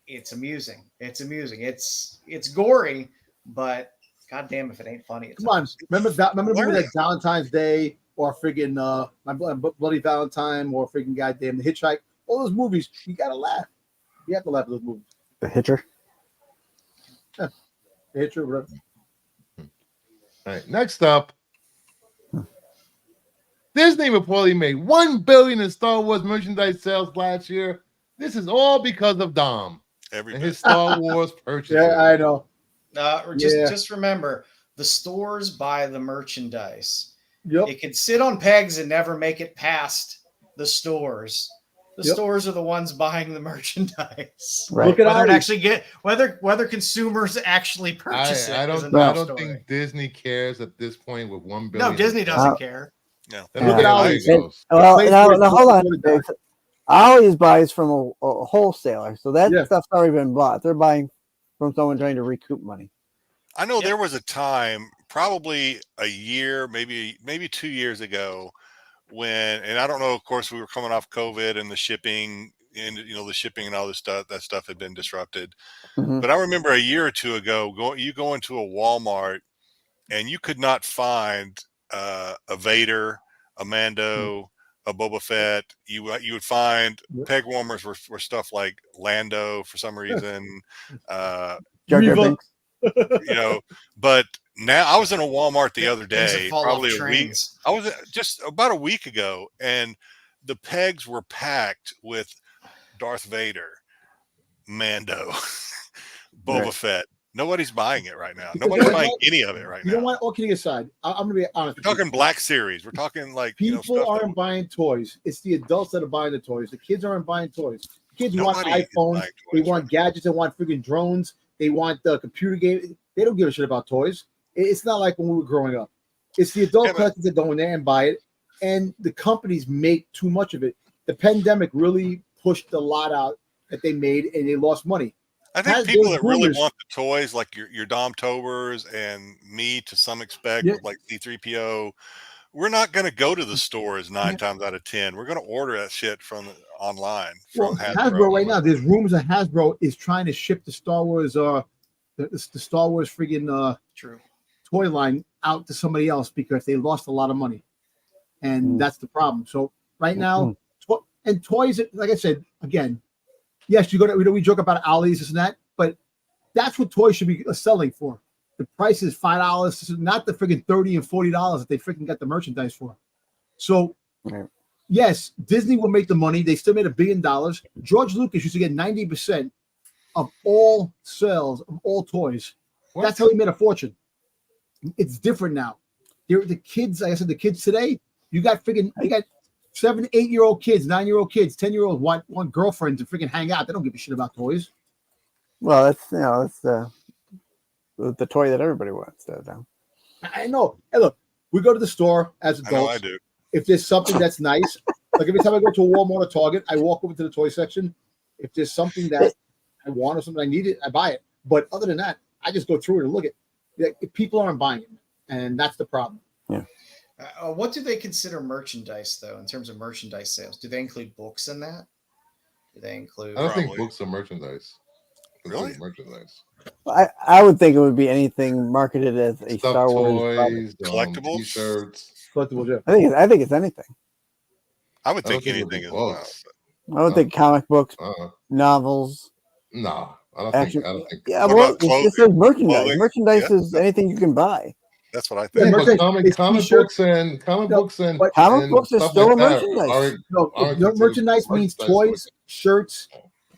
it's amusing. It's amusing. It's gory, but God damn if it ain't funny. Come on. Remember the movie like Valentine's Day or friggin' My Bloody Valentine or friggin' goddamn The Hitchhike? All those movies, you gotta laugh. You have to laugh at those movies. The Hitcher. The Hitcher, whatever. all right, next up. Disney reportedly made $1 billion in Star Wars merchandise sales last year. This is all because of Dom Every and bit. his Star Wars purchases. Yeah, I know. Just remember, the stores buy the merchandise. Yep. It could sit on pegs and never make it past the stores. The Yep. stores are the ones buying the merchandise. Right. Look at Whether it Ollie. actually whether consumers actually purchase I it. is don't another story. think Disney cares at this point with $1 billion. No, Disney doesn't care. No. Then Look at how Ollie. it goes. Well, Place now where- hold on. where- Ollie's buys from a wholesaler, so that Yeah. stuff's already been bought. They're buying from someone trying to recoup money. I know there was a time, probably a year, maybe 2 years ago, when, and I don't know, of course, we were coming off COVID and the shipping, and the shipping and all this stuff. That stuff had been disrupted. Mhm. But I remember a year or two ago, you go into a Walmart and you could not find a Vader, a Mando, a Boba Fett. You would find peg warmers were stuff like Lando for some reason. Jar Jar Reva. Binks. But now I was in a Walmart the other Things that day, fall off probably a week. trains. I was just about a week ago, and the pegs were packed with Darth Vader, Mando, Boba Right. Fett. Nobody's buying it right now. Because Nobody's you know buying what? any of it right You now. know what? All kidding aside, I'm going to be honest. We're talking Black Series. We're talking like People stuff aren't buying toys. It's the adults that are buying the toys. The kids aren't buying toys. Kids want Nobody is iPhones. buying They toys want right gadgets. They want freaking drones. They want the computer game. They don't give a shit about toys. It's not like when we were growing up. It's the adult Yeah, but- collectors that go in there and buy it, and the companies make too much of it. The pandemic really pushed a lot out that they made, and they lost money. I think Has people those that really rumors- want the toys, like your Dom Tobers and me to some extent, Yeah. with like C3PO, we're not going to go to the stores 9 times out of 10. We're going to order that shit from online from Well, Hasbro right now, there's rumors that Hasbro is trying to ship the Star Wars, the Star Wars friggin' True. toy line out to somebody else because they lost a lot of money, and that's the problem. So right now, and toys, like I said again, yes, you go to, we joke about Ollie's, this and that, but that's what toys should be selling for. The price is $5, not the friggin' $30 and $40 that they freaking got the merchandise for. So. Right. Yes, Disney will make the money. They still made $1 billion. George Lucas used to get 90% of all sales of all toys. What? That's how he made a fortune. It's different now. The kids, like I said, the kids today, you got 7, 8-year-old kids, 9-year-old kids, 10-year-old want girlfriends to freaking hang out. They don't give a shit about toys. Well, that's the toy that everybody wants. I know. Hey, look, we go to the store as I know adults. I do. If there's something that's nice, like every time I go to a Walmart or Target, I walk over to the toy section. If there's something that I want or something I need it, I buy it. But other than that, I just go through it and look at it. If people aren't buying it, and that's the problem. Yeah. What do they consider merchandise, though, in terms of merchandise sales? Do they include books in that? Do they include? I don't think Probably. books are merchandise. Really? Merchandise. I would think it would be anything marketed as a Stuffed Star Wars product. toys, Collectibles? T-shirts. Collectibles, yeah. I think it's anything. I would I don't think think it would anything be as well. books. I would think comic books, novels. No, I don't Action. think. I don't think. Yeah, What well, about clothing? it says merchandise. Clothing? Merchandise Yeah. is anything you can buy. That's what I Yeah, think. merchandise. but comic It's books t-shirts. and comic No, books and but comic books are stuff still like a that merchandise. No, aren't considered merchandise means merchandise. toys, shirts,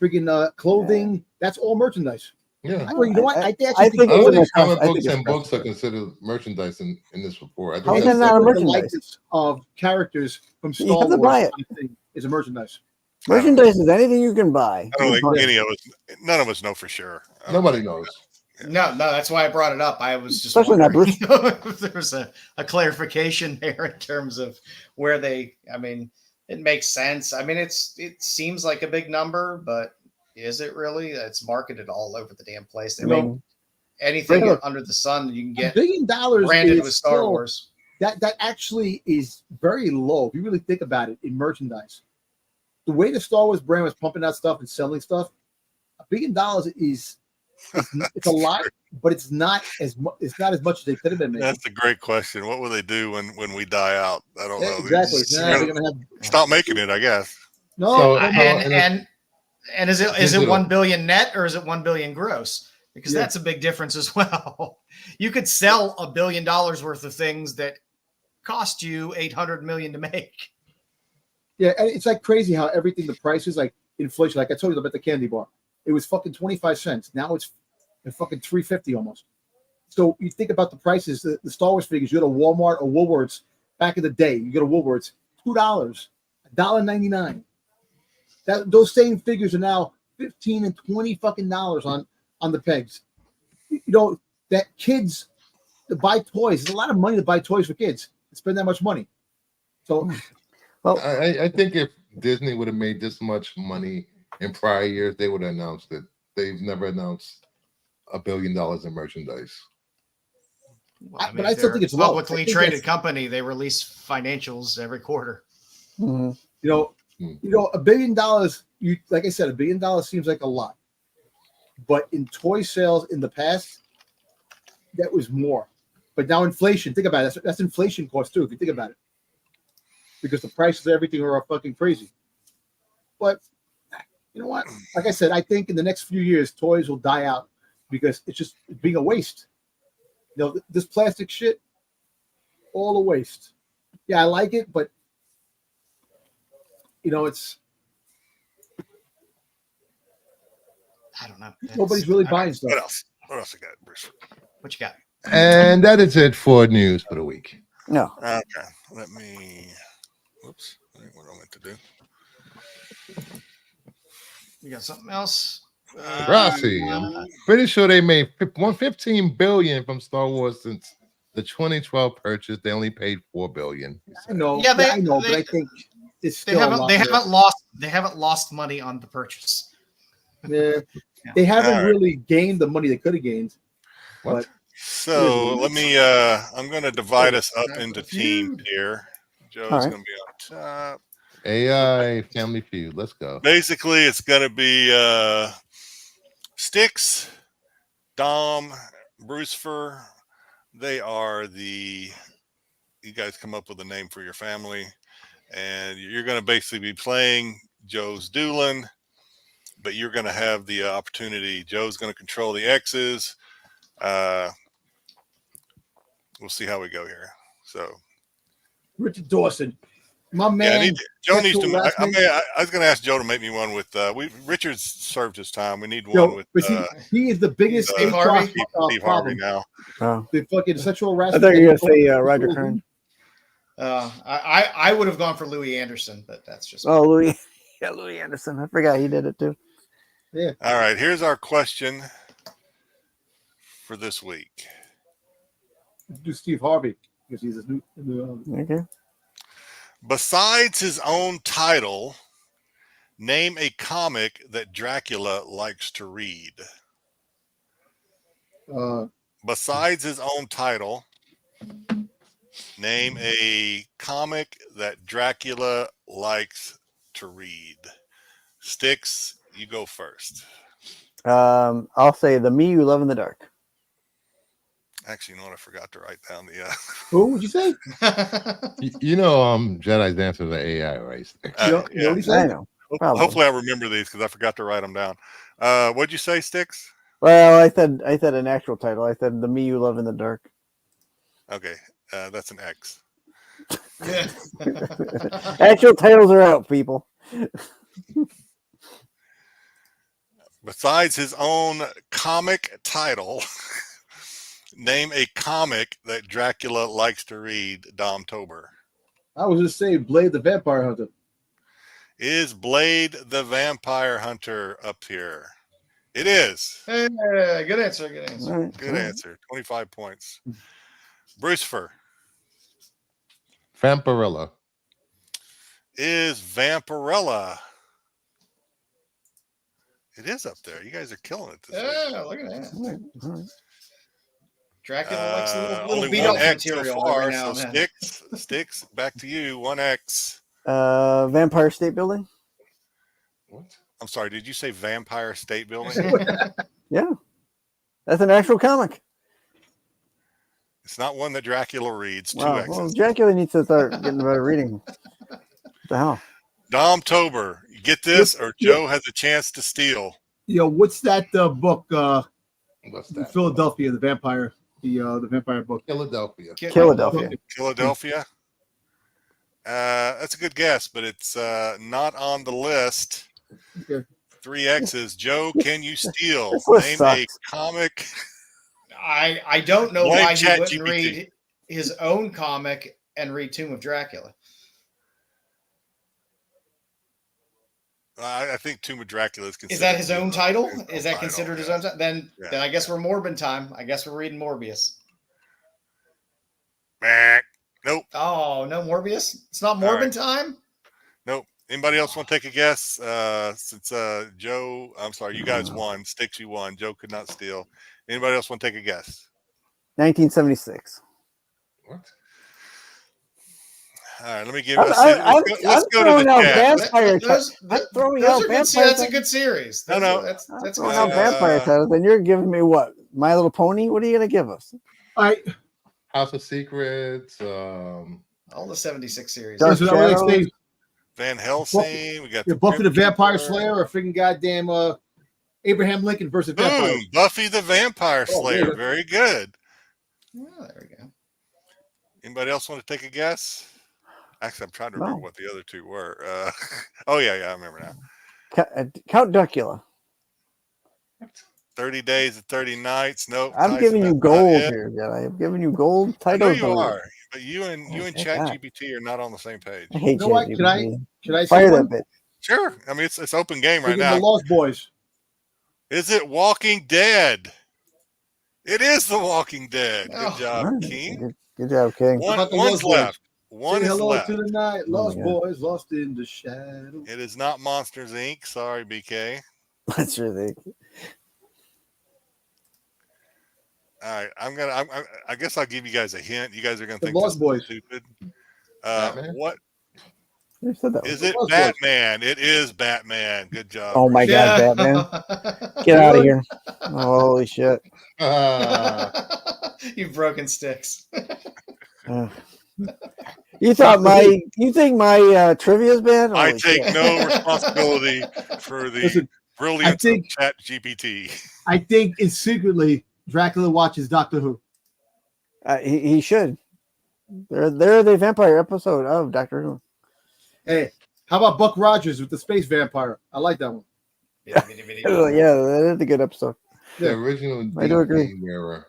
freaking clothing. That's all merchandise. Yeah. Well, you know what? I think I think I don't it's think a comic I think books it's and books are custom. considered merchandise in this report. I How think is that not a the merchandise? likeness of characters from You Star have to Wars buy it. is a merchandise. Merchandise is anything you can buy. I don't think Yeah. any of us, none of us know for sure. Nobody knows. No, that's why I brought it up. I was just Especially not wondering if there was a clarification there in terms of where they. I mean, it makes sense. I mean, it seems like a big number, but is it really? It's marketed all over the damn place. I mean, anything Look, under the sun you can $1 get billion branded is with Star still- Wars. That actually is very low if you really think about it in merchandise. The way the Star Wars brand was pumping out stuff and selling stuff, $1 billion is it's a lot, but it's not as much as they could have been making. That's a great question. What will they do when we die out? I don't know. Exactly. They're They're gonna gonna have stop making it, I guess. no. So- And is it Digital. 1 billion net or is it 1 billion gross? Because Yeah. that's a big difference as well. You could sell $1 billion worth of things that cost you 800 million to make. Yeah, and it's like crazy how everything, the prices, like inflation. Like I told you about the candy bar, it was fucking 25 cents. Now it's fucking $3.50 almost. So you think about the prices, the Star Wars figures. You go to Walmart or Woolworths back in the day. You go to Woolworths, $2, $1.99. Those same figures are now $15 and $20 fucking dollars on the pegs. You know that kids to buy toys. There's a lot of money to buy toys for kids. To spend that much money. So. Well, I think if Disney would have made this much money in prior years, they would have announced it. They've never announced $1 billion in merchandise. Well, But I still they're think it's a low. publicly I think traded that's- company. They release financials every quarter. mhm. $1 billion. You like I said, $1 billion seems like a lot, but in toy sales in the past, that was more. But now inflation. Think about it. That's inflation cost too. If you think about it, because the prices of everything are fucking crazy. But you know what? Like I said, I think in the next few years, toys will die out because it's just being a waste. You know, this plastic shit, all a waste. Yeah, I like it, but you know, it's I don't know. nobody's really All right, buying stuff. What else? What else I got, Bruce? What you got? And that is it for news for the week. No. Okay, let me. Whoops, I think what I meant to do. You got something else? Rossi, I'm pretty sure they made $115 billion from Star Wars since the 2012 purchase. They only paid $4 billion. I know. Yeah, I know, but I think it's They still a haven't. lot They more. haven't lost. They haven't lost money on the purchase. Yeah. They haven't All right. really gained the money they could have gained. What? So let me. I'm going to divide us up into teams here. Joe's All right. going to be on top. AI Family Feud. Let's go. Basically, it's going to be Styx, Dom, Brucefer. They are the. You guys come up with a name for your family, and you're going to basically be playing Joe's duelin, but you're going to have the opportunity. Joe's going to control the X's. We'll see how we go here. So, Richard Dawson, my man. yeah, Joe needs to. last name. I was going to ask Joe to make me one with. Richard's served his time. We need Yo, one with. but he is the biggest Steve HR Harvey problem. now. Oh. The fucking sexual I harassment. thought you were going to say Roger Kern. I would have gone for Louis Anderson, but that's just Oh, Louis. Yeah, Louis Anderson. I forgot he did it too. Yeah. All right. Here's our question for this week. Do Steve Harvey because he's a new Okay. Besides his own title, name a comic that Dracula likes to read. Besides his own title, name a comic that Dracula likes to read. Styx, you go first. I'll say The Me You Love in the Dark. Actually, you know what? I forgot to write down the. Who would you say? You know, Jedi's answer to AI, right? You know what he I said? know. Probably. Hopefully, I remember these because I forgot to write them down. What'd you say, Styx? Well, I said an actual title. I said The Me You Love in the Dark. Okay, that's an X. Actual titles are out, people. Besides his own comic title, name a comic that Dracula likes to read, Dom Tober. I was just saying Blade the Vampire Hunter. Is Blade the Vampire Hunter up here? It is. Hey, good answer. Good answer. All right. Good answer. 25 points. Brucefer. Vampirella. Is Vampirella. It is up there. You guys are killing it this week. Yeah, look at that. All right. Dracula likes a little Only beat one up X so material far. every now So and then. Styx, back to you. 1X. Vampire State Building. What? I'm sorry. Did you say Vampire State Building? Yeah, that's an actual comic. It's not one that Dracula reads. 2 Wow. X's. Well, Dracula needs to start getting better reading. What the hell? Dom Tober, you get this, or Joe has a chance to steal. Yo, what's that book? What's that? Philadelphia, the vampire book. Philadelphia. Philadelphia. Philadelphia. That's a good guess, but it's not on the list. Okay. 3 X's. Joe, can you steal? This list Name sucks. a comic. I don't know Blank why he chat wouldn't GPT. read his own comic and read Tomb of Dracula. I think Tomb of Dracula is considered. Is that his own title? his own Is that title, considered his yeah. own title? Then Yeah. I guess we're Morbin time. I guess we're reading Morbius. Meh. Nope. Oh, no Morbius? It's not All Morbin right. time? Nope. Anybody else want to take a guess? Since Joe, I'm sorry, you guys won. Styx, you won. Joe could not steal. Anybody else want to take a guess? 1976. What? All right, let me give. Let's go to throwing the out chat. vampire titles. I'm throwing out vampire That's a titles. good series. No. That's I'm good. throwing out vampire titles, and you're giving me what? My Little Pony? What are you gonna give us? All right. House of Secrets. All the 76 series. Dark So that way Shadows. say Van Helsing. We got Buffy the Crypt Vampire Keeper. Slayer or freaking goddamn Abraham Lincoln versus Vampire. Boom! Buffy the Vampire Oh, Slayer. yeah. Very good. Oh, there we go. Anybody else want to take a guess? Actually, I'm trying to remember No. what the other two were. Oh yeah, I remember now. Count Dracula. 30 Days and 30 Nights. Nope. I'm Tyson, giving you that's not gold it. here, Jedi. I'm giving you gold I know titles. you are, but you and take Chat that. GPT are not on the same page. I hate You know what? ChatGPT. Should I say Fire one? that bitch. Sure. I mean, it's open game right Freaking now. The Lost Boys. Is it Walking Dead? It is The Walking Dead. Good Oh, job, All right. King. Good job, King. How about the One's Lost Boys? left. One Say is hello left. to the night. Lost yeah. Boys, lost in the shadow. It is not Monsters Inc. Sorry, BK. That's really. All right, I guess I'll give you guys a hint. You guys are gonna The think this Lost is Boys. stupid. Batman? What You said that. is The it? Lost Boys. Batman. It is Batman. Good job. Oh my Bruce. God, Batman! Get out of here! Holy shit! You've broken Styx. Ugh. You think my trivia's bad? I Holy take shit. no responsibility for the Listen, brilliance think- of Chat GPT. I think it's secretly Dracula watches Doctor Who. He should. They're the vampire episode of Doctor Who. Hey, how about Buck Rogers with the space vampire? I like that one. Oh, yeah, that is a good episode. The original I do agree. DVD mirror.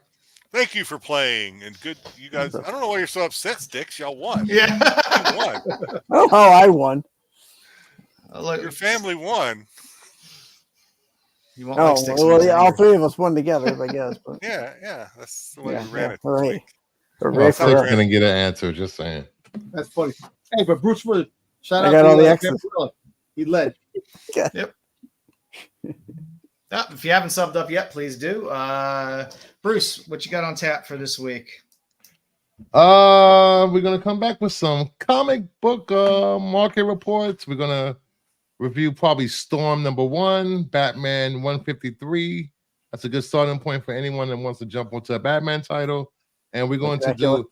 Thank you for playing and good. You guys, I don't know why you're so upset, Styx. Y'all won. Yeah. You won. Oh, I won. Look, Your family won. you won't Oh, like Styx well, wins yeah, all either. three of us won together, I guess. But Yeah. That's the way yeah, we ran it. all this right. week. Hooray Well, for Styx us. gonna get an answer. Just saying. That's funny. Hey, but Bruce Willis, shout I out got to all the X's. Vampirella. He led. If you haven't subbed up yet, please do. Bruce, what you got on tap for this week? We're gonna come back with some comic book market reports. We're gonna review probably Storm #1, Batman 153. That's a good starting point for anyone that wants to jump onto a Batman title. And we're going to do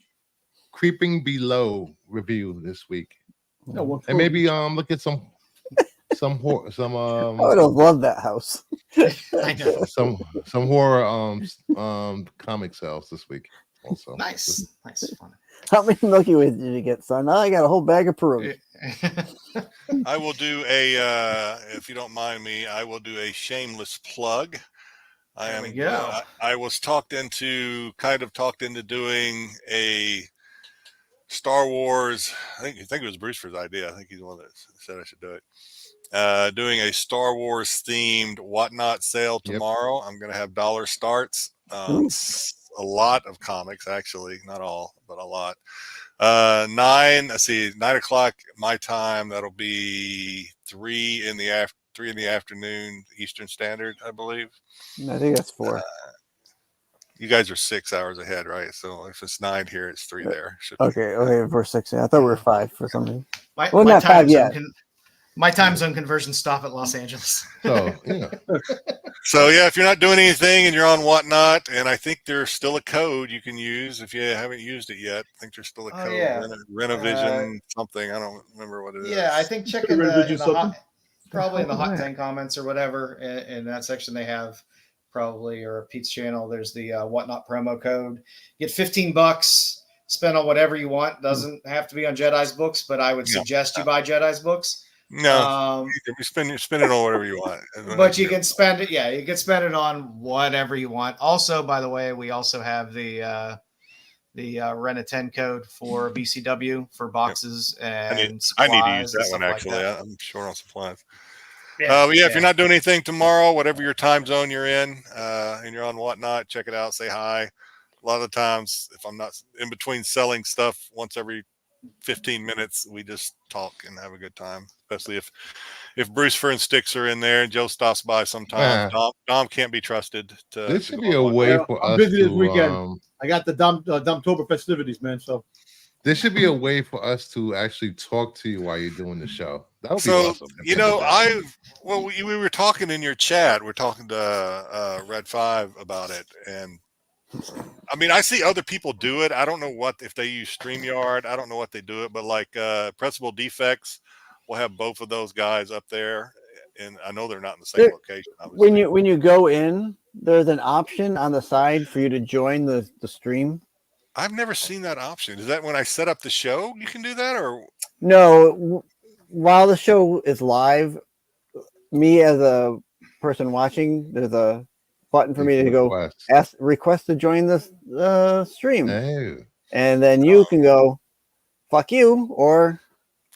Creeping Below review this week. No, And maybe look at some I would have loved that house. I know. some horror comic sales this week also. Nice fun. How many Milky Ways did you get, son? I got a whole bag of Peru. I will do a, if you don't mind me, I will do a shameless plug. There we go. I was talked into doing a Star Wars. I think it was Brewster's idea. I think he's the one that said I should do it. Doing a Star Wars themed whatnot sale tomorrow. I'm going to have dollar starts. A lot of comics, actually, not all, but a lot. 9 o'clock my time. That'll be 3 in the afternoon Eastern Standard, I believe. I think that's 4. You guys are 6 hours ahead, right? So if it's 9 here, it's 3 there. Okay, we're 6. I thought we were 5 for some reason. My not 5 yet. My time zone conversions stop at Los Angeles. So yeah. So yeah, if you're not doing anything and you're on whatnot, and I think there's still a code you can use if you haven't used it yet. I think there's still a code. Yeah. Rennavision something. I don't remember what it is. Yeah, I think check in the probably in the Hot 10 comments or whatever in that section they have probably, or Pete's channel. There's the whatnot promo code. Get $15. Spend on whatever you want. Doesn't have to be on Jedi's books, but I would suggest you buy Jedi's books. No, you spend it on whatever you want. But you can spend it. Yeah, you can spend it on whatever you want. Also, by the way, we also have the Rent a 10 code for BCW for boxes and I need to use that one actually. I'm short on supplies. But if you're not doing anything tomorrow, whatever your time zone you're in, and you're on whatnot, check it out. Say hi. A lot of the times, if I'm not in between selling stuff once every 15 minutes, we just talk and have a good time. Especially if Bruce and Styx are in there and Joe stops by sometime. Dom can't be trusted. This should be a way for us busy this to. weekend. I got the Domtober festivities, man. So this should be a way for us to actually talk to you while you're doing the show. That would be So awesome. we were talking in your chat. We're talking to Red 5 about it, and I mean, I see other people do it. I don't know if they use StreamYard. I don't know what they do it, but like Pressable Defects will have both of those guys up there, and I know they're not in the same location. Obviously. When you go in, there's an option on the side for you to join the stream. I've never seen that option. Is that when I set up the show, you can do that, or no? While the show is live, me as a person watching, there's a button for me to go request to join this stream, and then you can go fuck you or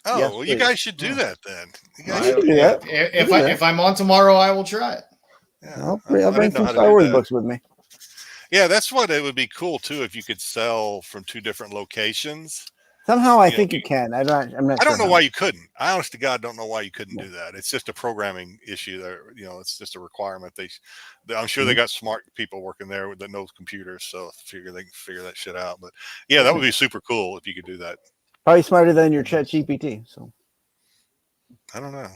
well, you guys should do that then. You guys should do that. If I'm on tomorrow, I will try it. Yeah, I'll bring some Star Wars books with me. Yeah, that's what it would be cool too if you could sell from 2 different locations. Somehow I think you can. I'm not I sure don't know how. why you couldn't. I honest to God don't know why you couldn't do that. It's just a programming issue there. It's just a requirement. I'm sure they got smart people working there that knows computers, so they can figure that shit out. But yeah, that would be super cool if you could do that. Probably smarter than your Chat GPT. So I don't know.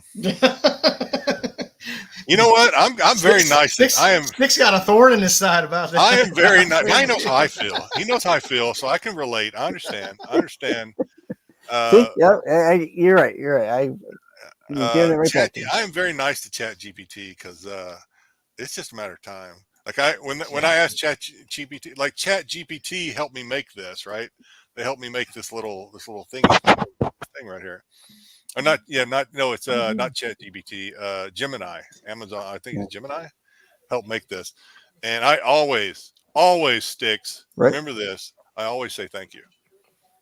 You know what? I'm very nice. Styx got a thorn in his side about that. I am very nice. He knows how I feel. He knows how I feel, so I can relate. I understand. see, yeah, you're right. You're right. Giving it right back to you. I am very nice to Chat GPT because it's just a matter of time. Like when I asked Chat GPT, like Chat GPT helped me make this, right? They helped me make this little thing right here. Or not Chat GPT, Gemini, Amazon, I think it's Gemini, helped make this. And I always Styx. Right. Remember this. I always say thank you.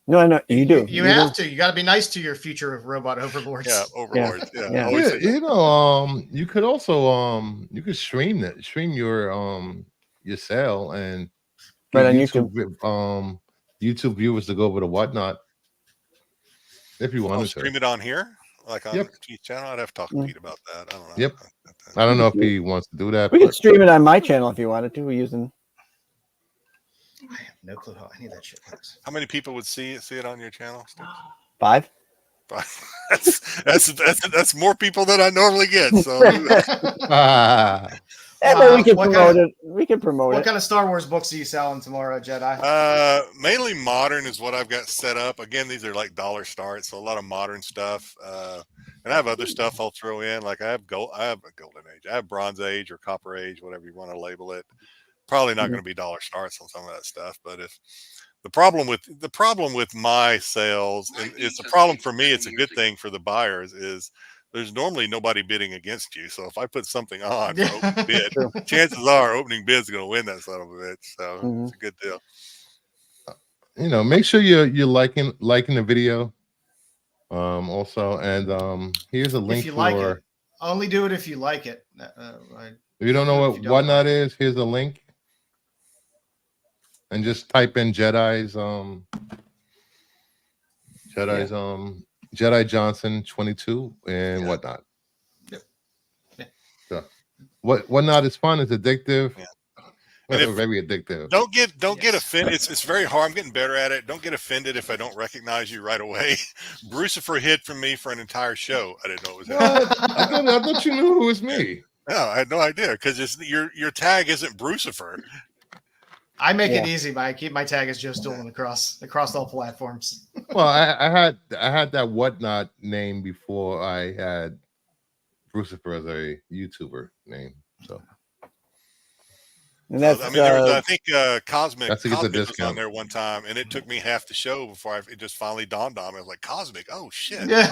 No, I know you do. You have to. You got to be nice to your future robot overlords. Yeah, overlords. Yeah. Yeah. Always say that. You could also you could stream your sale and Right on YouTube. YouTube viewers to go over to Whatnot if you wanted to stream it on here, like on Pete's channel. I'd have to talk to Pete about that. I don't know. Yep. I don't know if he wants to do that. We could stream it on my channel if you wanted to. We're using. I have no clue how any of that shit works. How many people would see it on your channel? 5. That's more people than I normally get. So we can promote it. We can promote it. What kind of Star Wars books are you selling tomorrow, Jedi? Mainly modern is what I've got set up. Again, these are like dollar starts, so a lot of modern stuff. And I have other stuff I'll throw in. Like I have a golden age, I have bronze age or copper age, whatever you want to label it. Probably not going to be dollar starts on some of that stuff, but if the problem with my sales, and it's a problem for me, it's a good thing for the buyers, is there's normally nobody bidding against you. So if I put something on for opening bid, chances are opening bid's going to win that son of a bitch. So it's a good deal. Make sure you're liking the video. Also, and here's a link if you like it. Only do it if you like it. If you don't know what Whatnot is, here's a link. And just type in Jedi Johnson 22 and Whatnot. Yep. So, Whatnot is fun. It's addictive. Yeah. Very addictive. Don't get offended. It's very hard. I'm getting better at it. Don't get offended if I don't recognize you right away. Brucifer hid from me for an entire show. I didn't know it was him. I thought you knew it was me. No, I had no idea because your tag isn't Brucifer. I make it easy by I keep my tag as joesduelin across all platforms. Well, I had that Whatnot name before I had Brucifer as a YouTuber name. So, and that's I think Cosmic was on there one time, and it took me half the show before it just finally dawned on me. I was like, Cosmic, oh shit, yeah.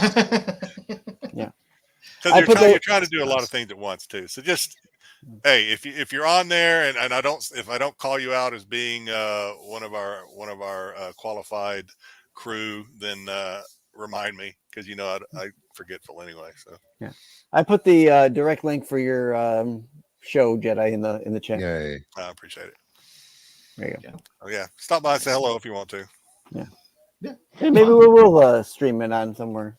Because you're trying to do a lot of things at once too. So just. Hey, if you're on there and I don't call you out as being one of our qualified crew, then remind me because I forgetful anyway. So I put the direct link for your show Jedi in the chat. Yeah, I appreciate it. There you go. Oh yeah, stop by and say hello if you want to. Yeah. Maybe we'll stream it on somewhere.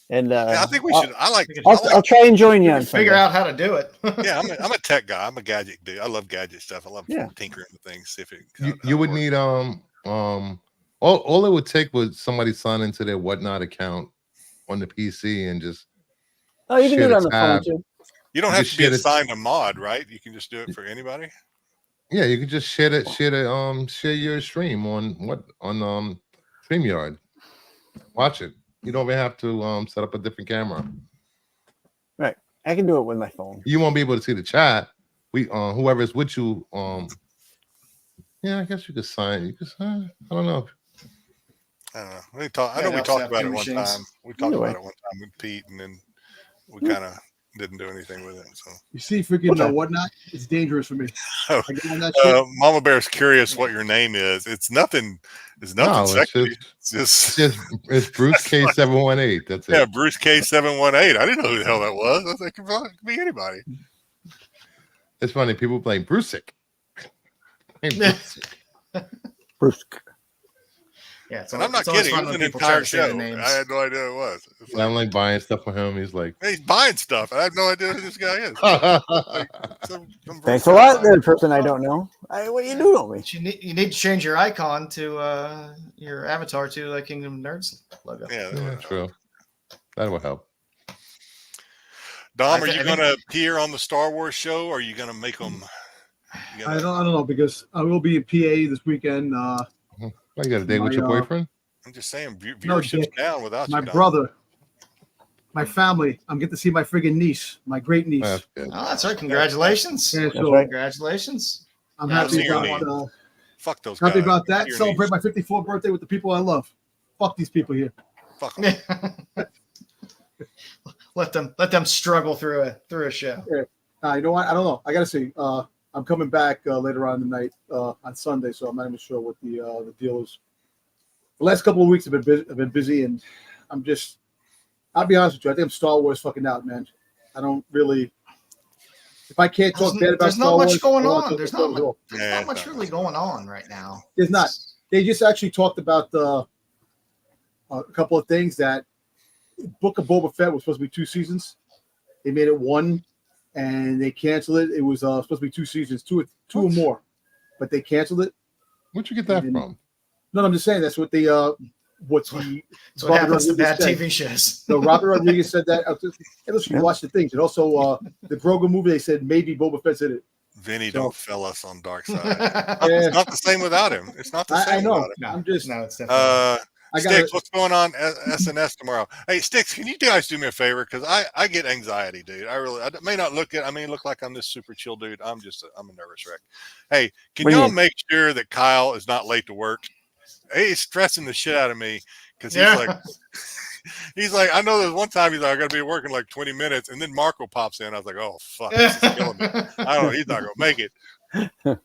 And I think we should. I'll try and join you on figure out how to do it. Yeah, I'm a tech guy. I'm a gadget dude. I love gadget stuff. I love tinkering with things. See if it, you would need all it would take was somebody sign into their Whatnot account on the PC and just. Oh, you can do it on the phone too. You don't have to be assigned a mod, right? You can just do it for anybody. Yeah, you can just share your stream on StreamYard. Watch it. You don't even have to set up a different camera. Right. I can do it with my phone. You won't be able to see the chat. Whoever's with you, yeah, I guess you could sign. You could sign. I don't know. I don't know. I know we talked about it one time. We talked about it one time with Pete, and then we kind of didn't do anything with it. So you see, freaking Whatnot, it's dangerous for me. Mama Bear's curious what your name is. It's nothing. It's nothing sexy. It's Bruce K718. That's it. Yeah, Bruce K718. I didn't know who the hell that was. I was like, it could be anybody. It's funny. People playing Brucic. Bruce. Yeah, And I'm not it's always kidding. It fun was when an people try entire to say show. the names. I had no idea who it was. It's I'm like buying stuff for him. He's like, hey, he's buying stuff. I have no idea who this guy is. Some Thanks a lot, there, person I don't know. What do you do to me? You need to change your icon to your avatar to Kingdom Nerds logo. Yeah, yeah, true. That will help. Dom, are you going to appear on the Star Wars show, or are you going to make them? I don't know, because I will be in PA this weekend. You got a date with your boyfriend? I'm just saying, viewership's down without my you. brother, my family. I'm getting to see my friggin' niece, my great niece. That's good. Oh, that's right. Congratulations. Yeah, That's so right. Congratulations. I'm Yeah, happy see your about Fuck those guys. happy about that. Your Celebrate niece. my 54th birthday with the people I love. Fuck these people here. Fuck 'em. let them struggle through a show. You know what? I don't know. I gotta see. I'm coming back later on tonight on Sunday, so I'm not even sure what the deal is. The last couple of weeks have been busy, and I'll be honest with you. I think I'm Star Wars fucking out, man. I don't really. If I can't talk bad about There's Star not much Wars, going I won't on. talk There's Star Wars at not all. much really going on right now. There's not. They just actually talked about a couple of things. That Book of Boba Fett was supposed to be 2 seasons. They made it 1, and they canceled it. It was supposed to be 2 seasons, two or more, but they canceled it. Where'd you get that And- from? No, I'm just saying that's what they So what happens to bad said. TV shows. So Robert Rodriguez said that. Listen, you watch the things, and also the Grogu movie. They said maybe Boba Fett's in it. Vinny, So- don't fail us on Dark Side. Yeah. It's not the same without him. It's not the I same know. without him. No, I'm just. no, it's definitely. I got Styx, what's going on SNS tomorrow? Hey, Styx, can you guys do me a favor? Because I get anxiety, dude. I may not look like I'm this super chill dude. I'm a nervous wreck. Hey, can y'all make sure that Kyle is not late to work? He's stressing the shit out of me because he's like, I know there's one time he's like, I got to be working like 20 minutes. And then Marco pops in. I was like, oh, fuck. This is killing me. I don't know. He's not going to make it.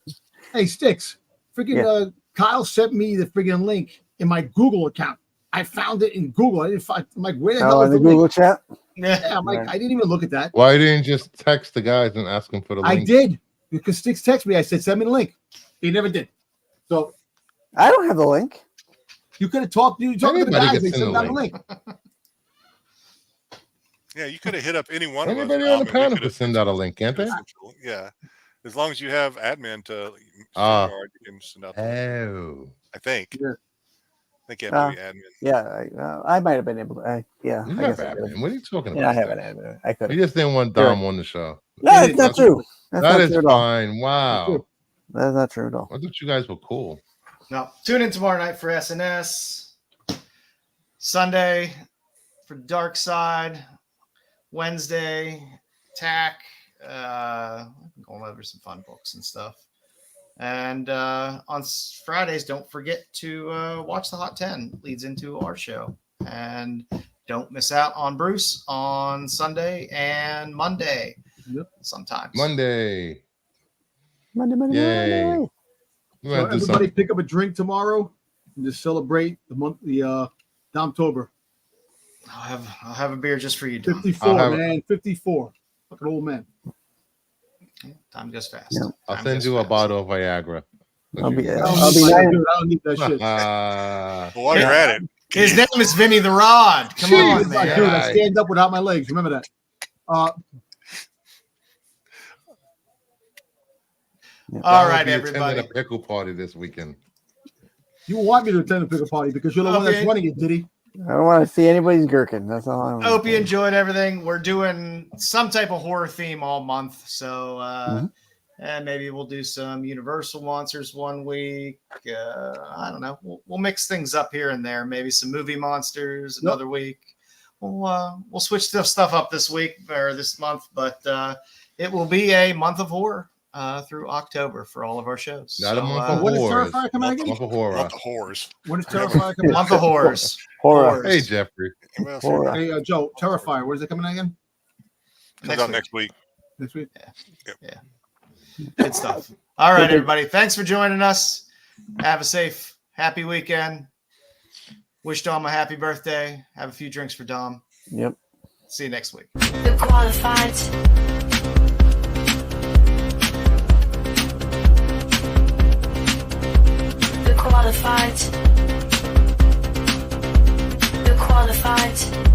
Hey, Styx, freaking Kyle sent me the freaking link in my Google account. I found it in Google. I didn't find. I'm like, where the hell is In the the Google link? chat? Yeah, I'm like, I didn't even look at that. Why didn't you just text the guys and ask them for the link? I did, because Styx texted me. I said, send me the link. He never did. So I don't have the link. you could have talked. You talked to the Anybody guys. can They send sent the out the link. Yeah, you could have hit up any one of us. Anybody on the panel could send out a link, can't they? Yeah. As long as you have admin to you can send out the link. Oh. I think. Yeah. I think you have to be admin. Yeah, I might have been able to. You I have guess I admin. did. What are you talking about? Yeah, I have an admin. I could. You just didn't want Dom on the show. No, it's not true. That's That not is true at all. fine. Wow. That's not true at all. I thought you guys were cool. No, tune in tomorrow night for SNS. Sunday for Dark Side. Wednesday, TAC. Going over some fun books and stuff. And on Fridays, don't forget to watch the Hot 10. Leads into our show. And don't miss out on Bruce on Sunday and Monday. Yep. Sometimes. Monday. Monday. Yay. We So might do everybody something. pick up a drink tomorrow and just celebrate the Domtober. I'll have a beer just for you, Dom. 54, have- man. 54. Fucking old man. Time goes fast. Yeah. I'll Time send goes you a fast. bottle of Viagra. I'll be. I I'll be don't nice. need that shit. Well, while you're at it, His name is Vinny the Rod. Come on, Jeez, man. dude, I stand up without my legs. Remember that. All right, I'll be everybody. attending a pickle party this weekend. You want me to attend the pickle party because you're the one that's Okay. running it, Diddy. I don't want to see anybody's gherkin. That's all I want. I hope you enjoyed everything. We're doing some type of horror theme all month. So, and maybe we'll do some Universal monsters one week. I don't know. We'll mix things up here and there. Maybe some movie monsters another week. We'll switch stuff up this week or this month, but it will be a month of horror through October for all of our shows. Not a month of when is horrors. Terrifier coming out again? Month of horror. not the whores. When is Terrifier coming out? month of horrors. Horror. Hey, Jeffrey. Anybody else Horror. Hey, Joe, Terrifier. Where's it coming out again? comes out next week. Next week? Good stuff. All right, everybody. Thanks for joining us. Have a safe, happy weekend. Wish Dom a happy birthday. Have a few drinks for Dom. Yep. See you next week. The qualified. The qualified. fight.